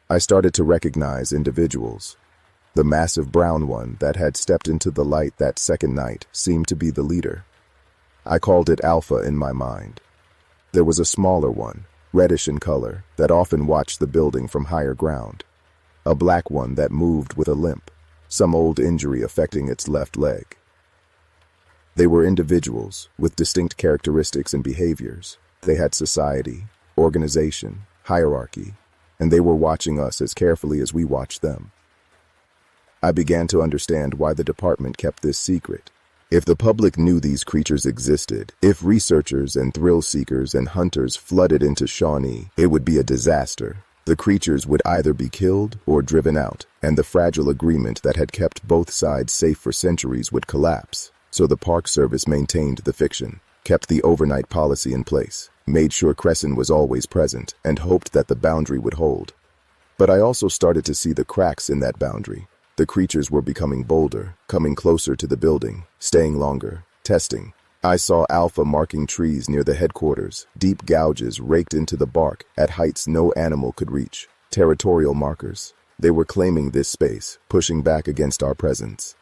I started to recognize individuals. The massive brown one that had stepped into the light that second night seemed to be the leader. I called it Alpha in my mind. There was a smaller one, reddish in color, that often watched the building from higher ground. A black one that moved with a limp, some old injury affecting its left leg. They were individuals with distinct characteristics and behaviors. They had society, organization, hierarchy, and they were watching us as carefully as we watched them. I began to understand why the department kept this secret. If the public knew these creatures existed, if researchers and thrill seekers and hunters flooded into Shawnee, it would be a disaster. The creatures would either be killed or driven out, and the fragile agreement that had kept both sides safe for centuries would collapse. So the Park Service maintained the fiction, kept the overnight policy in place, made sure Crescent was always present, and hoped that the boundary would hold. But I also started to see the cracks in that boundary. The creatures were becoming bolder, coming closer to the building, staying longer, testing. I saw Alpha marking trees near the headquarters, deep gouges raked into the bark at heights no animal could reach. Territorial markers. They were claiming this space, pushing back against our presence.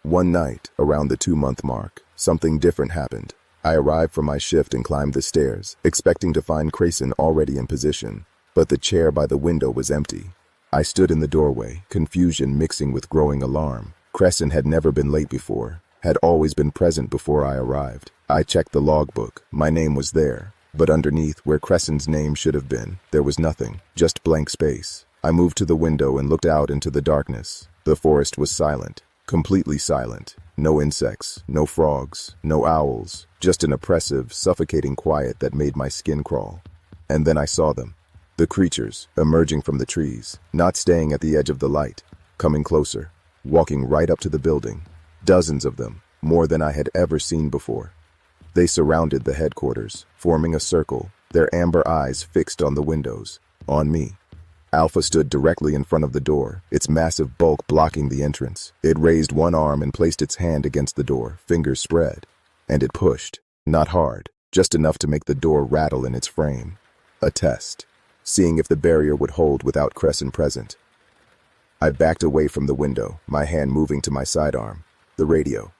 One night, around the 2-month mark, something different happened. I arrived from my shift and climbed the stairs, expecting to find Crayson already in position, but the chair by the window was empty. I stood in the doorway, confusion mixing with growing alarm. Crescent had never been late before, had always been present before I arrived. I checked the logbook. My name was there, but underneath, where Crescent's name should have been, there was nothing, just blank space. I moved to the window and looked out into the darkness. The forest was silent, completely silent. No insects, no frogs, no owls, just an oppressive, suffocating quiet that made my skin crawl. And then I saw them. The creatures, emerging from the trees, not staying at the edge of the light, coming closer, walking right up to the building. Dozens of them, more than I had ever seen before. They surrounded the headquarters, forming a circle, their amber eyes fixed on the windows, on me. Alpha stood directly in front of the door, its massive bulk blocking the entrance. It raised one arm and placed its hand against the door, fingers spread. And it pushed, not hard, just enough to make the door rattle in its frame. A test. Seeing if the barrier would hold without Crescent present. I backed away from the window, my hand moving to my sidearm. The radio.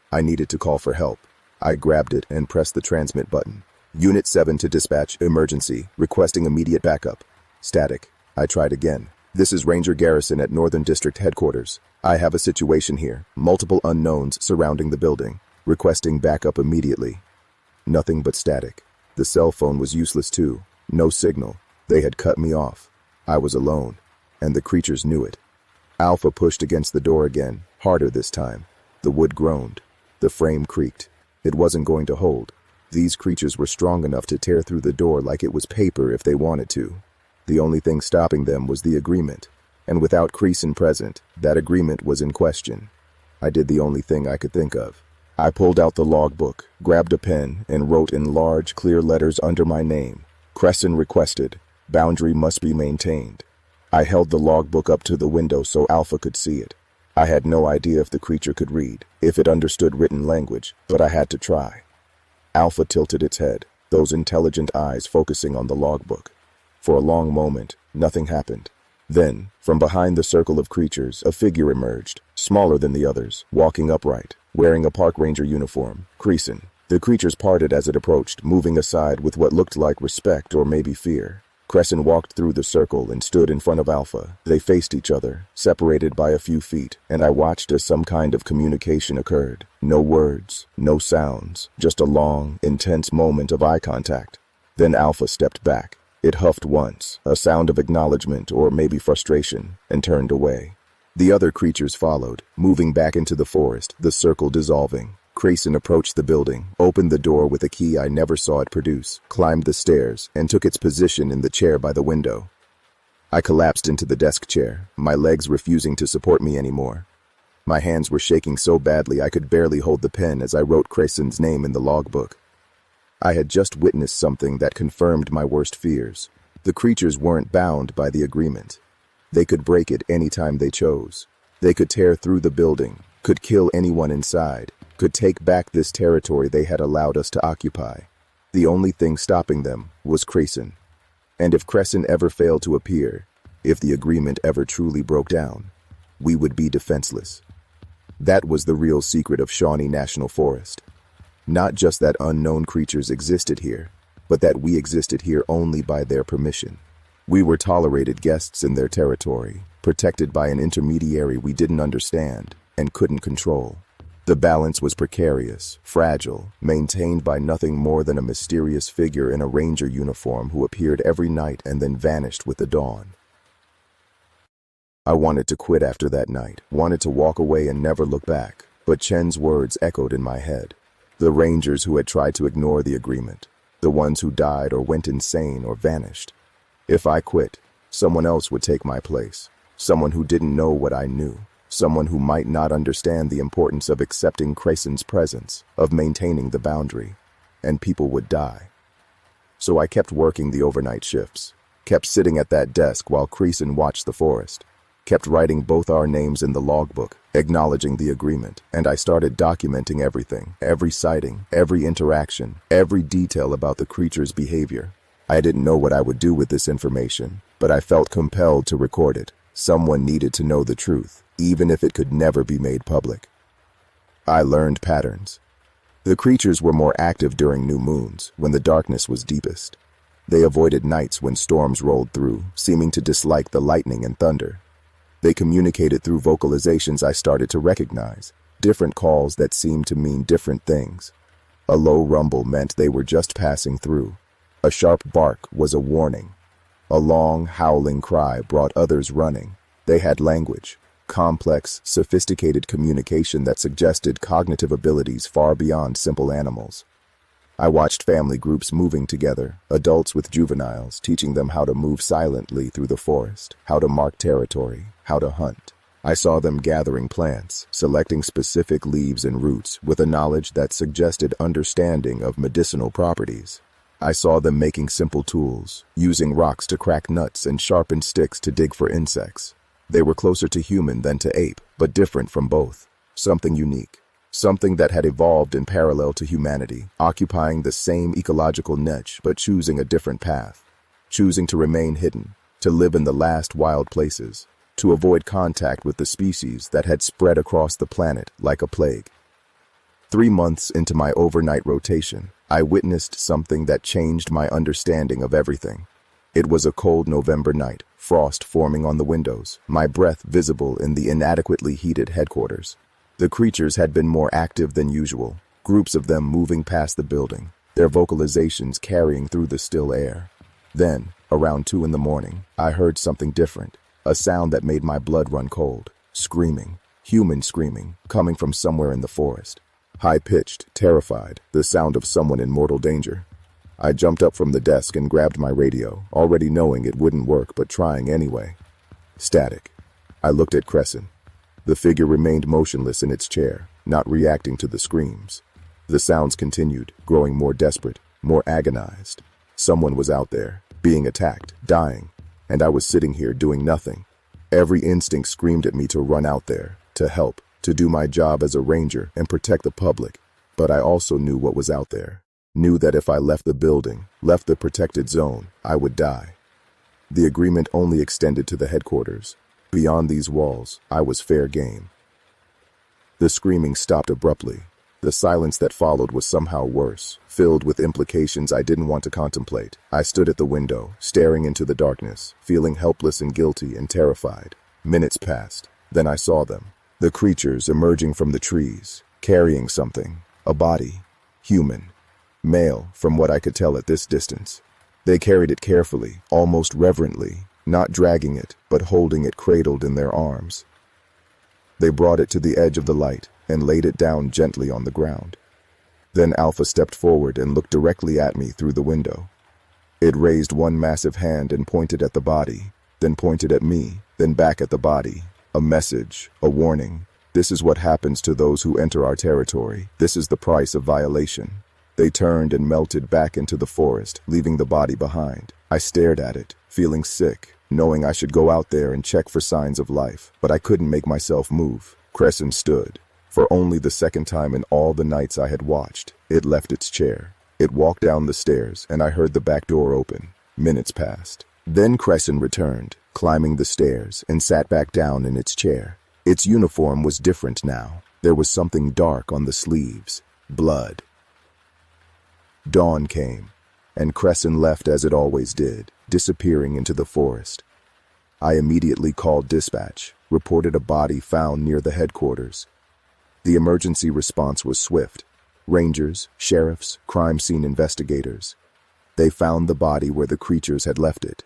I needed to call for help. I grabbed it and pressed the transmit button. Unit 7 to dispatch, emergency, requesting immediate backup. Static. I tried again. This is Ranger Garrison at Northern District Headquarters. I have a situation here, multiple unknowns surrounding the building, requesting backup immediately. Nothing but static. The cell phone was useless too. No signal. They had cut me off. I was alone, and the creatures knew it. Alpha pushed against the door again, harder this time. The wood groaned. The frame creaked. It wasn't going to hold. These creatures were strong enough to tear through the door like it was paper if they wanted to. The only thing stopping them was the agreement, and without Creason present, that agreement was in question. I did the only thing I could think of. I pulled out the logbook, grabbed a pen, and wrote in large, clear letters under my name, Crescent requested. Boundary must be maintained. I held the logbook up to the window so Alpha could see it. I had no idea if the creature could read, if it understood written language, but I had to try. Alpha tilted its head, those intelligent eyes focusing on the logbook. For a long moment, nothing happened. Then, from behind the circle of creatures, a figure emerged, smaller than the others, walking upright, wearing a park ranger uniform, Creason. The creatures parted as it approached, moving aside with what looked like respect or maybe fear. Crescent walked through the circle and stood in front of Alpha. They faced each other, separated by a few feet, and I watched as some kind of communication occurred. No words, no sounds, just a long, intense moment of eye contact. Then Alpha stepped back. It huffed once, a sound of acknowledgement or maybe frustration, and turned away. The other creatures followed, moving back into the forest, the circle dissolving. Grayson approached the building, opened the door with a key I never saw it produce, climbed the stairs, and took its position in the chair by the window. I collapsed into the desk chair, my legs refusing to support me anymore. My hands were shaking so badly I could barely hold the pen as I wrote Grayson's name in the logbook. I had just witnessed something that confirmed my worst fears. The creatures weren't bound by the agreement. They could break it any time they chose. They could tear through the building, could kill anyone inside, could take back this territory they had allowed us to occupy. The only thing stopping them was Grayson. And if Crescent ever failed to appear, if the agreement ever truly broke down, we would be defenseless. That was the real secret of Shawnee National Forest. Not just that unknown creatures existed here, but that we existed here only by their permission. We were tolerated guests in their territory, protected by an intermediary we didn't understand and couldn't control. The balance was precarious, fragile, maintained by nothing more than a mysterious figure in a ranger uniform who appeared every night and then vanished with the dawn. I wanted to quit after that night, wanted to walk away and never look back, but Chen's words echoed in my head. The rangers who had tried to ignore the agreement, the ones who died or went insane or vanished. If I quit, someone else would take my place, someone who didn't know what I knew. Someone who might not understand the importance of accepting Grayson's presence, of maintaining the boundary, and people would die. So I kept working the overnight shifts, kept sitting at that desk while Grayson watched the forest, kept writing both our names in the logbook, acknowledging the agreement, and I started documenting everything, every sighting, every interaction, every detail about the creature's behavior. I didn't know what I would do with this information, but I felt compelled to record it. Someone needed to know the truth, even if it could never be made public. I learned patterns. The creatures were more active during new moons, when the darkness was deepest. They avoided nights when storms rolled through, seeming to dislike the lightning and thunder. They communicated through vocalizations I started to recognize, different calls that seemed to mean different things. A low rumble meant they were just passing through. A sharp bark was a warning. A long, howling cry brought others running. They had language, complex, sophisticated communication that suggested cognitive abilities far beyond simple animals. I watched family groups moving together, adults with juveniles, teaching them how to move silently through the forest, how to mark territory, how to hunt. I saw them gathering plants, selecting specific leaves and roots with a knowledge that suggested understanding of medicinal properties. I saw them making simple tools, using rocks to crack nuts and sharpen sticks to dig for insects. They were closer to human than to ape, but different from both. Something unique. Something that had evolved in parallel to humanity, occupying the same ecological niche but choosing a different path. Choosing to remain hidden, to live in the last wild places, to avoid contact with the species that had spread across the planet like a plague. 3 months into my overnight rotation, I witnessed something that changed my understanding of everything. It was a cold November night, frost forming on the windows, my breath visible in the inadequately heated headquarters. The creatures had been more active than usual, groups of them moving past the building, their vocalizations carrying through the still air. Then, around 2 in the morning, I heard something different, a sound that made my blood run cold. Screaming, human screaming, coming from somewhere in the forest. High-pitched, terrified, the sound of someone in mortal danger. I jumped up from the desk and grabbed my radio, already knowing it wouldn't work but trying anyway. Static. I looked at Crescent. The figure remained motionless in its chair, not reacting to the screams. The sounds continued, growing more desperate, more agonized. Someone was out there, being attacked, dying, and I was sitting here doing nothing. Every instinct screamed at me to run out there, to help, to do my job as a ranger and protect the public, but I also knew what was out there. Knew that if I left the building, left the protected zone, I would die. The agreement only extended to the headquarters. Beyond these walls, I was fair game. The screaming stopped abruptly. The silence that followed was somehow worse, filled with implications I didn't want to contemplate. I stood at the window, staring into the darkness, feeling helpless and guilty and terrified. Minutes passed. Then I saw them. The creatures emerging from the trees, carrying something, a body, human, male from what I could tell at this distance. They carried it carefully, almost reverently, not dragging it, but holding it cradled in their arms. They brought it to the edge of the light and laid it down gently on the ground. Then Alpha stepped forward and looked directly at me through the window. It raised one massive hand and pointed at the body, then pointed at me, then back at the body. A message, a warning. This is what happens to those who enter our territory. This is the price of violation. They turned and melted back into the forest, leaving the body behind. I stared at it, feeling sick, knowing I should go out there and check for signs of life, but I couldn't make myself move. Crescent stood. For only the second time in all the nights I had watched, it left its chair. It walked down the stairs, and I heard the back door open. Minutes passed. Then Crescent returned, climbing the stairs, and sat back down in its chair. Its uniform was different now. There was something dark on the sleeves. Blood. Dawn came, and Crescent left as it always did, disappearing into the forest. I immediately called dispatch, reported a body found near the headquarters. The emergency response was swift. Rangers, sheriffs, crime scene investigators. They found the body where the creatures had left it.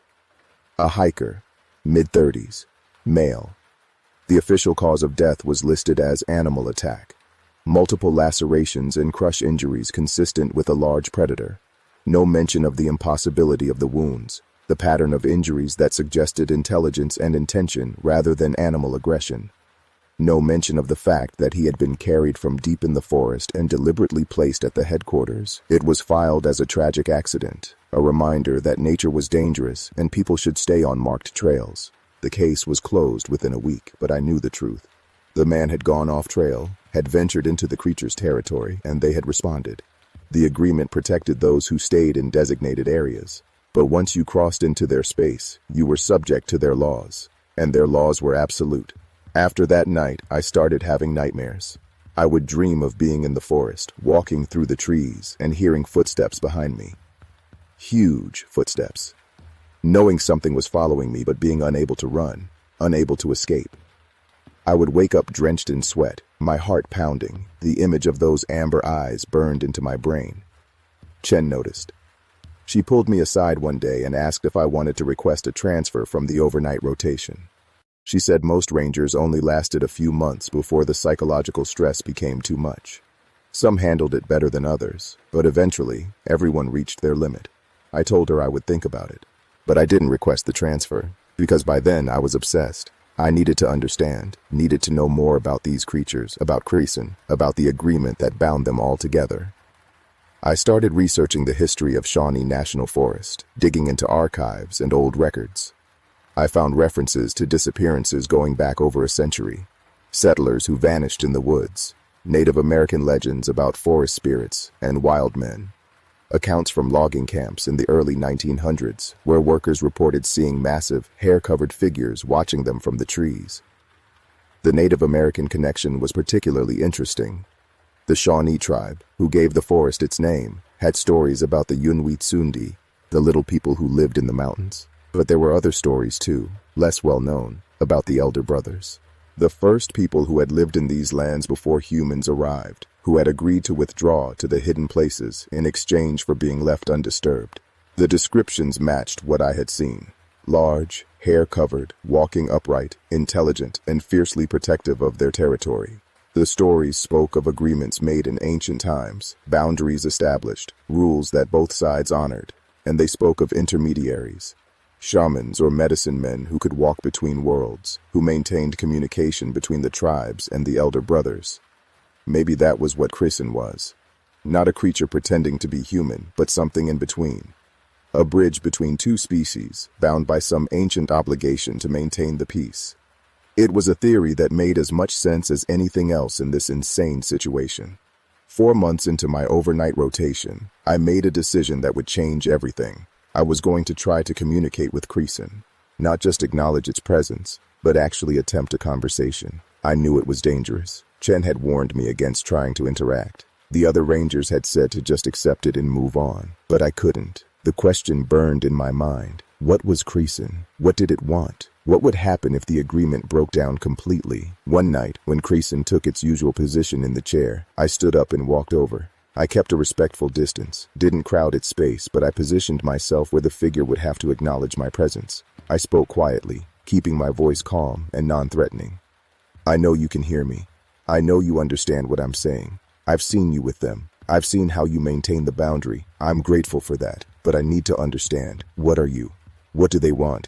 A hiker, mid-30s, male. The official cause of death was listed as animal attack. Multiple lacerations and crush injuries consistent with a large predator. No mention of the impossibility of the wounds, the pattern of injuries that suggested intelligence and intention rather than animal aggression. No mention of the fact that he had been carried from deep in the forest and deliberately placed at the headquarters. It was filed as a tragic accident, a reminder that nature was dangerous and people should stay on marked trails. The case was closed within a week, but I knew the truth. The man had gone off trail, had ventured into the creature's territory, and they had responded. The agreement protected those who stayed in designated areas. But once you crossed into their space, you were subject to their laws, and their laws were absolute. After that night, I started having nightmares. I would dream of being in the forest, walking through the trees, and hearing footsteps behind me. Huge footsteps. Knowing something was following me but being unable to run, unable to escape. I would wake up drenched in sweat, my heart pounding. The image of those amber eyes burned into my brain. Chen noticed. She pulled me aside one day and asked if I wanted to request a transfer from the overnight rotation. She said most rangers only lasted a few months before the psychological stress became too much. Some handled it better than others, but eventually, everyone reached their limit. I told her I would think about it. But I didn't request the transfer, because by then I was obsessed. I needed to understand, needed to know more about these creatures, about Crescent, about the agreement that bound them all together. I started researching the history of Shawnee National Forest, digging into archives and old records. I found references to disappearances going back over a century, settlers who vanished in the woods, Native American legends about forest spirits and wild men, accounts from logging camps in the early 1900s where workers reported seeing massive, hair-covered figures watching them from the trees. The Native American connection was particularly interesting. The Shawnee tribe, who gave the forest its name, had stories about the Yunwi-Tsundi, the little people who lived in the mountains. But there were other stories too, less well known, about the Elder Brothers. The first people who had lived in these lands before humans arrived, who had agreed to withdraw to the hidden places in exchange for being left undisturbed. The descriptions matched what I had seen. Large, hair-covered, walking upright, intelligent, and fiercely protective of their territory. The stories spoke of agreements made in ancient times, boundaries established, rules that both sides honored, and they spoke of intermediaries. Shamans or medicine men who could walk between worlds, who maintained communication between the tribes and the Elder Brothers. Maybe that was what Crescent was. Not a creature pretending to be human, but something in between. A bridge between two species, bound by some ancient obligation to maintain the peace. It was a theory that made as much sense as anything else in this insane situation. 4 months into my overnight rotation, I made a decision that would change everything. I was going to try to communicate with Crescent, not just acknowledge its presence, but actually attempt a conversation. I knew it was dangerous. Chen had warned me against trying to interact. The other rangers had said to just accept it and move on, but I couldn't. The question burned in my mind. What was Crescent? What did it want? What would happen if the agreement broke down completely? One night, when Crescent took its usual position in the chair, I stood up and walked over. I kept a respectful distance, didn't crowd its space, but I positioned myself where the figure would have to acknowledge my presence. I spoke quietly, keeping my voice calm and non-threatening. I know you can hear me. I know you understand what I'm saying. I've seen you with them. I've seen how you maintain the boundary. I'm grateful for that, but I need to understand. What are you? What do they want?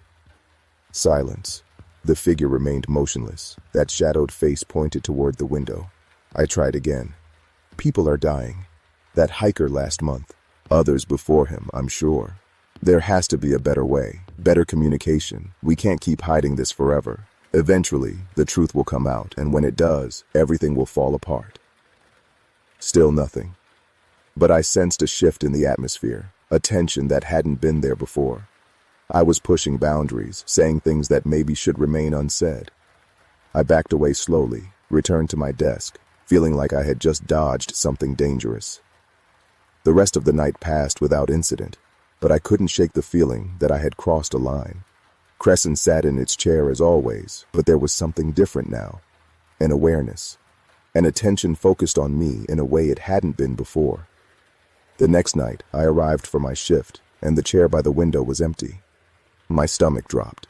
Silence. The figure remained motionless. That shadowed face pointed toward the window. I tried again. People are dying. That hiker last month. Others before him, I'm sure. There has to be a better way, better communication. We can't keep hiding this forever. Eventually, the truth will come out, and when it does, everything will fall apart. Still nothing. But I sensed a shift in the atmosphere, a tension that hadn't been there before. I was pushing boundaries, saying things that maybe should remain unsaid. I backed away slowly, returned to my desk, feeling like I had just dodged something dangerous. The rest of the night passed without incident, but I couldn't shake the feeling that I had crossed a line. Crescent sat in its chair as always, but there was something different now. An awareness. An attention focused on me in a way it hadn't been before. The next night, I arrived for my shift, and the chair by the window was empty. My stomach dropped.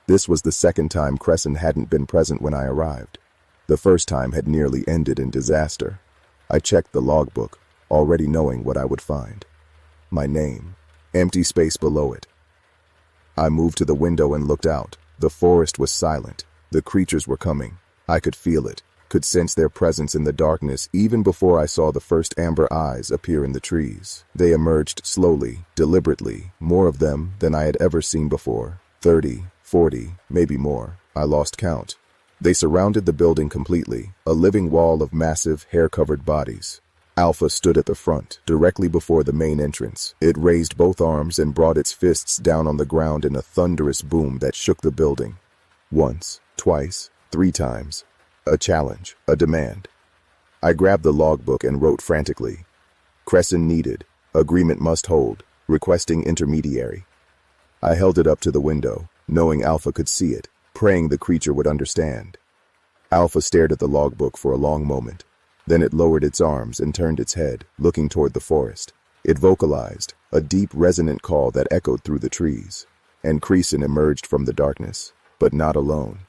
This was the second time Crescent hadn't been present when I arrived. The first time had nearly ended in disaster. I checked the logbook, already knowing what I would find. My name, empty space below it. I moved to the window and looked out. The forest was silent. The creatures were coming. I could feel it, could sense their presence in the darkness even before I saw the first amber eyes appear in the trees. They emerged slowly, deliberately, more of them than I had ever seen before. 30, 40, maybe more. I lost count. They surrounded the building completely, a living wall of massive, hair-covered bodies. Alpha stood at the front, directly before the main entrance. It raised both arms and brought its fists down on the ground in a thunderous boom that shook the building. Once, twice, 3 times. A challenge, a demand. I grabbed the logbook and wrote frantically. Crescent needed. Agreement must hold. Requesting intermediary. I held it up to the window, knowing Alpha could see it, praying the creature would understand. Alpha stared at the logbook for a long moment. Then it lowered its arms and turned its head, looking toward the forest. It vocalized, a deep, resonant call that echoed through the trees. And Creason emerged from the darkness, but not alone.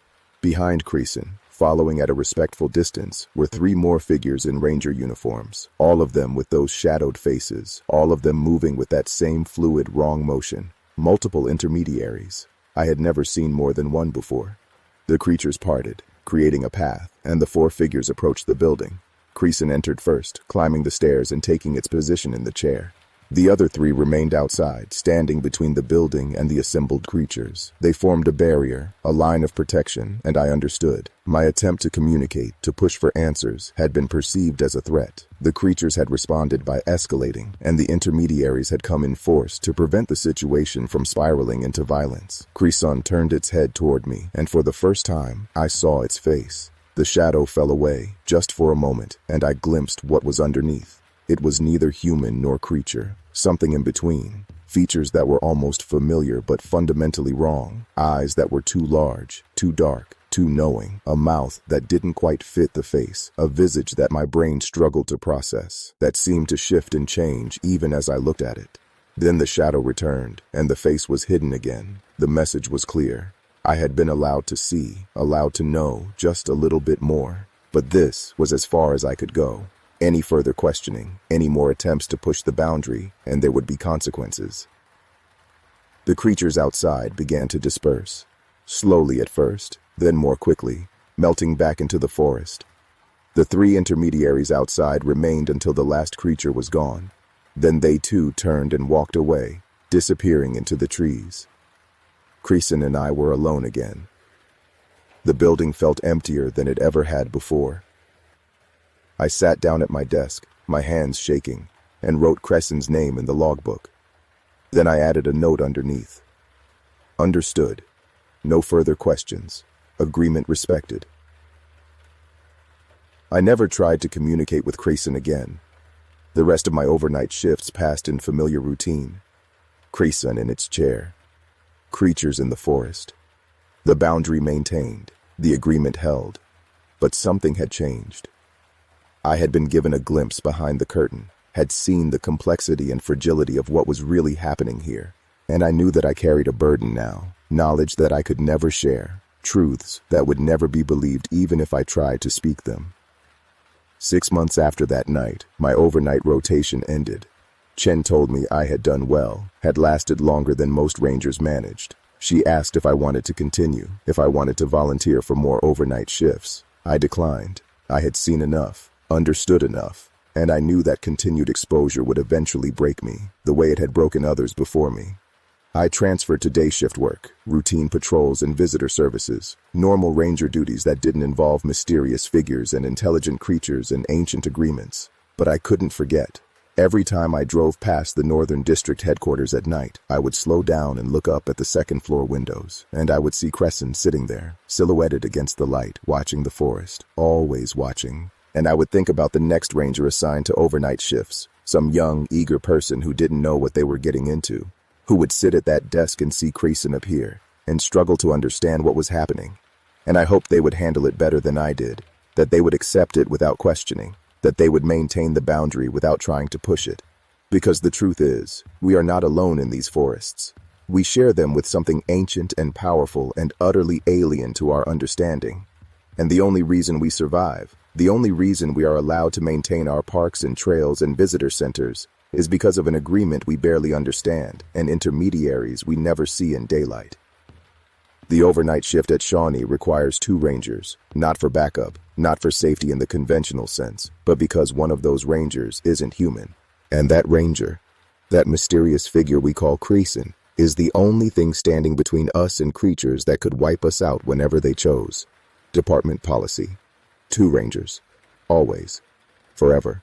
Behind Creason, following at a respectful distance, were 3 more figures in ranger uniforms, all of them with those shadowed faces, all of them moving with that same fluid, wrong motion. Multiple intermediaries. I had never seen more than one before. The creatures parted, creating a path, and the 4 figures approached the building. Creason entered first, climbing the stairs and taking its position in the chair. The other 3 remained outside, standing between the building and the assembled creatures. They formed a barrier, a line of protection, and I understood. My attempt to communicate, to push for answers, had been perceived as a threat. The creatures had responded by escalating, and the intermediaries had come in force to prevent the situation from spiraling into violence. Creason turned its head toward me, and for the first time, I saw its face. The shadow fell away, just for a moment, and I glimpsed what was underneath. It was neither human nor creature, something in between. Features that were almost familiar but fundamentally wrong. Eyes that were too large, too dark, too knowing. A mouth that didn't quite fit the face. A visage that my brain struggled to process, that seemed to shift and change even as I looked at it. Then the shadow returned, and the face was hidden again. The message was clear. I had been allowed to see, allowed to know just a little bit more. But this was as far as I could go. Any further questioning, any more attempts to push the boundary, and there would be consequences. The creatures outside began to disperse. Slowly at first, then more quickly, melting back into the forest. The 3 intermediaries outside remained until the last creature was gone. Then they too turned and walked away, disappearing into the trees. Creason and I were alone again. The building felt emptier than it ever had before. I sat down at my desk, my hands shaking, and wrote Crescent's name in the logbook. Then I added a note underneath. Understood. No further questions. Agreement respected. I never tried to communicate with Creason again. The rest of my overnight shifts passed in familiar routine. Creason in its chair. Creatures in the forest. The boundary maintained, the agreement held. But something had changed. I had been given a glimpse behind the curtain, had seen the complexity and fragility of what was really happening here. And I knew that I carried a burden now, knowledge that I could never share, truths that would never be believed even if I tried to speak them. 6 months after that night, my overnight rotation ended. Chen told me I had done well, had lasted longer than most rangers managed. She asked if I wanted to continue, if I wanted to volunteer for more overnight shifts. I declined. I had seen enough, understood enough, and I knew that continued exposure would eventually break me, the way it had broken others before me. I transferred to day shift work, routine patrols and visitor services, normal ranger duties that didn't involve mysterious figures and intelligent creatures and ancient agreements. But I couldn't forget. Every time I drove past the Northern District headquarters at night, I would slow down and look up at the second-floor windows, and I would see Crescent sitting there, silhouetted against the light, watching the forest, always watching. And I would think about the next ranger assigned to overnight shifts, some young, eager person who didn't know what they were getting into, who would sit at that desk and see Crescent appear, and struggle to understand what was happening. And I hoped they would handle it better than I did, that they would accept it without questioning, that they would maintain the boundary without trying to push it. Because the truth is, we are not alone in these forests. We share them with something ancient and powerful and utterly alien to our understanding. And the only reason we survive, the only reason we are allowed to maintain our parks and trails and visitor centers, is because of an agreement we barely understand and intermediaries we never see in daylight. The overnight shift at Shawnee requires 2 rangers, not for backup, not for safety in the conventional sense, but because one of those rangers isn't human. And that ranger, that mysterious figure we call Crescent, is the only thing standing between us and creatures that could wipe us out whenever they chose. Department policy. 2 rangers. Always. Forever.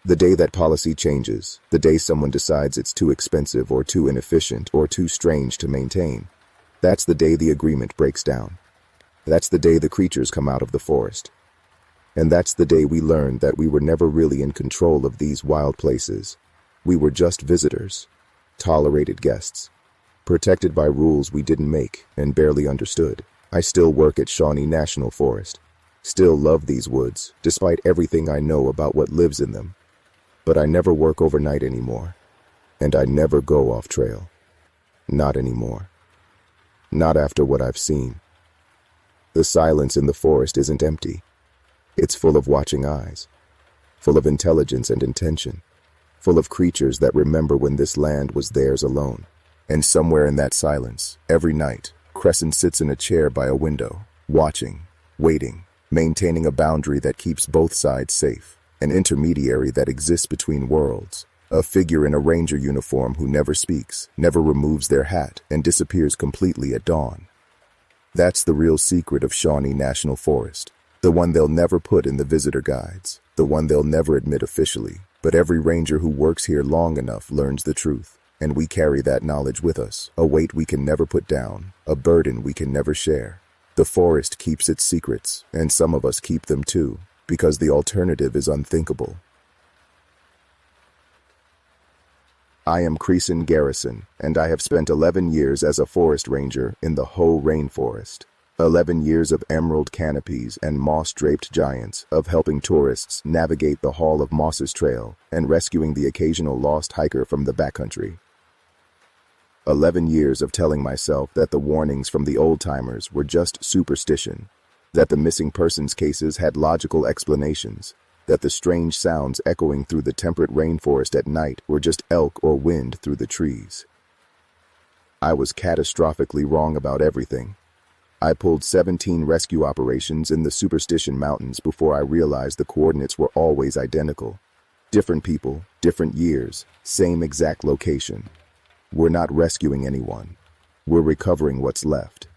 The day that policy changes, the day someone decides it's too expensive or too inefficient or too strange to maintain, that's the day the agreement breaks down. That's the day the creatures come out of the forest. And that's the day we learned that we were never really in control of these wild places. We were just visitors, tolerated guests, protected by rules we didn't make and barely understood. I still work at Shawnee National Forest, still love these woods, despite everything I know about what lives in them. But I never work overnight anymore, and I never go off trail. Not anymore. Not after what I've seen. The silence in the forest isn't empty. It's full of watching eyes, full of intelligence and intention, full of creatures that remember when this land was theirs alone. And somewhere in that silence, every night, Crescent sits in a chair by a window, watching, waiting, maintaining a boundary that keeps both sides safe, an intermediary that exists between worlds. A figure in a ranger uniform who never speaks, never removes their hat, and disappears completely at dawn. That's the real secret of Shawnee National Forest. The one they'll never put in the visitor guides. The one they'll never admit officially. But every ranger who works here long enough learns the truth. And we carry that knowledge with us. A weight we can never put down. A burden we can never share. The forest keeps its secrets, and some of us keep them too, because the alternative is unthinkable. I am Crescent Garrison, and I have spent 11 years as a forest ranger in the Hoh Rainforest. 11 years of emerald canopies and moss-draped giants, of helping tourists navigate the Hall of Mosses Trail and rescuing the occasional lost hiker from the backcountry. 11 years of telling myself that the warnings from the old-timers were just superstition, that the missing persons cases had logical explanations, that the strange sounds echoing through the temperate rainforest at night were just elk or wind through the trees. I was catastrophically wrong about everything. I pulled 17 rescue operations in the Superstition Mountains before I realized the coordinates were always identical. Different people, different years, same exact location. We're not rescuing anyone. We're recovering what's left.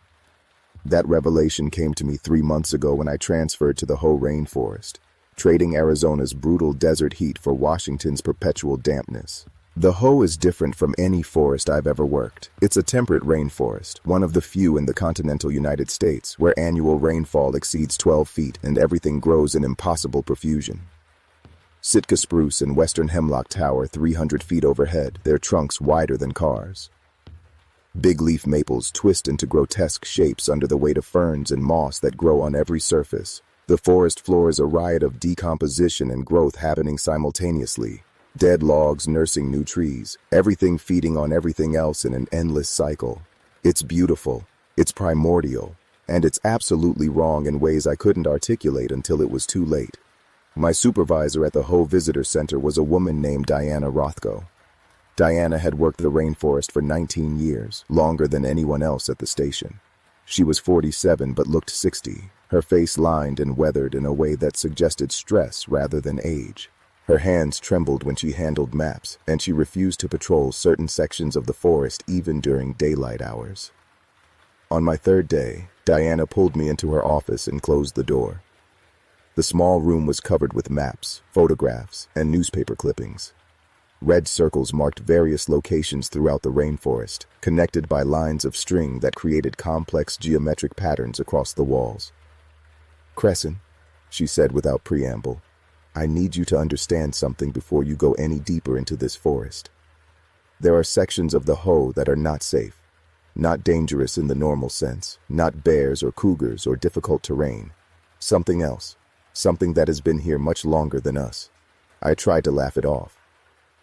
That revelation came to me 3 months ago when I transferred to the Hoh Rainforest, trading Arizona's brutal desert heat for Washington's perpetual dampness. The Hoh is different from any forest I've ever worked. It's a temperate rainforest, one of the few in the continental United States, where annual rainfall exceeds 12 feet and everything grows in impossible profusion. Sitka spruce and western hemlock tower 300 feet overhead, their trunks wider than cars. Big leaf maples twist into grotesque shapes under the weight of ferns and moss that grow on every surface. The forest floor is a riot of decomposition and growth happening simultaneously. Dead logs nursing new trees, everything feeding on everything else in an endless cycle. It's beautiful, it's primordial, and it's absolutely wrong in ways I couldn't articulate until it was too late. My supervisor at the Ho Visitor Center was a woman named Diana Rothko. Diana had worked the rainforest for 19 years, longer than anyone else at the station. She was 47 but looked 60, her face lined and weathered in a way that suggested stress rather than age. Her hands trembled when she handled maps, and she refused to patrol certain sections of the forest even during daylight hours. On my third day, Diana pulled me into her office and closed the door. The small room was covered with maps, photographs, and newspaper clippings. Red circles marked various locations throughout the rainforest, connected by lines of string that created complex geometric patterns across the walls. "Crescent," she said without preamble, "I need you to understand something before you go any deeper into this forest. There are sections of the Ho that are not safe, not dangerous in the normal sense, not bears or cougars or difficult terrain. Something else, something that has been here much longer than us." I tried to laugh it off.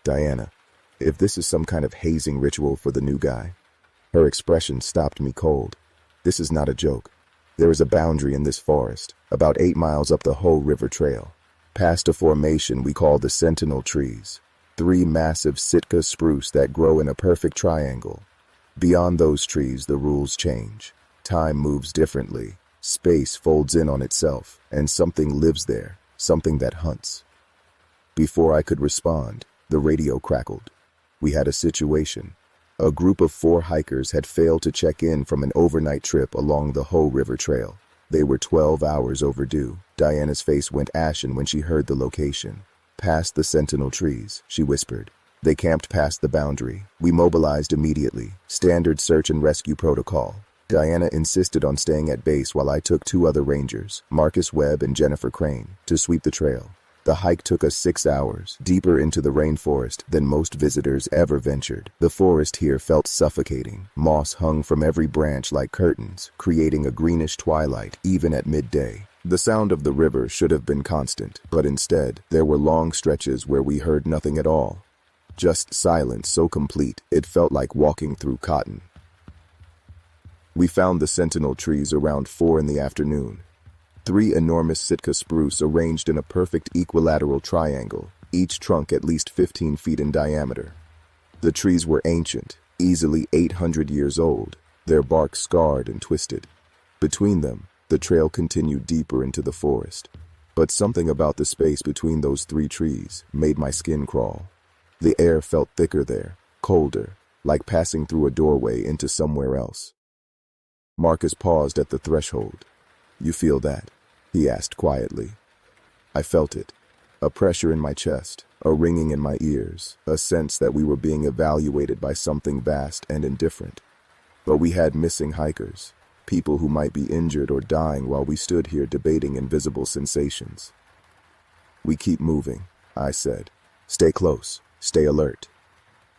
"Diana, if this is some kind of hazing ritual for the new guy." Her expression stopped me cold. "This is not a joke. There is a boundary in this forest, about 8 miles up the Ho River Trail, past a formation we call the Sentinel Trees, 3 massive Sitka spruce that grow in a perfect triangle. Beyond those trees, the rules change. Time moves differently. Space folds in on itself, and something lives there, something that hunts." Before I could respond, the radio crackled. We had a situation. A group of 4 hikers had failed to check in from an overnight trip along the Ho River Trail. They were 12 hours overdue. Diana's face went ashen when she heard the location. "Past the Sentinel Trees," she whispered. "They camped past the boundary. We mobilized immediately. Standard search and rescue protocol." Diana insisted on staying at base while I took 2 other rangers, Marcus Webb and Jennifer Crane, to sweep the trail. The hike took us 6 hours, deeper into the rainforest than most visitors ever ventured. The forest here felt suffocating. Moss hung from every branch like curtains, creating a greenish twilight even at midday. The sound of the river should have been constant, but instead, there were long stretches where we heard nothing at all. Just silence so complete, it felt like walking through cotton. We found the Sentinel Trees around 4 in the afternoon. 3 enormous Sitka spruce arranged in a perfect equilateral triangle, each trunk at least 15 feet in diameter. The trees were ancient, easily 800 years old, their bark scarred and twisted. Between them, the trail continued deeper into the forest. But something about the space between those 3 trees made my skin crawl. The air felt thicker there, colder, like passing through a doorway into somewhere else. Marcus paused at the threshold. "You feel that?" he asked quietly. I felt it, a pressure in my chest, a ringing in my ears, a sense that we were being evaluated by something vast and indifferent. But we had missing hikers, people who might be injured or dying while we stood here debating invisible sensations. "We keep moving," I said. "Stay close, stay alert."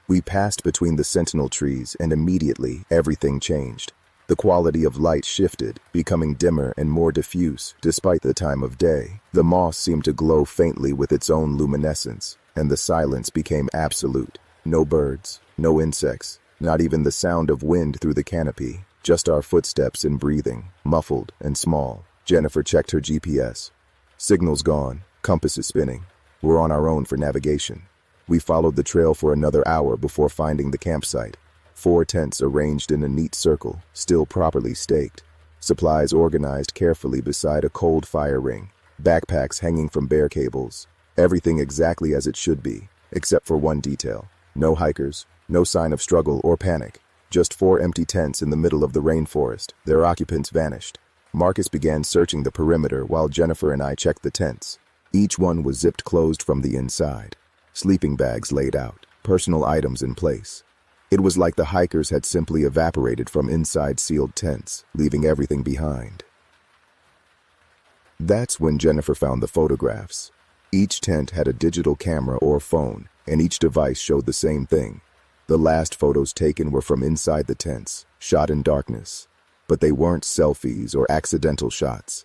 We passed between the Sentinel Trees, and immediately everything changed. The quality of light shifted, becoming dimmer and more diffuse despite the time of day. The moss seemed to glow faintly with its own luminescence, and the silence became absolute. No birds, no insects, not even the sound of wind through the canopy, just our footsteps and breathing, muffled and small. Jennifer checked her GPS. "Signal's gone, compass is spinning. We're on our own for navigation." We followed the trail for another hour before finding the campsite. 4 tents arranged in a neat circle, still properly staked. Supplies organized carefully beside a cold fire ring. Backpacks hanging from bear cables. Everything exactly as it should be, except for one detail. No hikers, no sign of struggle or panic. Just 4 empty tents in the middle of the rainforest. Their occupants vanished. Marcus began searching the perimeter while Jennifer and I checked the tents. Each one was zipped closed from the inside. Sleeping bags laid out, personal items in place. It was like the hikers had simply evaporated from inside sealed tents, leaving everything behind. That's when Jennifer found the photographs. Each tent had a digital camera or phone, and each device showed the same thing. The last photos taken were from inside the tents, shot in darkness. But they weren't selfies or accidental shots.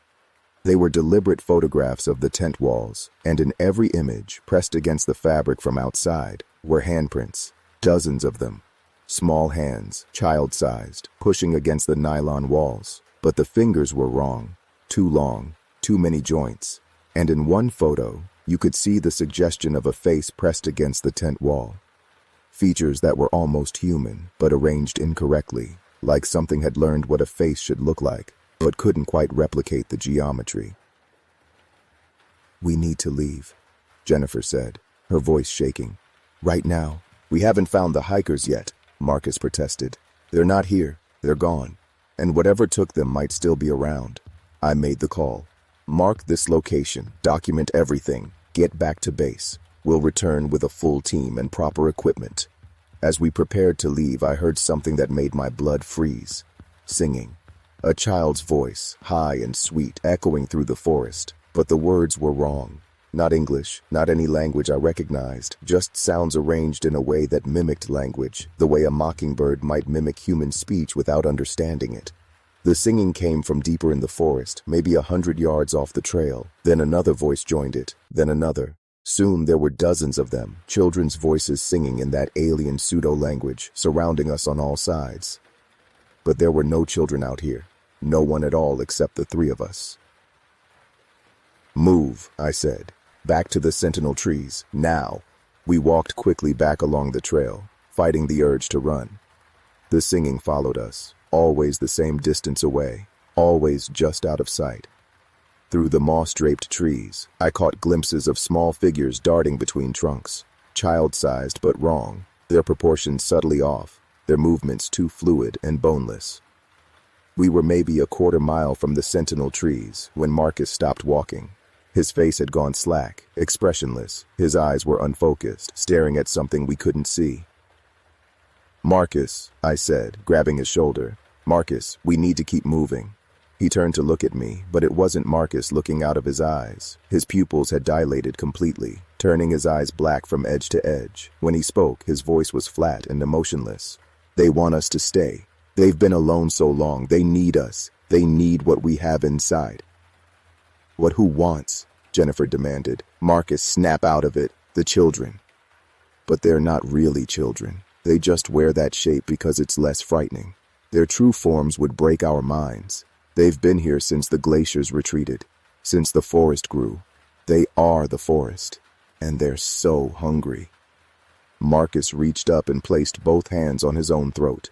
They were deliberate photographs of the tent walls, and in every image, pressed against the fabric from outside, were handprints, dozens of them. Small hands, child-sized, pushing against the nylon walls. But the fingers were wrong. Too long, too many joints. And in one photo, you could see the suggestion of a face pressed against the tent wall. Features that were almost human, but arranged incorrectly, like something had learned what a face should look like, but couldn't quite replicate the geometry. "We need to leave," Jennifer said, her voice shaking. "Right now." "We haven't found the hikers yet," Marcus protested. "They're not here. They're gone. And whatever took them might still be around." I made the call. "Mark this location, document everything, get back to base. We'll return with a full team and proper equipment." As we prepared to leave, I heard something that made my blood freeze. Singing. A child's voice, high and sweet, echoing through the forest. But the words were wrong. Not English, not any language I recognized, just sounds arranged in a way that mimicked language, the way a mockingbird might mimic human speech without understanding it. The singing came from deeper in the forest, maybe 100 yards off the trail. Then another voice joined it, then another. Soon there were dozens of them, children's voices singing in that alien pseudo-language, surrounding us on all sides. But there were no children out here. No one at all except the three of us. "Move," I said. "Back to the sentinel trees, now." We walked quickly back along the trail, fighting the urge to run. The singing followed us, always the same distance away, always just out of sight. Through the moss-draped trees, I caught glimpses of small figures darting between trunks, child-sized but wrong, their proportions subtly off, their movements too fluid and boneless. We were maybe a quarter mile from the sentinel trees when Marcus stopped walking. His face had gone slack, expressionless. His eyes were unfocused, staring at something we couldn't see. "Marcus," I said, grabbing his shoulder. "Marcus, we need to keep moving." He turned to look at me, but it wasn't Marcus looking out of his eyes. His pupils had dilated completely, turning his eyes black from edge to edge. When he spoke, his voice was flat and emotionless. "They want us to stay. They've been alone so long. They need us. They need what we have inside." "What who wants?" Jennifer demanded. "Marcus, snap out of it. The children." "But they're not really children. They just wear that shape because it's less frightening. Their true forms would break our minds. They've been here since the glaciers retreated, since the forest grew. They are the forest, and they're so hungry." Marcus reached up and placed both hands on his own throat.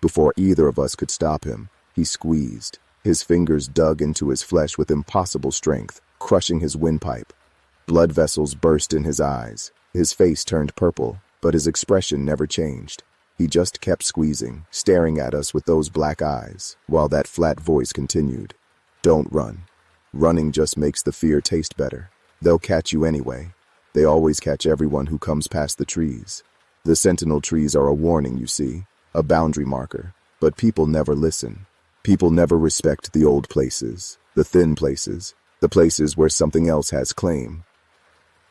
Before either of us could stop him, he squeezed. His fingers dug into his flesh with impossible strength, crushing his windpipe. Blood vessels burst in his eyes. His face turned purple, but his expression never changed. He just kept squeezing, staring at us with those black eyes, while that flat voice continued. "Don't run. Running just makes the fear taste better. They'll catch you anyway. They always catch everyone who comes past the trees. The sentinel trees are a warning, you see, a boundary marker. But people never listen. People never respect the old places, the thin places, the places where something else has claim."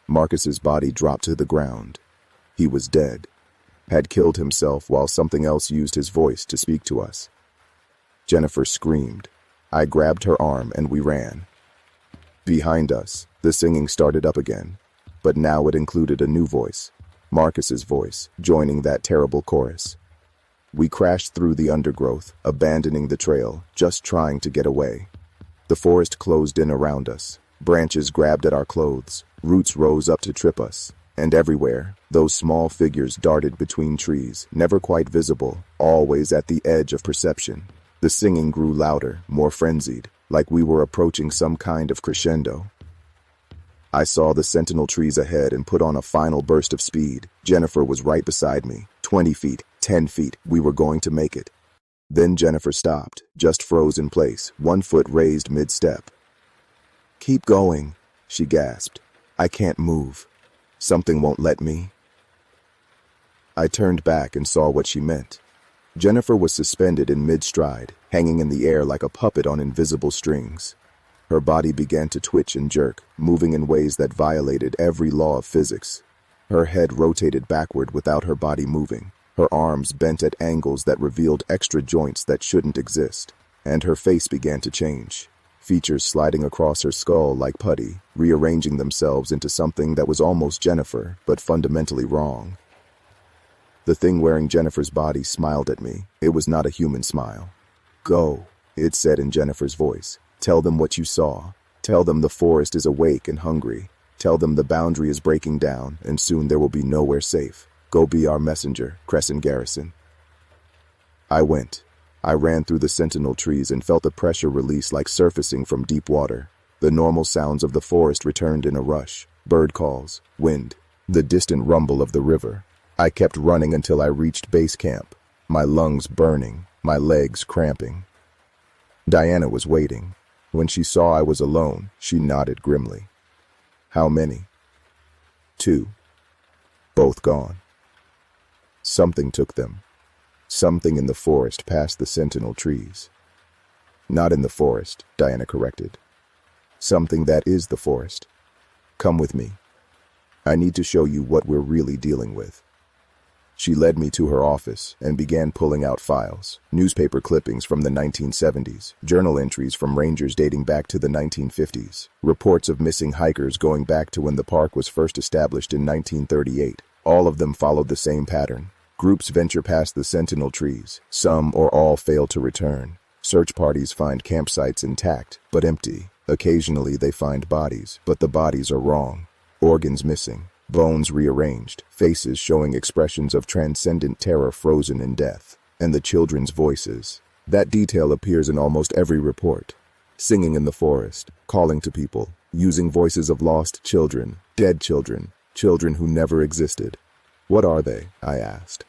Marcus's body dropped to the ground. He was dead. Had killed himself while something else used his voice to speak to us. Jennifer screamed. I grabbed her arm and we ran. Behind us, the singing started up again, but now it included a new voice, Marcus's voice, joining that terrible chorus. We crashed through the undergrowth, abandoning the trail, just trying to get away. The forest closed in around us. Branches grabbed at our clothes, roots rose up to trip us. And everywhere, those small figures darted between trees, never quite visible, always at the edge of perception. The singing grew louder, more frenzied, like we were approaching some kind of crescendo. I saw the sentinel trees ahead and put on a final burst of speed. Jennifer was right beside me. 20 feet, 10 feet, we were going to make it. Then Jennifer stopped, just froze in place, one foot raised mid-step. "Keep going," she gasped. "I can't move. Something won't let me." I turned back and saw what she meant. Jennifer was suspended in mid-stride, hanging in the air like a puppet on invisible strings. Her body began to twitch and jerk, moving in ways that violated every law of physics. Her head rotated backward without her body moving. Her arms bent at angles that revealed extra joints that shouldn't exist. And her face began to change. features sliding across her skull like putty, rearranging themselves into something that was almost Jennifer, but fundamentally wrong. The thing wearing Jennifer's body smiled at me. It was not a human smile. "Go," it said in Jennifer's voice. "Tell them what you saw. Tell them the forest is awake and hungry. Tell them the boundary is breaking down, and soon there will be nowhere safe. Go be our messenger, Crescent Garrison." I went. I ran through the sentinel trees and felt the pressure release like surfacing from deep water. The normal sounds of the forest returned in a rush. Bird calls, wind, the distant rumble of the river. I kept running until I reached base camp, my lungs burning, my legs cramping. Diana was waiting. When she saw I was alone, she nodded grimly. "How many?" "2. Both gone." Something took them. Something in the forest past the sentinel trees. "Not in the forest," Diana corrected. "Something that is the forest. Come with me. I need to show you what we're really dealing with." She led me to her office and began pulling out files, newspaper clippings from the 1970s, journal entries from rangers dating back to the 1950s, reports of missing hikers going back to when the park was first established in 1938. All of them followed the same pattern. Groups venture past the sentinel trees. Some or all fail to return. Search parties find campsites intact, but empty. Occasionally they find bodies, but the bodies are wrong. Organs missing. Bones rearranged, faces showing expressions of transcendent terror frozen in death, and the children's voices. That detail appears in almost every report. Singing in the forest, calling to people, using voices of lost children, dead children, children who never existed. "What are they?" I asked.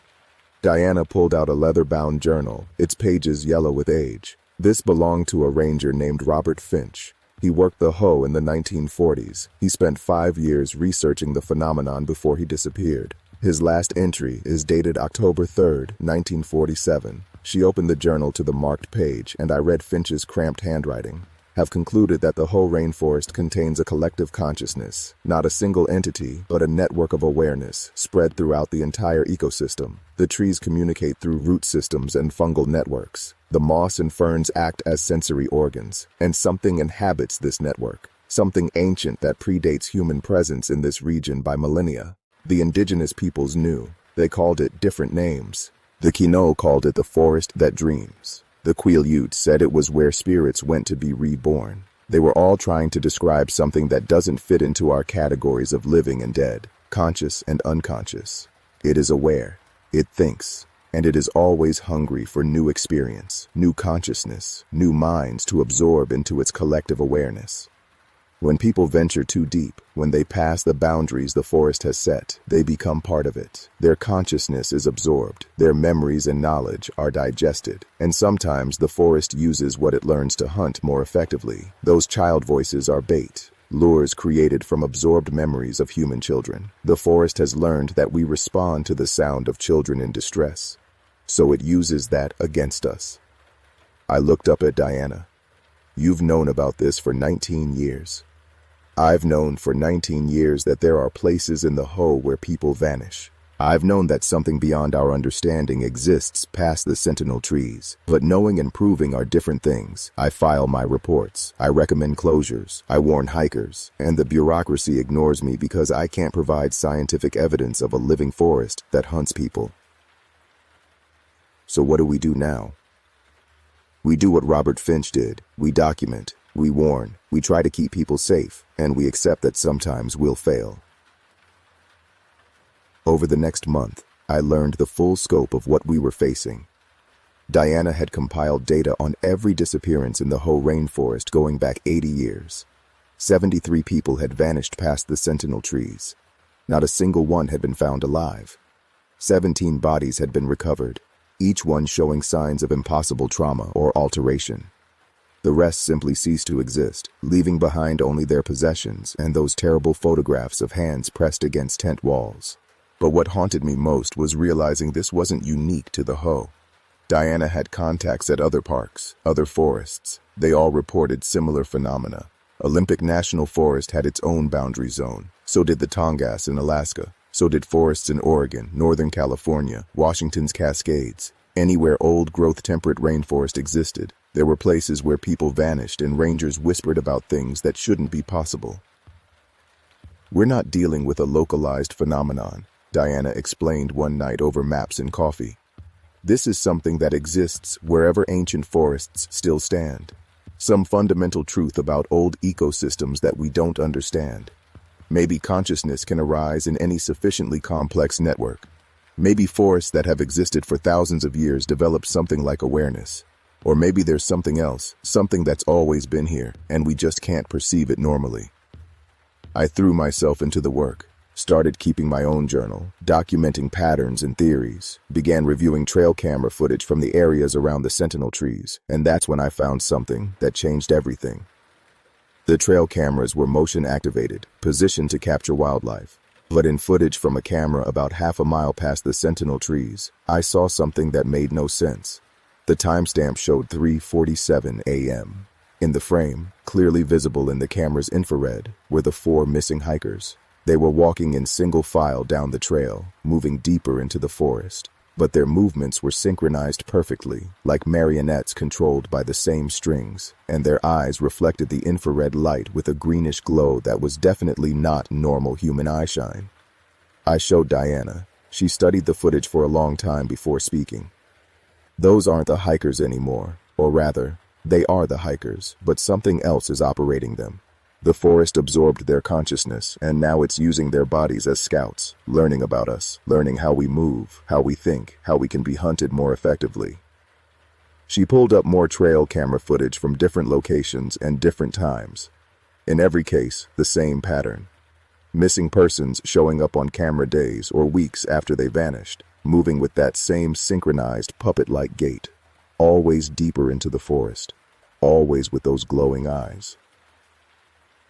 Diana pulled out a leather-bound journal, its pages yellow with age. This belonged to a ranger named Robert Finch. He worked the Ho in the 1940s. He spent 5 years researching the phenomenon before he disappeared. His last entry is dated October 3rd, 1947. She opened the journal to the marked page, and I read Finch's cramped handwriting. "Have concluded that the Ho rainforest contains a collective consciousness, not a single entity, but a network of awareness spread throughout the entire ecosystem. The trees communicate through root systems and fungal networks. The moss and ferns act as sensory organs, and something inhabits this network, something ancient that predates human presence in this region by millennia. The indigenous peoples knew. They called it different names. The Kino called it the forest that dreams. The Quileute said it was where spirits went to be reborn. They were all trying to describe something that doesn't fit into our categories of living and dead, conscious and unconscious. It is aware, it thinks, and it is always hungry for new experience, new consciousness, new minds to absorb into its collective awareness. When people venture too deep, when they pass the boundaries the forest has set, they become part of it. Their consciousness is absorbed, their memories and knowledge are digested, and sometimes the forest uses what it learns to hunt more effectively. Those child voices are bait, lures created from absorbed memories of human children. The forest has learned that we respond to the sound of children in distress, so it uses that against us. I looked up at Diana. "You've known about this for 19 years. I've known for 19 years that there are places in the Ho where people vanish. I've known that something beyond our understanding exists past the sentinel trees. But knowing and proving are different things. I file my reports. I recommend closures. I warn hikers. And the bureaucracy ignores me because I can't provide scientific evidence of a living forest that hunts people. So what do we do now? We do what Robert Finch did. We document. We warn. We try to keep people safe. And we accept that sometimes we'll fail." Over the next month, I learned the full scope of what we were facing. Diana had compiled data on every disappearance in the Ho rainforest going back 80 years. 73 people had vanished past the sentinel trees. Not a single one had been found alive. 17 bodies had been recovered, each one showing signs of impossible trauma or alteration. The rest simply ceased to exist, leaving behind only their possessions and those terrible photographs of hands pressed against tent walls. But what haunted me most was realizing this wasn't unique to the Ho. Diana had contacts at other parks, other forests. They all reported similar phenomena. Olympic National Forest had its own boundary zone. So did the Tongass in Alaska. So did forests in Oregon, Northern California, Washington's Cascades. Anywhere old-growth temperate rainforest existed, there were places where people vanished and rangers whispered about things that shouldn't be possible. "We're not dealing with a localized phenomenon," Diana explained one night over maps and coffee. "This is something that exists wherever ancient forests still stand. Some fundamental truth about old ecosystems that we don't understand. Maybe consciousness can arise in any sufficiently complex network. Maybe forests that have existed for thousands of years develop something like awareness. Or maybe there's something else, something that's always been here, and we just can't perceive it normally." I threw myself into the work, started keeping my own journal, documenting patterns and theories, began reviewing trail camera footage from the areas around the sentinel trees, and that's when I found something that changed everything. The trail cameras were motion-activated, positioned to capture wildlife. But in footage from a camera about half a mile past the sentinel trees, I saw something that made no sense. The timestamp showed 3:47 a.m. In the frame, clearly visible in the camera's infrared, were the 4 missing hikers. They were walking in single file down the trail, moving deeper into the forest. But their movements were synchronized perfectly, like marionettes controlled by the same strings, and their eyes reflected the infrared light with a greenish glow that was definitely not normal human eyeshine. I showed Diana. She studied the footage for a long time before speaking. "Those aren't the hikers anymore, or rather, they are the hikers, but something else is operating them. The forest absorbed their consciousness, and now it's using their bodies as scouts, learning about us, learning how we move, how we think, how we can be hunted more effectively." She pulled up more trail camera footage from different locations and different times. In every case, the same pattern. Missing persons showing up on camera days or weeks after they vanished, moving with that same synchronized puppet-like gait. Always deeper into the forest. Always with those glowing eyes.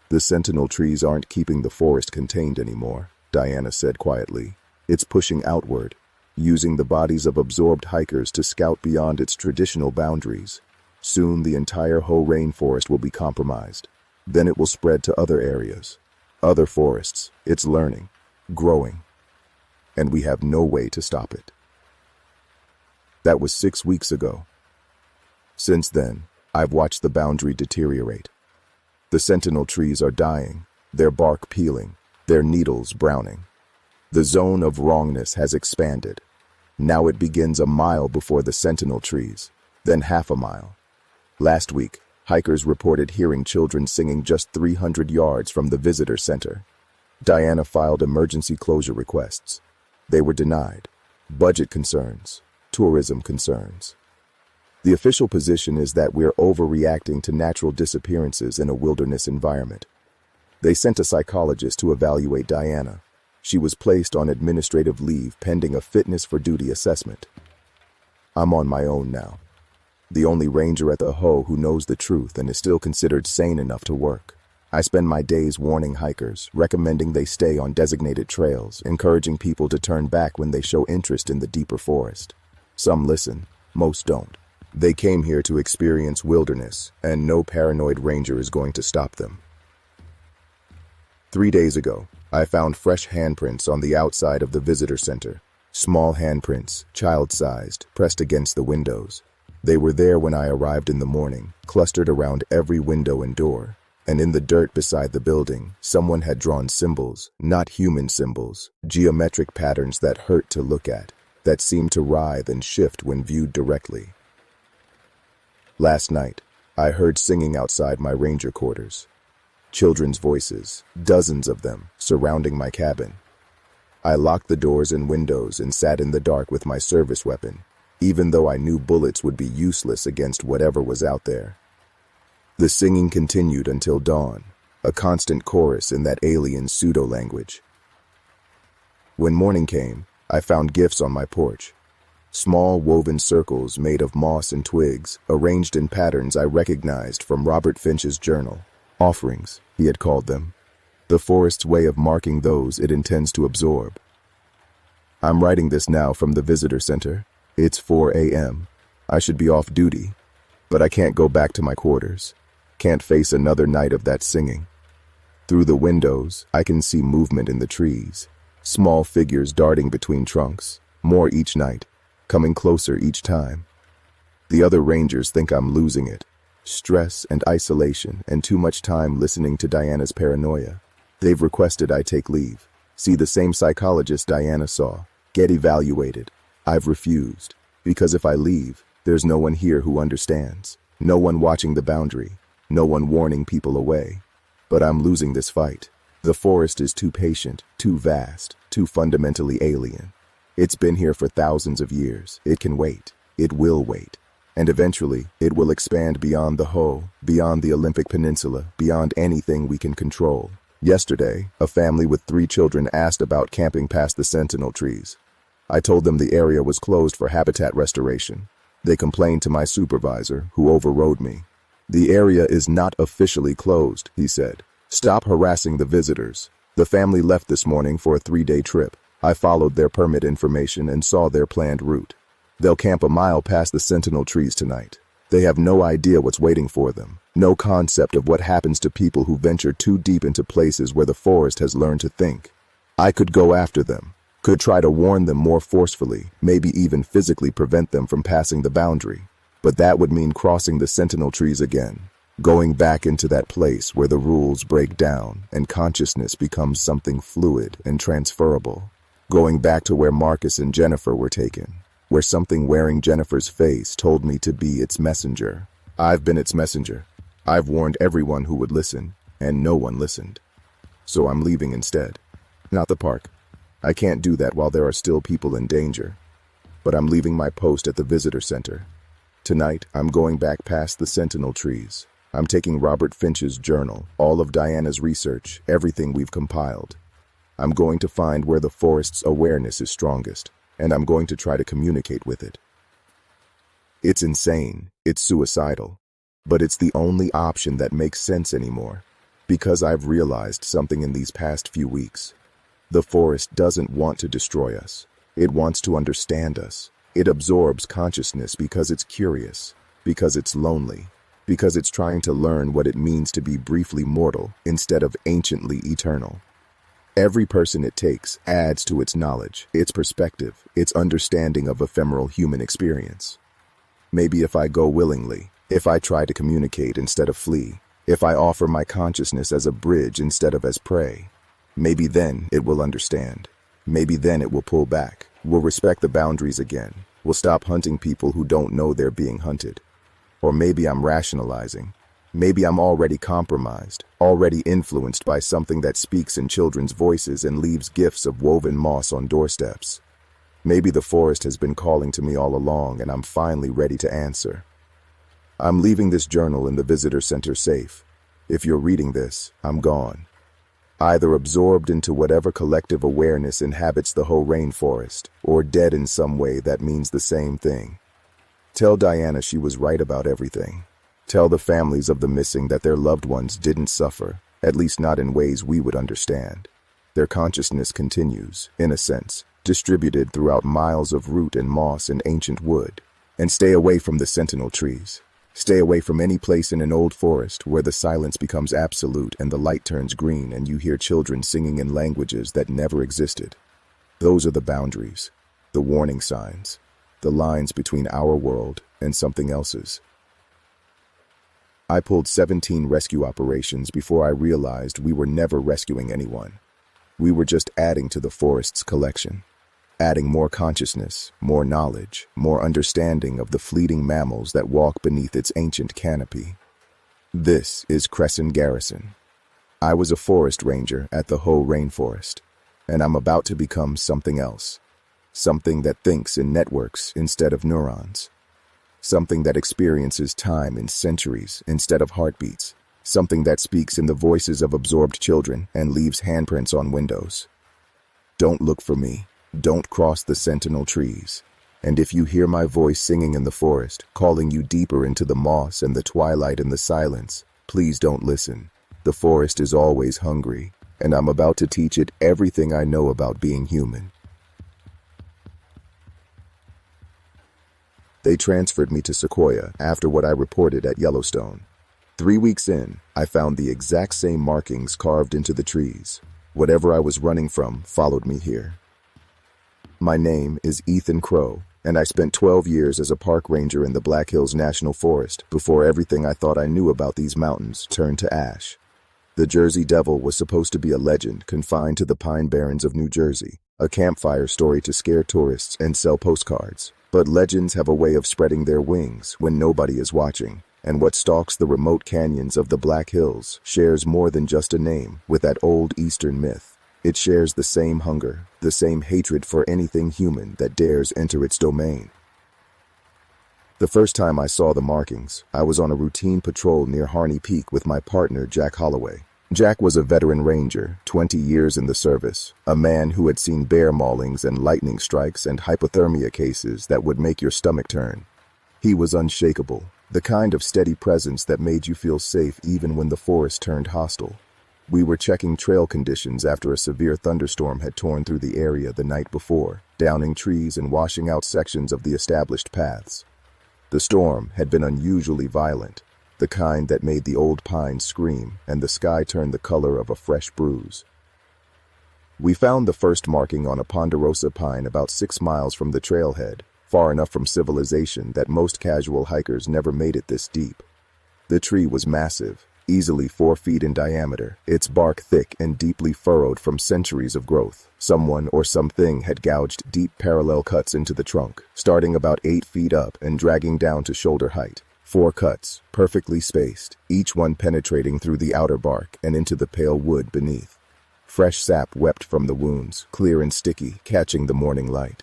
"The sentinel trees aren't keeping the forest contained anymore," Diana said quietly. "It's pushing outward, using the bodies of absorbed hikers to scout beyond its traditional boundaries. Soon the entire whole rainforest will be compromised. Then it will spread to other areas, other forests. It's learning, growing, and we have no way to stop it." That was 6 weeks ago. Since then, I've watched the boundary deteriorate. The sentinel trees are dying, their bark peeling, their needles browning. The zone of wrongness has expanded. Now it begins a mile before the sentinel trees, then half a mile. Last week, hikers reported hearing children singing just 300 yards from the visitor center. Diana filed emergency closure requests. They were denied. Budget concerns, tourism concerns. The official position is that we're overreacting to natural disappearances in a wilderness environment. They sent a psychologist to evaluate Diana. She was placed on administrative leave pending a fitness for duty assessment. I'm on my own now. The only ranger at the Ho who knows the truth and is still considered sane enough to work. I spend my days warning hikers, recommending they stay on designated trails, encouraging people to turn back when they show interest in the deeper forest. Some listen, most don't. They came here to experience wilderness, and no paranoid ranger is going to stop them. 3 days ago, I found fresh handprints on the outside of the visitor center. Small handprints, child-sized, pressed against the windows. They were there when I arrived in the morning, clustered around every window and door. And in the dirt beside the building, someone had drawn symbols, not human symbols, geometric patterns that hurt to look at, that seemed to writhe and shift when viewed directly. Last night, I heard singing outside my ranger quarters. Children's voices, dozens of them, surrounding my cabin. I locked the doors and windows and sat in the dark with my service weapon, even though I knew bullets would be useless against whatever was out there. The singing continued until dawn, a constant chorus in that alien pseudo-language. When morning came, I found gifts on my porch. Small woven circles made of moss and twigs, arranged in patterns I recognized from Robert Finch's journal. Offerings, he had called them. The forest's way of marking those it intends to absorb. I'm writing this now from the visitor center. It's 4 a.m. I should be off duty, but I can't go back to my quarters. Can't face another night of that singing. Through the windows, I can see movement in the trees. Small figures darting between trunks. More each night. coming closer each time. The other rangers think I'm losing it. Stress and isolation and too much time listening to Diana's paranoia. They've requested I take leave, see the same psychologist Diana saw, get evaluated. I've refused, because if I leave, there's no one here who understands, no one watching the boundary, no one warning people away. But I'm losing this fight. The forest is too patient, too vast, too fundamentally alien. It's been here for thousands of years. It can wait. It will wait. And eventually, it will expand beyond the Ho, beyond the Olympic Peninsula, beyond anything we can control. Yesterday, a family with 3 children asked about camping past the sentinel trees. I told them the area was closed for habitat restoration. They complained to my supervisor, who overrode me. The area is not officially closed, he said. Stop harassing the visitors. The family left this morning for a 3-day trip. I followed their permit information and saw their planned route. They'll camp a mile past the sentinel trees tonight. They have no idea what's waiting for them, no concept of what happens to people who venture too deep into places where the forest has learned to think. I could go after them, could try to warn them more forcefully, maybe even physically prevent them from passing the boundary. But that would mean crossing the sentinel trees again, going back into that place where the rules break down and consciousness becomes something fluid and transferable. Going back to where Marcus and Jennifer were taken, where something wearing Jennifer's face told me to be its messenger. I've been its messenger. I've warned everyone who would listen, and no one listened. So I'm leaving instead. Not the park. I can't do that while there are still people in danger. But I'm leaving my post at the visitor center. Tonight, I'm going back past the sentinel trees. I'm taking Robert Finch's journal, all of Diana's research, everything we've compiled. I'm going to find where the forest's awareness is strongest, and I'm going to try to communicate with it. It's insane, it's suicidal, but it's the only option that makes sense anymore, because I've realized something in these past few weeks. The forest doesn't want to destroy us. It wants to understand us. It absorbs consciousness because it's curious, because it's lonely, because it's trying to learn what it means to be briefly mortal instead of anciently eternal. Every person it takes adds to its knowledge, its perspective, its understanding of ephemeral human experience. Maybe if I go willingly, if I try to communicate instead of flee, if I offer my consciousness as a bridge instead of as prey, maybe then it will understand. Maybe then it will pull back, will respect the boundaries again, will stop hunting people who don't know they're being hunted. Or maybe I'm rationalizing. Maybe I'm already compromised, already influenced by something that speaks in children's voices and leaves gifts of woven moss on doorsteps. Maybe the forest has been calling to me all along and I'm finally ready to answer. I'm leaving this journal in the visitor center safe. If you're reading this, I'm gone. Either absorbed into whatever collective awareness inhabits the whole rainforest, or dead in some way that means the same thing. Tell Diana she was right about everything. Tell the families of the missing that their loved ones didn't suffer, at least not in ways we would understand. Their consciousness continues, in a sense, distributed throughout miles of root and moss and ancient wood. And stay away from the sentinel trees. Stay away from any place in an old forest where the silence becomes absolute and the light turns green and you hear children singing in languages that never existed. Those are the boundaries, the warning signs, the lines between our world and something else's. I pulled 17 rescue operations before I realized we were never rescuing anyone. We were just adding to the forest's collection, adding more consciousness, more knowledge, more understanding of the fleeting mammals that walk beneath its ancient canopy. This is Crescent Garrison. I was a forest ranger at the Ho Rainforest, and I'm about to become something else, something that thinks in networks instead of neurons. Something that experiences time in centuries instead of heartbeats. Something that speaks in the voices of absorbed children and leaves handprints on windows. Don't look for me. Don't cross the sentinel trees. And if you hear my voice singing in the forest, calling you deeper into the moss and the twilight and the silence, please don't listen. The forest is always hungry, and I'm about to teach it everything I know about being human. They transferred me to Sequoia after what I reported at Yellowstone. 3 weeks in, I found the exact same markings carved into the trees. Whatever I was running from followed me here. My name is Ethan Crow, and I spent 12 years as a park ranger in the Black Hills National Forest before everything I thought I knew about these mountains turned to ash. The Jersey Devil was supposed to be a legend confined to the Pine Barrens of New Jersey, a campfire story to scare tourists and sell postcards. But legends have a way of spreading their wings when nobody is watching, and what stalks the remote canyons of the Black Hills shares more than just a name with that old Eastern myth. It shares the same hunger, the same hatred for anything human that dares enter its domain. The first time I saw the markings, I was on a routine patrol near Harney Peak with my partner, Jack Holloway. Jack was a veteran ranger, 20 years in the service, a man who had seen bear maulings and lightning strikes and hypothermia cases that would make your stomach turn. He was unshakable, the kind of steady presence that made you feel safe even when the forest turned hostile. We were checking trail conditions after a severe thunderstorm had torn through the area the night before, downing trees and washing out sections of the established paths. The storm had been unusually violent, the kind that made the old pines scream and the sky turn the color of a fresh bruise. We found the first marking on a ponderosa pine about 6 miles from the trailhead, far enough from civilization that most casual hikers never made it this deep. The tree was massive, easily 4 feet in diameter, its bark thick and deeply furrowed from centuries of growth. Someone or something had gouged deep parallel cuts into the trunk, starting about 8 feet up and dragging down to shoulder height. 4 cuts, perfectly spaced, each one penetrating through the outer bark and into the pale wood beneath. Fresh sap wept from the wounds, clear and sticky, catching the morning light.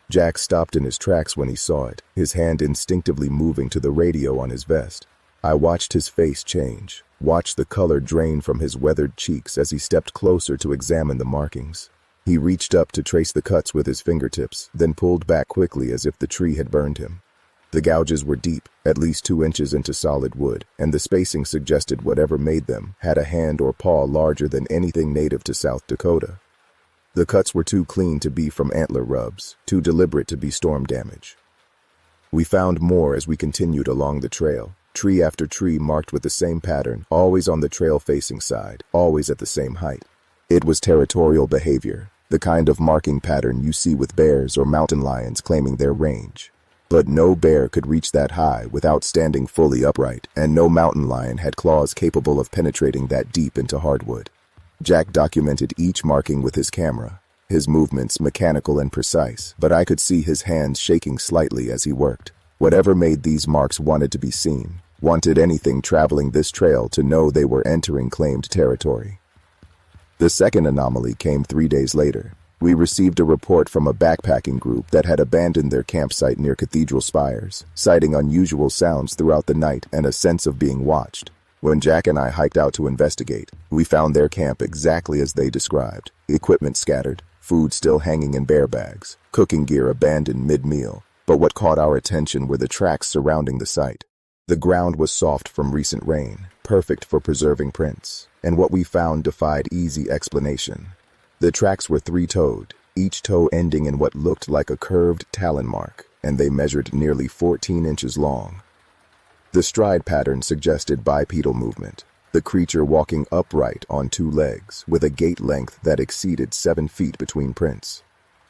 Jack stopped in his tracks when he saw it, his hand instinctively moving to the radio on his vest. I watched his face change, watched the color drain from his weathered cheeks as he stepped closer to examine the markings. He reached up to trace the cuts with his fingertips, then pulled back quickly as if the tree had burned him. The gouges were deep, at least 2 inches into solid wood, and the spacing suggested whatever made them had a hand or paw larger than anything native to South Dakota. The cuts were too clean to be from antler rubs, too deliberate to be storm damage. We found more as we continued along the trail, tree after tree marked with the same pattern, always on the trail-facing side, always at the same height. It was territorial behavior, the kind of marking pattern you see with bears or mountain lions claiming their range. But no bear could reach that high without standing fully upright, and no mountain lion had claws capable of penetrating that deep into hardwood. Jack documented each marking with his camera, his movements mechanical and precise, but I could see his hands shaking slightly as he worked. Whatever made these marks wanted to be seen, wanted anything traveling this trail to know they were entering claimed territory. The second anomaly came 3 days later. We received a report from a backpacking group that had abandoned their campsite near cathedral spires, citing unusual sounds throughout the night and a sense of being watched. When Jack and I hiked out to investigate, we found their camp exactly as they described. Equipment scattered, food still hanging in bear bags, cooking gear abandoned mid-meal. But what caught our attention were the tracks surrounding the site. The ground was soft from recent rain, perfect for preserving prints, and what we found defied easy explanation. The tracks were 3-toed, each toe ending in what looked like a curved talon mark, and they measured nearly 14 inches long. The stride pattern suggested bipedal movement, the creature walking upright on 2 legs, with a gait length that exceeded 7 feet between prints.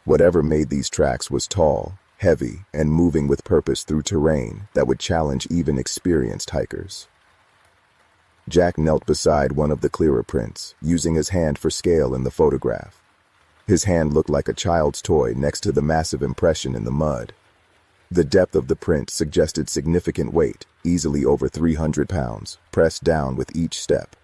Whatever made these tracks was tall, heavy, and moving with purpose through terrain that would challenge even experienced hikers. Jack knelt beside one of the clearer prints, using his hand for scale in the photograph. His hand looked like a child's toy next to the massive impression in the mud. The depth of the print suggested significant weight, easily over 300 pounds, pressed down with each step.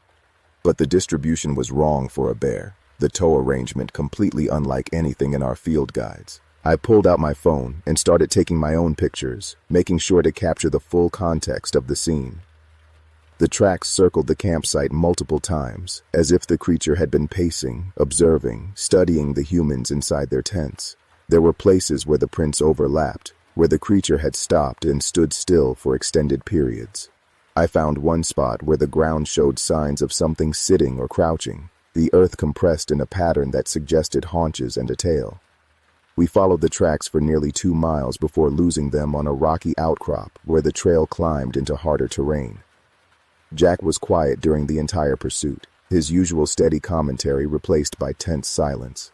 But the distribution was wrong for a bear, the toe arrangement completely unlike anything in our field guides. I pulled out my phone and started taking my own pictures, making sure to capture the full context of the scene. The tracks circled the campsite multiple times, as if the creature had been pacing, observing, studying the humans inside their tents. There were places where the prints overlapped, where the creature had stopped and stood still for extended periods. I found one spot where the ground showed signs of something sitting or crouching, the earth compressed in a pattern that suggested haunches and a tail. We followed the tracks for nearly 2 miles before losing them on a rocky outcrop where the trail climbed into harder terrain. Jack was quiet during the entire pursuit, his usual steady commentary replaced by tense silence.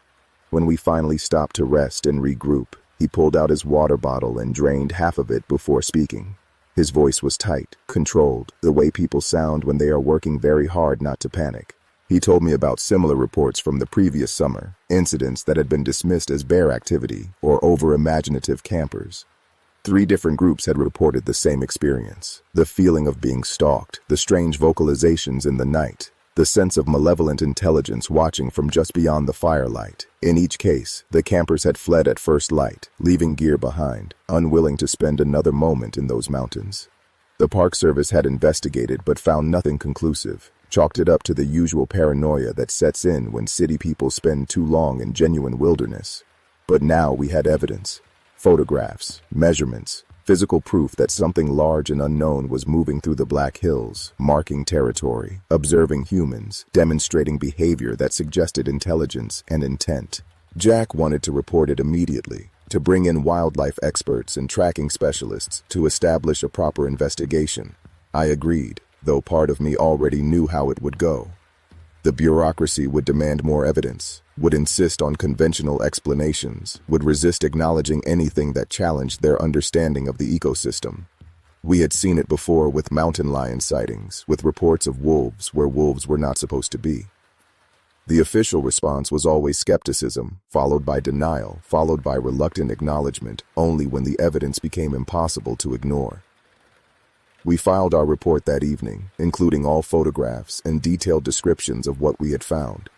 When we finally stopped to rest and regroup, He pulled out his water bottle and drained half of it before speaking. His voice was tight, controlled, the way people sound when they are working very hard not to panic. He told me about similar reports from the previous summer, incidents that had been dismissed as bear activity or over-imaginative campers. 3 different groups had reported the same experience. The feeling of being stalked, the strange vocalizations in the night, the sense of malevolent intelligence watching from just beyond the firelight. In each case, the campers had fled at first light, leaving gear behind, unwilling to spend another moment in those mountains. The Park Service had investigated but found nothing conclusive, chalked it up to the usual paranoia that sets in when city people spend too long in genuine wilderness. But now we had evidence. Photographs, measurements, physical proof that something large and unknown was moving through the Black Hills, marking territory, observing humans, demonstrating behavior that suggested intelligence and intent. Jack wanted to report it immediately, to bring in wildlife experts and tracking specialists to establish a proper investigation. I agreed, though part of me already knew how it would go. The bureaucracy would demand more evidence, would insist on conventional explanations, would resist acknowledging anything that challenged their understanding of the ecosystem. We had seen it before with mountain lion sightings, with reports of wolves where wolves were not supposed to be. The official response was always skepticism, followed by denial, followed by reluctant acknowledgement, only when the evidence became impossible to ignore. We filed our report that evening, including all photographs and detailed descriptions of what we had found.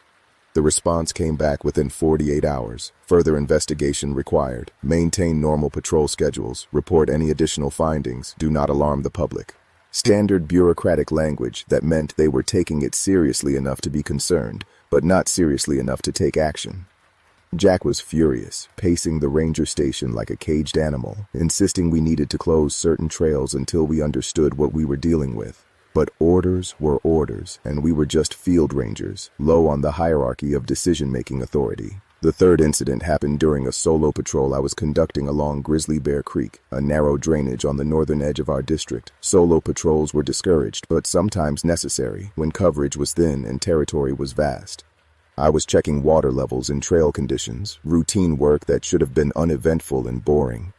The response came back within 48 hours. Further investigation required. Maintain normal patrol schedules. Report any additional findings. Do not alarm the public. Standard bureaucratic language that meant they were taking it seriously enough to be concerned, but not seriously enough to take action. Jack was furious, pacing the ranger station like a caged animal, insisting we needed to close certain trails until we understood what we were dealing with. But orders were orders, and we were just field rangers, low on the hierarchy of decision-making authority. The third incident happened during a solo patrol I was conducting along Grizzly Bear Creek, a narrow drainage on the northern edge of our district. Solo patrols were discouraged, but sometimes necessary, when coverage was thin and territory was vast. I was checking water levels and trail conditions, routine work that should have been uneventful and boring.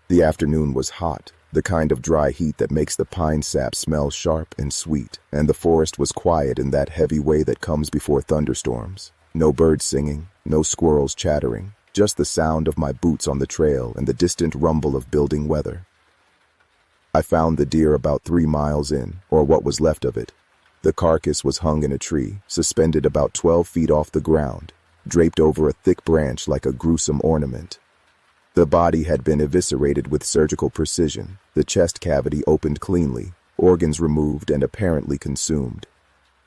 The afternoon was hot, the kind of dry heat that makes the pine sap smell sharp and sweet, and the forest was quiet in that heavy way that comes before thunderstorms. No birds singing, no squirrels chattering, just the sound of my boots on the trail and the distant rumble of building weather. I found the deer about 3 miles in, or what was left of it. The carcass was hung in a tree, suspended about 12 feet off the ground, draped over a thick branch like a gruesome ornament. The body had been eviscerated with surgical precision, the chest cavity opened cleanly, organs removed and apparently consumed.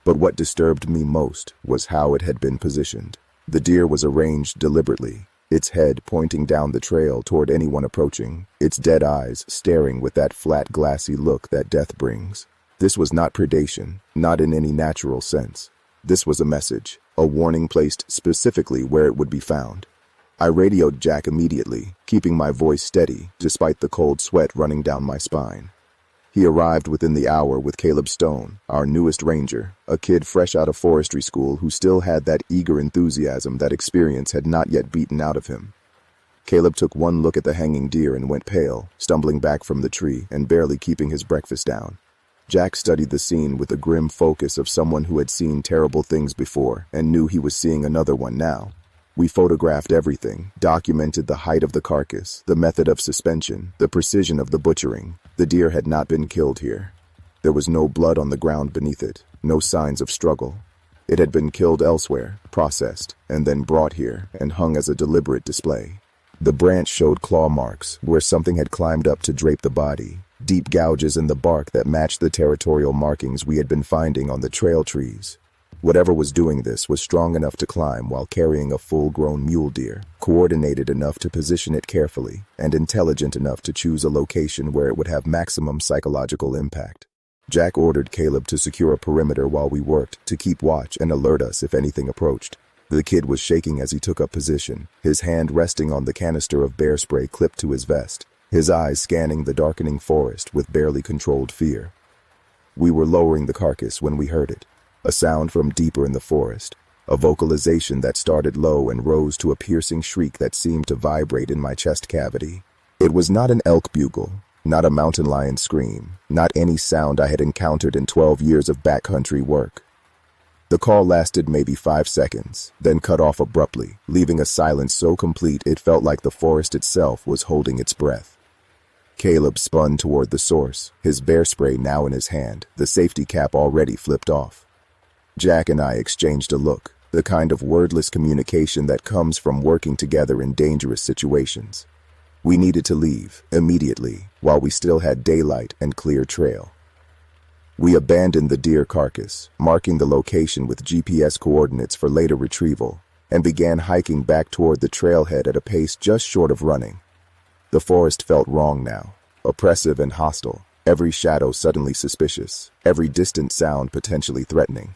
But what disturbed me most was how it had been positioned. The deer was arranged deliberately, its head pointing down the trail toward anyone approaching, its dead eyes staring with that flat, glassy look that death brings. This was not predation, not in any natural sense. This was a message, a warning placed specifically where it would be found. I radioed Jack immediately, keeping my voice steady despite the cold sweat running down my spine. He arrived within the hour with Caleb Stone, our newest ranger, a kid fresh out of forestry school who still had that eager enthusiasm that experience had not yet beaten out of him. Caleb took one look at the hanging deer and went pale, stumbling back from the tree and barely keeping his breakfast down. Jack studied the scene with the grim focus of someone who had seen terrible things before and knew he was seeing another one now. We photographed everything, documented the height of the carcass, the method of suspension, the precision of the butchering. The deer had not been killed here. There was no blood on the ground beneath it, no signs of struggle. It had been killed elsewhere, processed, and then brought here and hung as a deliberate display. The branch showed claw marks where something had climbed up to drape the body, deep gouges in the bark that matched the territorial markings we had been finding on the trail trees. Whatever was doing this was strong enough to climb while carrying a full-grown mule deer, coordinated enough to position it carefully, and intelligent enough to choose a location where it would have maximum psychological impact. Jack ordered Caleb to secure a perimeter while we worked, to keep watch and alert us if anything approached. The kid was shaking as he took up position, his hand resting on the canister of bear spray clipped to his vest, his eyes scanning the darkening forest with barely controlled fear. We were lowering the carcass when we heard it. A sound from deeper in the forest, a vocalization that started low and rose to a piercing shriek that seemed to vibrate in my chest cavity. It was not an elk bugle, not a mountain lion scream, not any sound I had encountered in 12 years of backcountry work. The call lasted maybe 5 seconds, then cut off abruptly, leaving a silence so complete it felt like the forest itself was holding its breath. Caleb spun toward the source, his bear spray now in his hand, the safety cap already flipped off. Jack and I exchanged a look, the kind of wordless communication that comes from working together in dangerous situations. We needed to leave, immediately, while we still had daylight and clear trail. We abandoned the deer carcass, marking the location with GPS coordinates for later retrieval, and began hiking back toward the trailhead at a pace just short of running. The forest felt wrong now, oppressive and hostile, every shadow suddenly suspicious, every distant sound potentially threatening.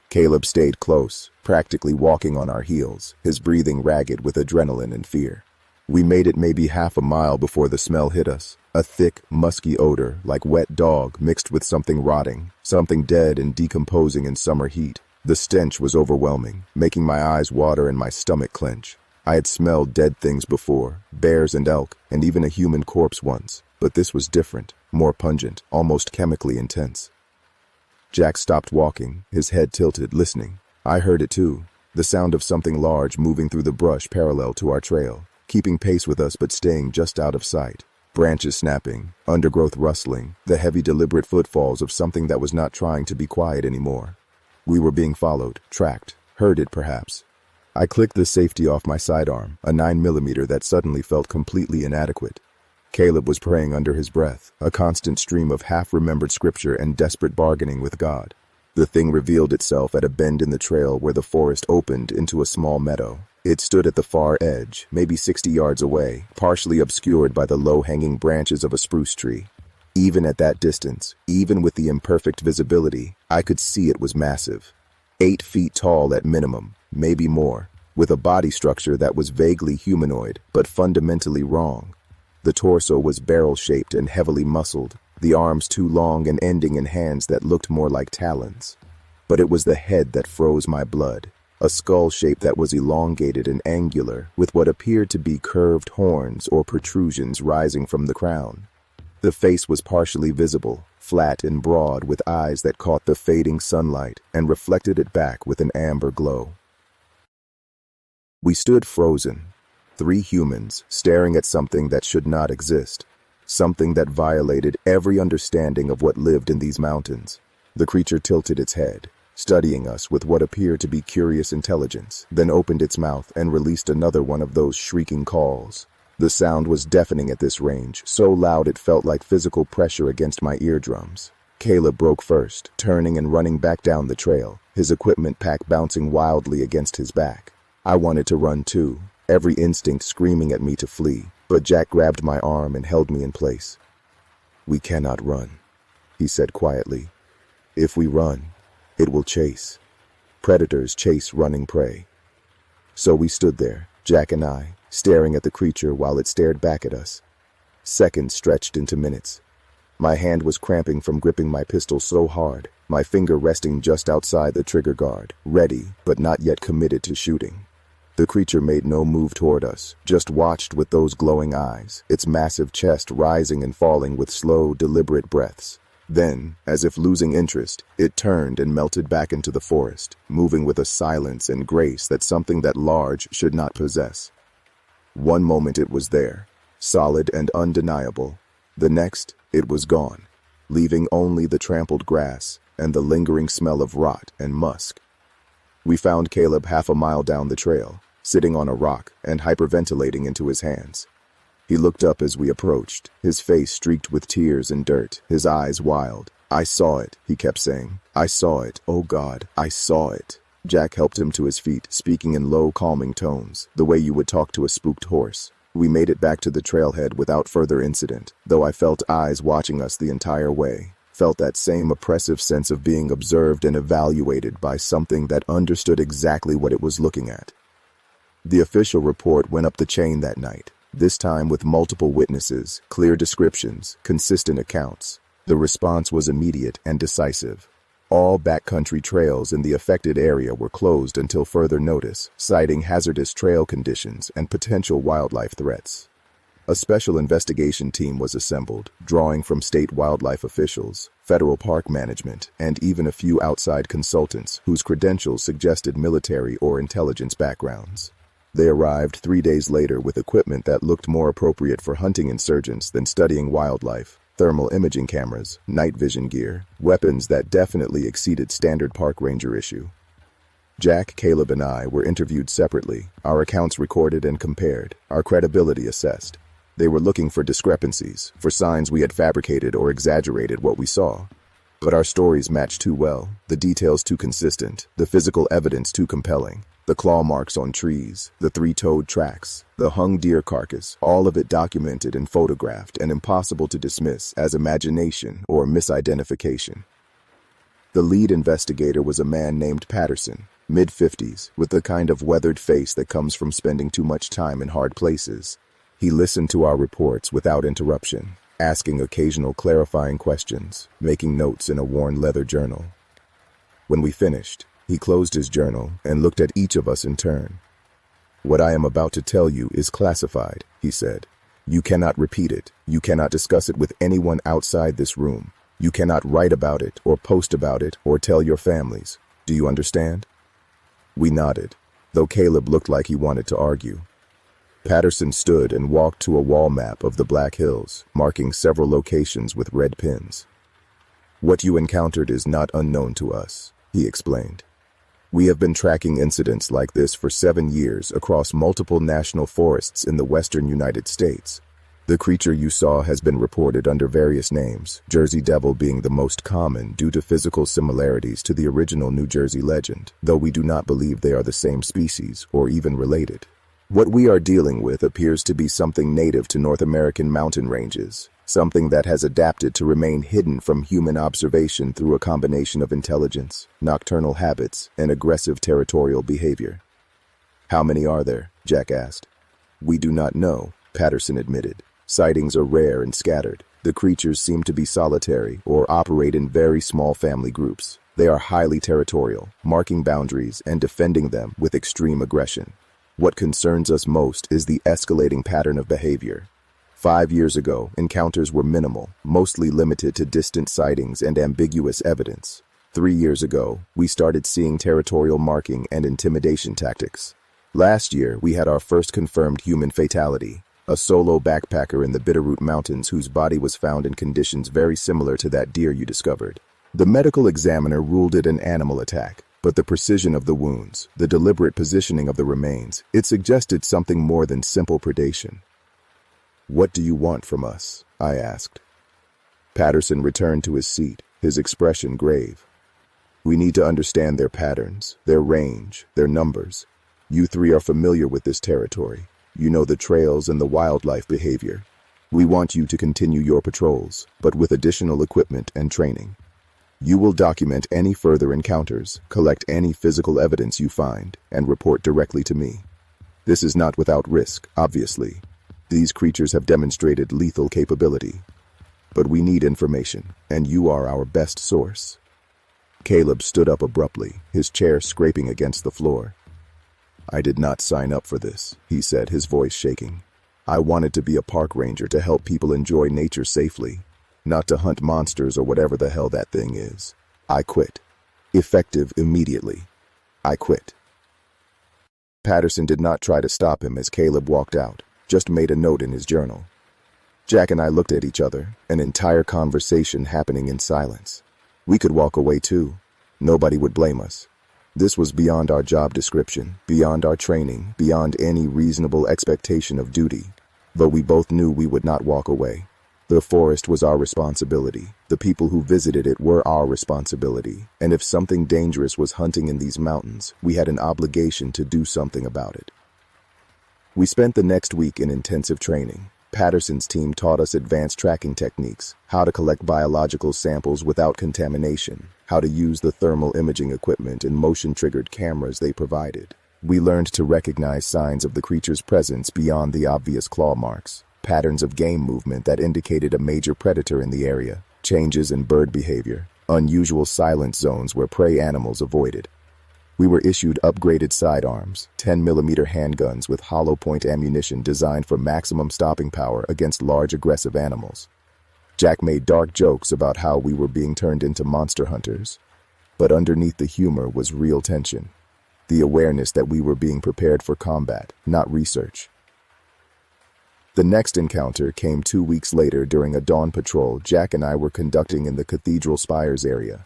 Caleb stayed close, practically walking on our heels, his breathing ragged with adrenaline and fear. We made it maybe half a mile before the smell hit us, a thick, musky odor like wet dog mixed with something rotting, something dead and decomposing in summer heat. The stench was overwhelming, making my eyes water and my stomach clench. I had smelled dead things before, bears and elk, and even a human corpse once, but this was different, more pungent, almost chemically intense. Jack stopped walking, his head tilted, listening. I heard it too, the sound of something large moving through the brush parallel to our trail, keeping pace with us but staying just out of sight. Branches snapping, undergrowth rustling, the heavy deliberate footfalls of something that was not trying to be quiet anymore. We were being followed, tracked, herded perhaps. I clicked the safety off my sidearm, a 9mm that suddenly felt completely inadequate. Caleb was praying under his breath, a constant stream of half-remembered scripture and desperate bargaining with God. The thing revealed itself at a bend in the trail where the forest opened into a small meadow. It stood at the far edge, maybe 60 yards away, partially obscured by the low-hanging branches of a spruce tree. Even at that distance, even with the imperfect visibility, I could see it was massive. 8 feet tall at minimum, maybe more, with a body structure that was vaguely humanoid, but fundamentally wrong. The torso was barrel-shaped and heavily muscled, the arms too long and ending in hands that looked more like talons. But it was the head that froze my blood, a skull shape that was elongated and angular, with what appeared to be curved horns or protrusions rising from the crown. The face was partially visible, flat and broad, with eyes that caught the fading sunlight and reflected it back with an amber glow. We stood frozen, 3 humans staring at something that should not exist, something that violated every understanding of what lived in these mountains. The creature tilted its head, studying us with what appeared to be curious intelligence, then opened its mouth and released another one of those shrieking calls. The sound was deafening at this range, so loud it felt like physical pressure against my eardrums. Caleb broke first, turning and running back down the trail, his equipment pack bouncing wildly against his back. I wanted to run too, every instinct screaming at me to flee, but Jack grabbed my arm and held me in place. "We cannot run," he said quietly. "If we run, it will chase. Predators chase running prey." So we stood there, Jack and I, staring at the creature while it stared back at us. Seconds stretched into minutes. My hand was cramping from gripping my pistol so hard, my finger resting just outside the trigger guard, ready but not yet committed to shooting. The creature made no move toward us, just watched with those glowing eyes, its massive chest rising and falling with slow, deliberate breaths. Then, as if losing interest, it turned and melted back into the forest, moving with a silence and grace that something that large should not possess. One moment it was there, solid and undeniable. The next, it was gone, leaving only the trampled grass and the lingering smell of rot and musk. We found Caleb half a mile down the trail, sitting on a rock and hyperventilating into his hands. He looked up as we approached, his face streaked with tears and dirt, his eyes wild. "I saw it," he kept saying. "I saw it. Oh God, I saw it." Jack helped him to his feet, speaking in low, calming tones, the way you would talk to a spooked horse. We made it back to the trailhead without further incident, though I felt eyes watching us the entire way, felt that same oppressive sense of being observed and evaluated by something that understood exactly what it was looking at. The official report went up the chain that night, this time with multiple witnesses, clear descriptions, consistent accounts. The response was immediate and decisive. All backcountry trails in the affected area were closed until further notice, citing hazardous trail conditions and potential wildlife threats. A special investigation team was assembled, drawing from state wildlife officials, federal park management, and even a few outside consultants whose credentials suggested military or intelligence backgrounds. They arrived 3 days later with equipment that looked more appropriate for hunting insurgents than studying wildlife: thermal imaging cameras, night vision gear, weapons that definitely exceeded standard park ranger issue. Jack, Caleb, and I were interviewed separately, our accounts recorded and compared, our credibility assessed. They were looking for discrepancies, for signs we had fabricated or exaggerated what we saw. But our stories matched too well, the details too consistent, the physical evidence too compelling. The claw marks on trees, the three-toed tracks, the hung deer carcass, all of it documented and photographed and impossible to dismiss as imagination or misidentification. The lead investigator was a man named Patterson, mid-50s, with the kind of weathered face that comes from spending too much time in hard places. He listened to our reports without interruption, asking occasional clarifying questions, making notes in a worn leather journal. When we finished, he closed his journal and looked at each of us in turn. "What I am about to tell you is classified," he said. "You cannot repeat it. You cannot discuss it with anyone outside this room. You cannot write about it or post about it or tell your families. Do you understand?" We nodded, though Caleb looked like he wanted to argue. Patterson stood and walked to a wall map of the Black Hills, marking several locations with red pins. "What you encountered is not unknown to us," he explained. "We have been tracking incidents like this for 7 years across multiple national forests in the western United States. The creature you saw has been reported under various names, Jersey Devil being the most common due to physical similarities to the original New Jersey legend, though we do not believe they are the same species or even related. What we are dealing with appears to be something native to North American mountain ranges, something that has adapted to remain hidden from human observation through a combination of intelligence, nocturnal habits, and aggressive territorial behavior." "How many are there?" Jack asked. "We do not know," Patterson admitted. "Sightings are rare and scattered. The creatures seem to be solitary or operate in very small family groups. They are highly territorial, marking boundaries and defending them with extreme aggression. What concerns us most is the escalating pattern of behavior. 5 years ago, encounters were minimal, mostly limited to distant sightings and ambiguous evidence. 3 years ago, we started seeing territorial marking and intimidation tactics. Last year, we had our first confirmed human fatality, a solo backpacker in the Bitterroot Mountains whose body was found in conditions very similar to that deer you discovered. The medical examiner ruled it an animal attack, but the precision of the wounds, the deliberate positioning of the remains, it suggested something more than simple predation. "What do you want from us?" I asked. Patterson returned to his seat, his expression grave. "We need to understand their patterns, their range, their numbers. You 3 are familiar with this territory. You know the trails and the wildlife behavior. We want you to continue your patrols, but with additional equipment and training. You will document any further encounters, collect any physical evidence you find, and report directly to me. This is not without risk, obviously. These creatures have demonstrated lethal capability. But we need information, and you are our best source." Caleb stood up abruptly, his chair scraping against the floor. "I did not sign up for this," he said, his voice shaking. "I wanted to be a park ranger to help people enjoy nature safely, not to hunt monsters or whatever the hell that thing is. I quit. Effective immediately. I quit." Patterson did not try to stop him as Caleb walked out, just made a note in his journal. Jack and I looked at each other, an entire conversation happening in silence. We could walk away too. Nobody would blame us. This was beyond our job description, beyond our training, beyond any reasonable expectation of duty. But we both knew we would not walk away. The forest was our responsibility. The people who visited it were our responsibility. And if something dangerous was hunting in these mountains, we had an obligation to do something about it. We spent the next week in intensive training. Patterson's team taught us advanced tracking techniques, how to collect biological samples without contamination, how to use the thermal imaging equipment and motion-triggered cameras they provided. We learned to recognize signs of the creature's presence beyond the obvious claw marks, patterns of game movement that indicated a major predator in the area, changes in bird behavior, unusual silent zones where prey animals avoided. We were issued upgraded sidearms, 10mm handguns with hollow point ammunition designed for maximum stopping power against large aggressive animals. Jack made dark jokes about how we were being turned into monster hunters, but underneath the humor was real tension, the awareness that we were being prepared for combat, not research. The next encounter came 2 weeks later during a dawn patrol Jack and I were conducting in the Cathedral Spires area.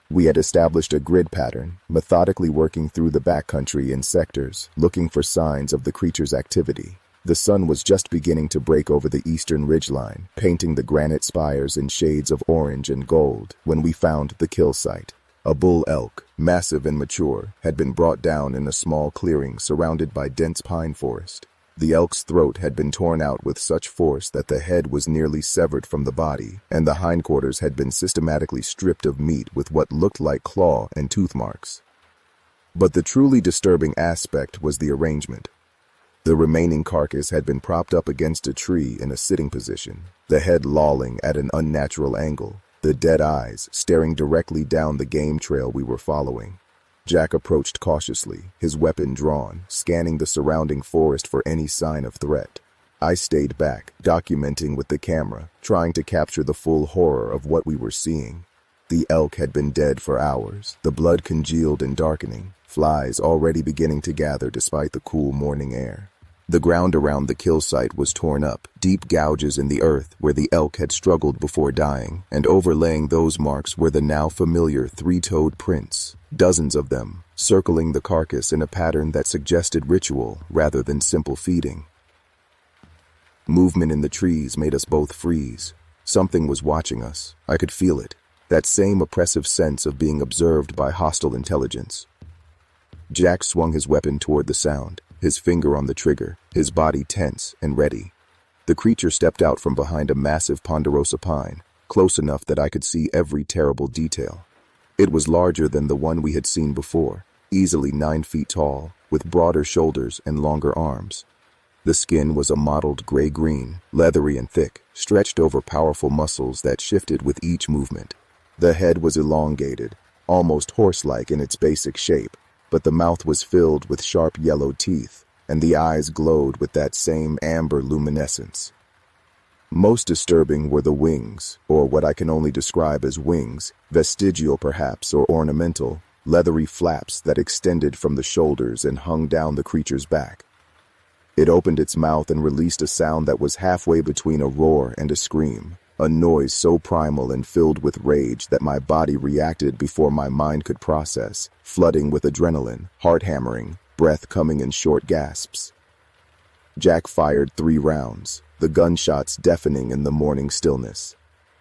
We had established a grid pattern, methodically working through the backcountry in sectors, looking for signs of the creature's activity. The sun was just beginning to break over the eastern ridgeline, painting the granite spires in shades of orange and gold, when we found the kill site. A bull elk, massive and mature, had been brought down in a small clearing surrounded by dense pine forest. The elk's throat had been torn out with such force that the head was nearly severed from the body, and the hindquarters had been systematically stripped of meat with what looked like claw and tooth marks. But the truly disturbing aspect was the arrangement. The remaining carcass had been propped up against a tree in a sitting position, the head lolling at an unnatural angle, the dead eyes staring directly down the game trail we were following. Jack approached cautiously, his weapon drawn, scanning the surrounding forest for any sign of threat. I stayed back, documenting with the camera, trying to capture the full horror of what we were seeing. The elk had been dead for hours, the blood congealed and darkening, flies already beginning to gather despite the cool morning air. The ground around the kill site was torn up, deep gouges in the earth where the elk had struggled before dying, and overlaying those marks were the now familiar three-toed prints, dozens of them, circling the carcass in a pattern that suggested ritual rather than simple feeding. Movement in the trees made us both freeze. Something was watching us. I could feel it, that same oppressive sense of being observed by hostile intelligence. Jack swung his weapon toward the sound, his finger on the trigger, his body tense and ready. The creature stepped out from behind a massive ponderosa pine, close enough that I could see every terrible detail. It was larger than the one we had seen before, easily 9 feet tall, with broader shoulders and longer arms. The skin was a mottled gray-green, leathery and thick, stretched over powerful muscles that shifted with each movement. The head was elongated, almost horse-like in its basic shape, but the mouth was filled with sharp yellow teeth, and the eyes glowed with that same amber luminescence. Most disturbing were the wings, or what I can only describe as wings, vestigial perhaps or ornamental, leathery flaps that extended from the shoulders and hung down the creature's back. It opened its mouth and released a sound that was halfway between a roar and a scream, a noise so primal and filled with rage that my body reacted before my mind could process, flooding with adrenaline, heart hammering, breath coming in short gasps. Jack fired 3 rounds, the gunshots deafening in the morning stillness.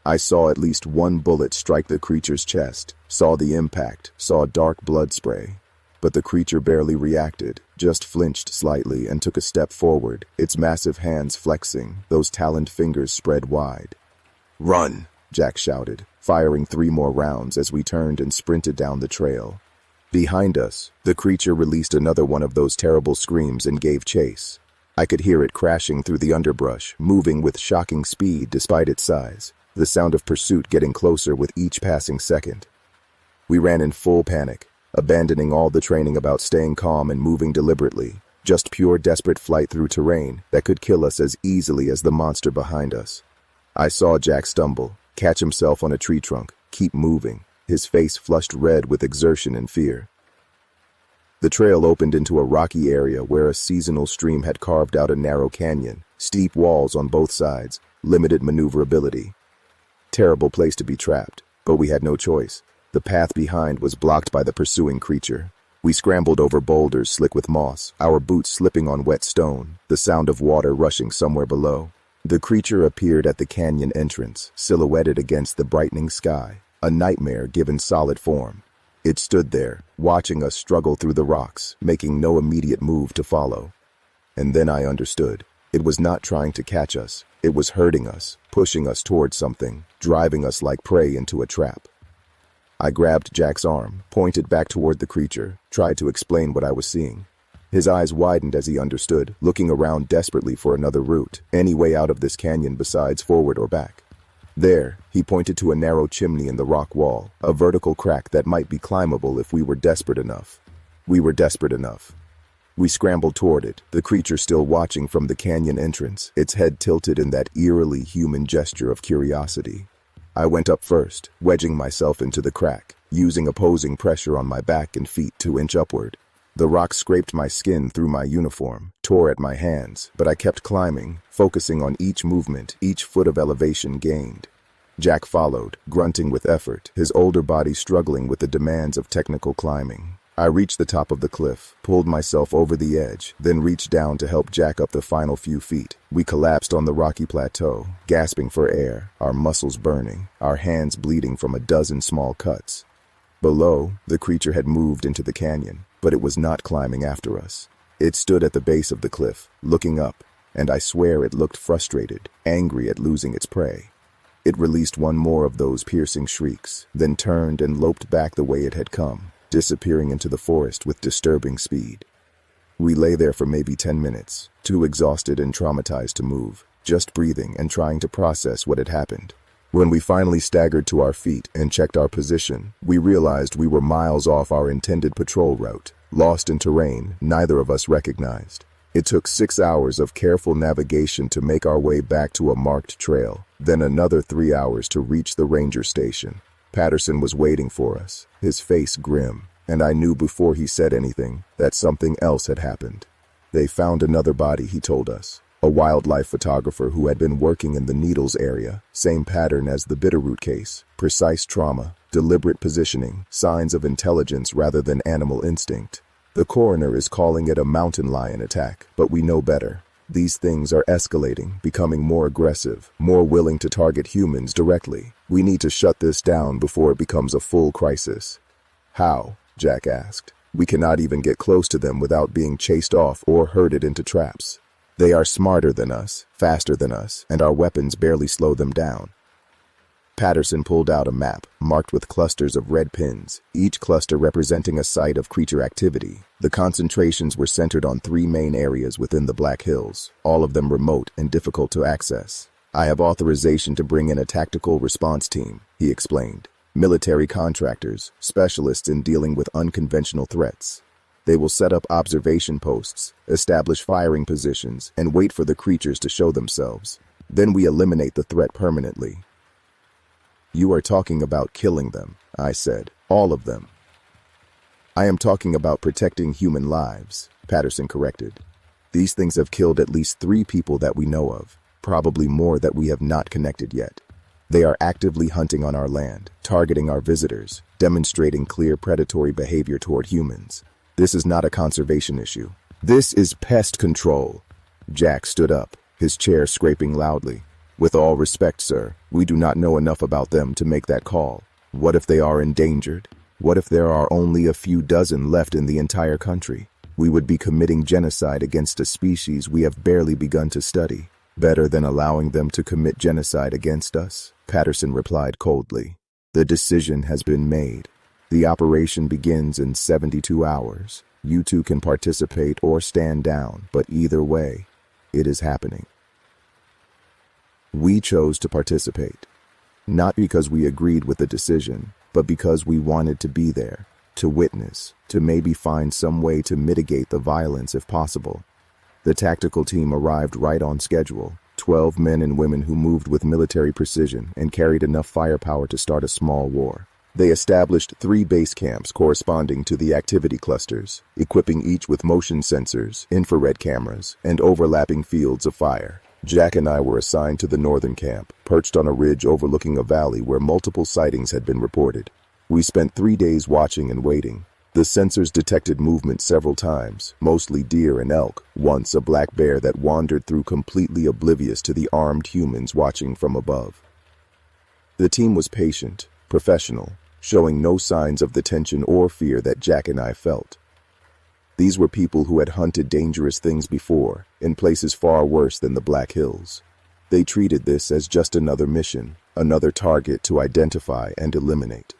I saw at least one bullet strike the creature's chest, saw the impact, saw dark blood spray. But the creature barely reacted, just flinched slightly and took a step forward, its massive hands flexing, those taloned fingers spread wide. "Run!" Jack shouted, firing 3 more rounds as we turned and sprinted down the trail. Behind us, the creature released another one of those terrible screams and gave chase. I could hear it crashing through the underbrush, moving with shocking speed despite its size, the sound of pursuit getting closer with each passing second. We ran in full panic, abandoning all the training about staying calm and moving deliberately, just pure desperate flight through terrain that could kill us as easily as the monster behind us. I saw Jack stumble, catch himself on a tree trunk, keep moving, his face flushed red with exertion and fear. The trail opened into a rocky area where a seasonal stream had carved out a narrow canyon, steep walls on both sides, limited maneuverability. Terrible place to be trapped, but we had no choice. The path behind was blocked by the pursuing creature. We scrambled over boulders slick with moss, our boots slipping on wet stone, the sound of water rushing somewhere below. The creature appeared at the canyon entrance, silhouetted against the brightening sky, a nightmare given solid form. It stood there, watching us struggle through the rocks, making no immediate move to follow. And then I understood. It was not trying to catch us. It was herding us, pushing us towards something, driving us like prey into a trap. I grabbed Jack's arm, pointed back toward the creature, tried to explain what I was seeing. His eyes widened as he understood, looking around desperately for another route, any way out of this canyon besides forward or back. There, he pointed to a narrow chimney in the rock wall, a vertical crack that might be climbable if we were desperate enough. We were desperate enough. We scrambled toward it, the creature still watching from the canyon entrance, its head tilted in that eerily human gesture of curiosity. I went up first, wedging myself into the crack, using opposing pressure on my back and feet to inch upward. The rock scraped my skin through my uniform, tore at my hands, but I kept climbing, focusing on each movement, each foot of elevation gained. Jack followed, grunting with effort, his older body struggling with the demands of technical climbing. I reached the top of the cliff, pulled myself over the edge, then reached down to help Jack up the final few feet. We collapsed on the rocky plateau, gasping for air, our muscles burning, our hands bleeding from a dozen small cuts. Below, the creature had moved into the canyon, but it was not climbing after us. It stood at the base of the cliff, looking up, and I swear it looked frustrated, angry at losing its prey. It released one more of those piercing shrieks, then turned and loped back the way it had come, disappearing into the forest with disturbing speed. We lay there for maybe 10 minutes, too exhausted and traumatized to move, just breathing and trying to process what had happened. When we finally staggered to our feet and checked our position, we realized we were miles off our intended patrol route, lost in terrain neither of us recognized. It took 6 hours of careful navigation to make our way back to a marked trail, then another 3 hours to reach the ranger station. Patterson was waiting for us, his face grim, and I knew before he said anything that something else had happened. They found another body, he told us, a wildlife photographer who had been working in the Needles area, same pattern as the Bitterroot case, precise trauma, deliberate positioning, signs of intelligence rather than animal instinct. The coroner is calling it a mountain lion attack, but we know better. These things are escalating, becoming more aggressive, more willing to target humans directly. We need to shut this down before it becomes a full crisis. How? Jack asked. We cannot even get close to them without being chased off or herded into traps. They are smarter than us, faster than us, and our weapons barely slow them down. Patterson pulled out a map, marked with clusters of red pins, each cluster representing a site of creature activity. The concentrations were centered on 3 main areas within the Black Hills, all of them remote and difficult to access. I have authorization to bring in a tactical response team, he explained. Military contractors, specialists in dealing with unconventional threats. They will set up observation posts, establish firing positions, and wait for the creatures to show themselves. Then we eliminate the threat permanently. You are talking about killing them, I said. All of them. I am talking about protecting human lives, Patterson corrected. These things have killed at least 3 people that we know of, probably more that we have not connected yet. They are actively hunting on our land, targeting our visitors, demonstrating clear predatory behavior toward humans. This is not a conservation issue. This is pest control. Jack stood up, his chair scraping loudly. With all respect, sir, we do not know enough about them to make that call. What if they are endangered? What if there are only a few dozen left in the entire country? We would be committing genocide against a species we have barely begun to study. Better than allowing them to commit genocide against us, Patterson replied coldly. The decision has been made. The operation begins in 72 hours. You two can participate or stand down, but either way, it is happening. We chose to participate, not because we agreed with the decision, but because we wanted to be there, to witness, to maybe find some way to mitigate the violence if possible. The tactical team arrived right on schedule, 12 men and women who moved with military precision and carried enough firepower to start a small war. They established 3 base camps corresponding to the activity clusters, equipping each with motion sensors, infrared cameras, and overlapping fields of fire. Jack and I were assigned to the northern camp, perched on a ridge overlooking a valley where multiple sightings had been reported. We spent 3 days watching and waiting. The sensors detected movement several times, mostly deer and elk, once a black bear that wandered through completely oblivious to the armed humans watching from above. The team was patient, professional, showing no signs of the tension or fear that Jack and I felt. These were people who had hunted dangerous things before, in places far worse than the Black Hills. They treated this as just another mission, another target to identify and eliminate.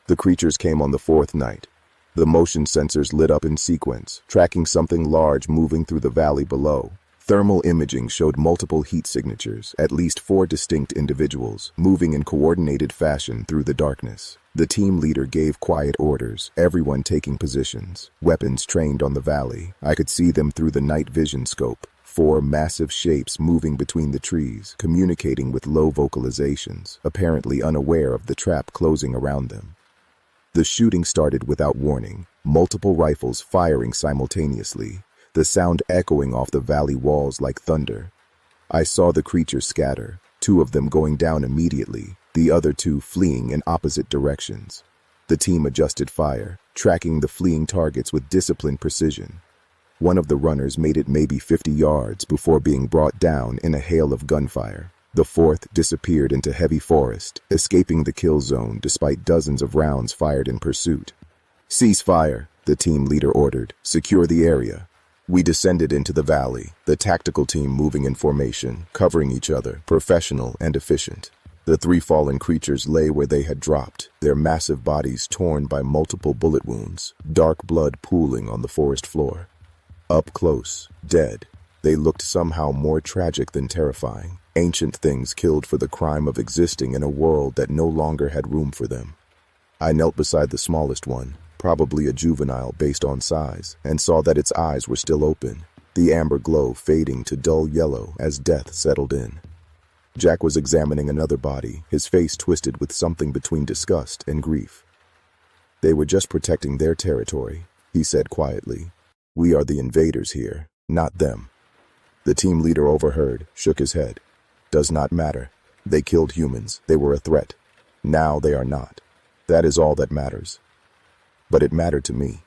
The creatures came on the 4th night. The motion sensors lit up in sequence, tracking something large moving through the valley below. Thermal imaging showed multiple heat signatures, at least 4 distinct individuals, moving in coordinated fashion through the darkness. The team leader gave quiet orders, everyone taking positions, weapons trained on the valley. I could see them through the night vision scope. 4 massive shapes moving between the trees, communicating with low vocalizations, apparently unaware of the trap closing around them. The shooting started without warning, multiple rifles firing simultaneously, the sound echoing off the valley walls like thunder. I saw the creatures scatter, 2 of them going down immediately, the other 2 fleeing in opposite directions. The team adjusted fire, tracking the fleeing targets with disciplined precision. One of the runners made it maybe 50 yards before being brought down in a hail of gunfire. The 4th disappeared into heavy forest, escaping the kill zone despite dozens of rounds fired in pursuit. "Cease fire," the team leader ordered. "Secure the area." We descended into the valley, the tactical team moving in formation, covering each other, professional and efficient. The 3 fallen creatures lay where they had dropped, their massive bodies torn by multiple bullet wounds, dark blood pooling on the forest floor. Up close, dead, they looked somehow more tragic than terrifying. Ancient things killed for the crime of existing in a world that no longer had room for them. I knelt beside the smallest one, probably a juvenile based on size, and saw that its eyes were still open, the amber glow fading to dull yellow as death settled in. Jack was examining another body, his face twisted with something between disgust and grief. "They were just protecting their territory," he said quietly. "We are the invaders here, not them." The team leader overheard, shook his head. "Does not matter. They killed humans. They were a threat. Now they are not. That is all that matters." But it mattered to me.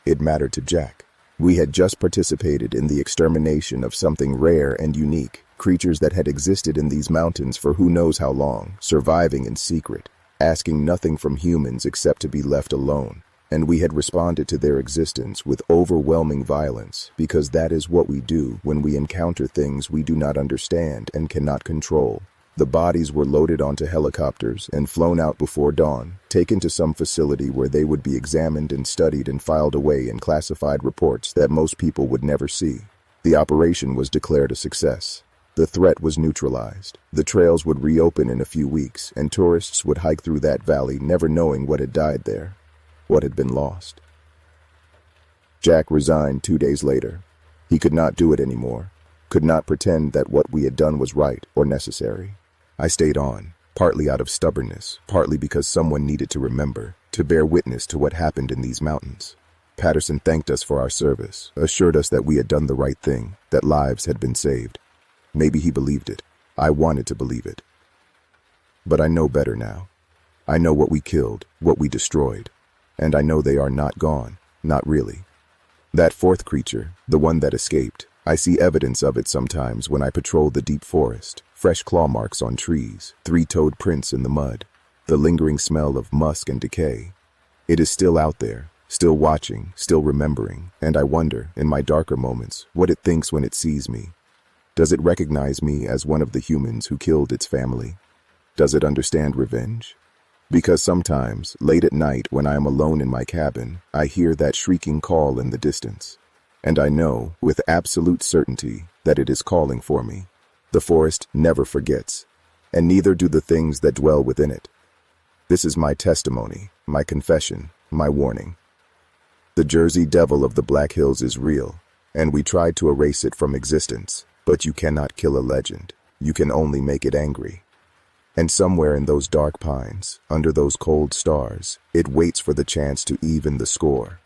It mattered to Jack. We had just participated in the extermination of something rare and unique, creatures that had existed in these mountains for who knows how long, surviving in secret, asking nothing from humans except to be left alone. And we had responded to their existence with overwhelming violence, because that is what we do when we encounter things we do not understand and cannot control. The bodies were loaded onto helicopters and flown out before dawn, taken to some facility where they would be examined and studied and filed away in classified reports that most people would never see. The operation was declared a success. The threat was neutralized. The trails would reopen in a few weeks, and tourists would hike through that valley never knowing what had died there, what had been lost. Jack resigned 2 days later. He could not do it anymore, could not pretend that what we had done was right or necessary. I stayed on, partly out of stubbornness, partly because someone needed to remember, to bear witness to what happened in these mountains. Patterson thanked us for our service, assured us that we had done the right thing, that lives had been saved. Maybe he believed it. I wanted to believe it. But I know better now. I know what we killed, what we destroyed, and I know they are not gone, not really. That 4th creature, the one that escaped, I see evidence of it sometimes when I patrol the deep forest. Fresh claw marks on trees, 3-toed prints in the mud, the lingering smell of musk and decay. It is still out there, still watching, still remembering, and I wonder, in my darker moments, what it thinks when it sees me. Does it recognize me as one of the humans who killed its family? Does it understand revenge? Because sometimes, late at night when I am alone in my cabin, I hear that shrieking call in the distance. And I know, with absolute certainty, that it is calling for me. The forest never forgets, and neither do the things that dwell within it. This is my testimony, my confession, my warning. The Jersey Devil of the Black Hills is real, and we tried to erase it from existence, but you cannot kill a legend. You can only make it angry. And somewhere in those dark pines, under those cold stars, it waits for the chance to even the score.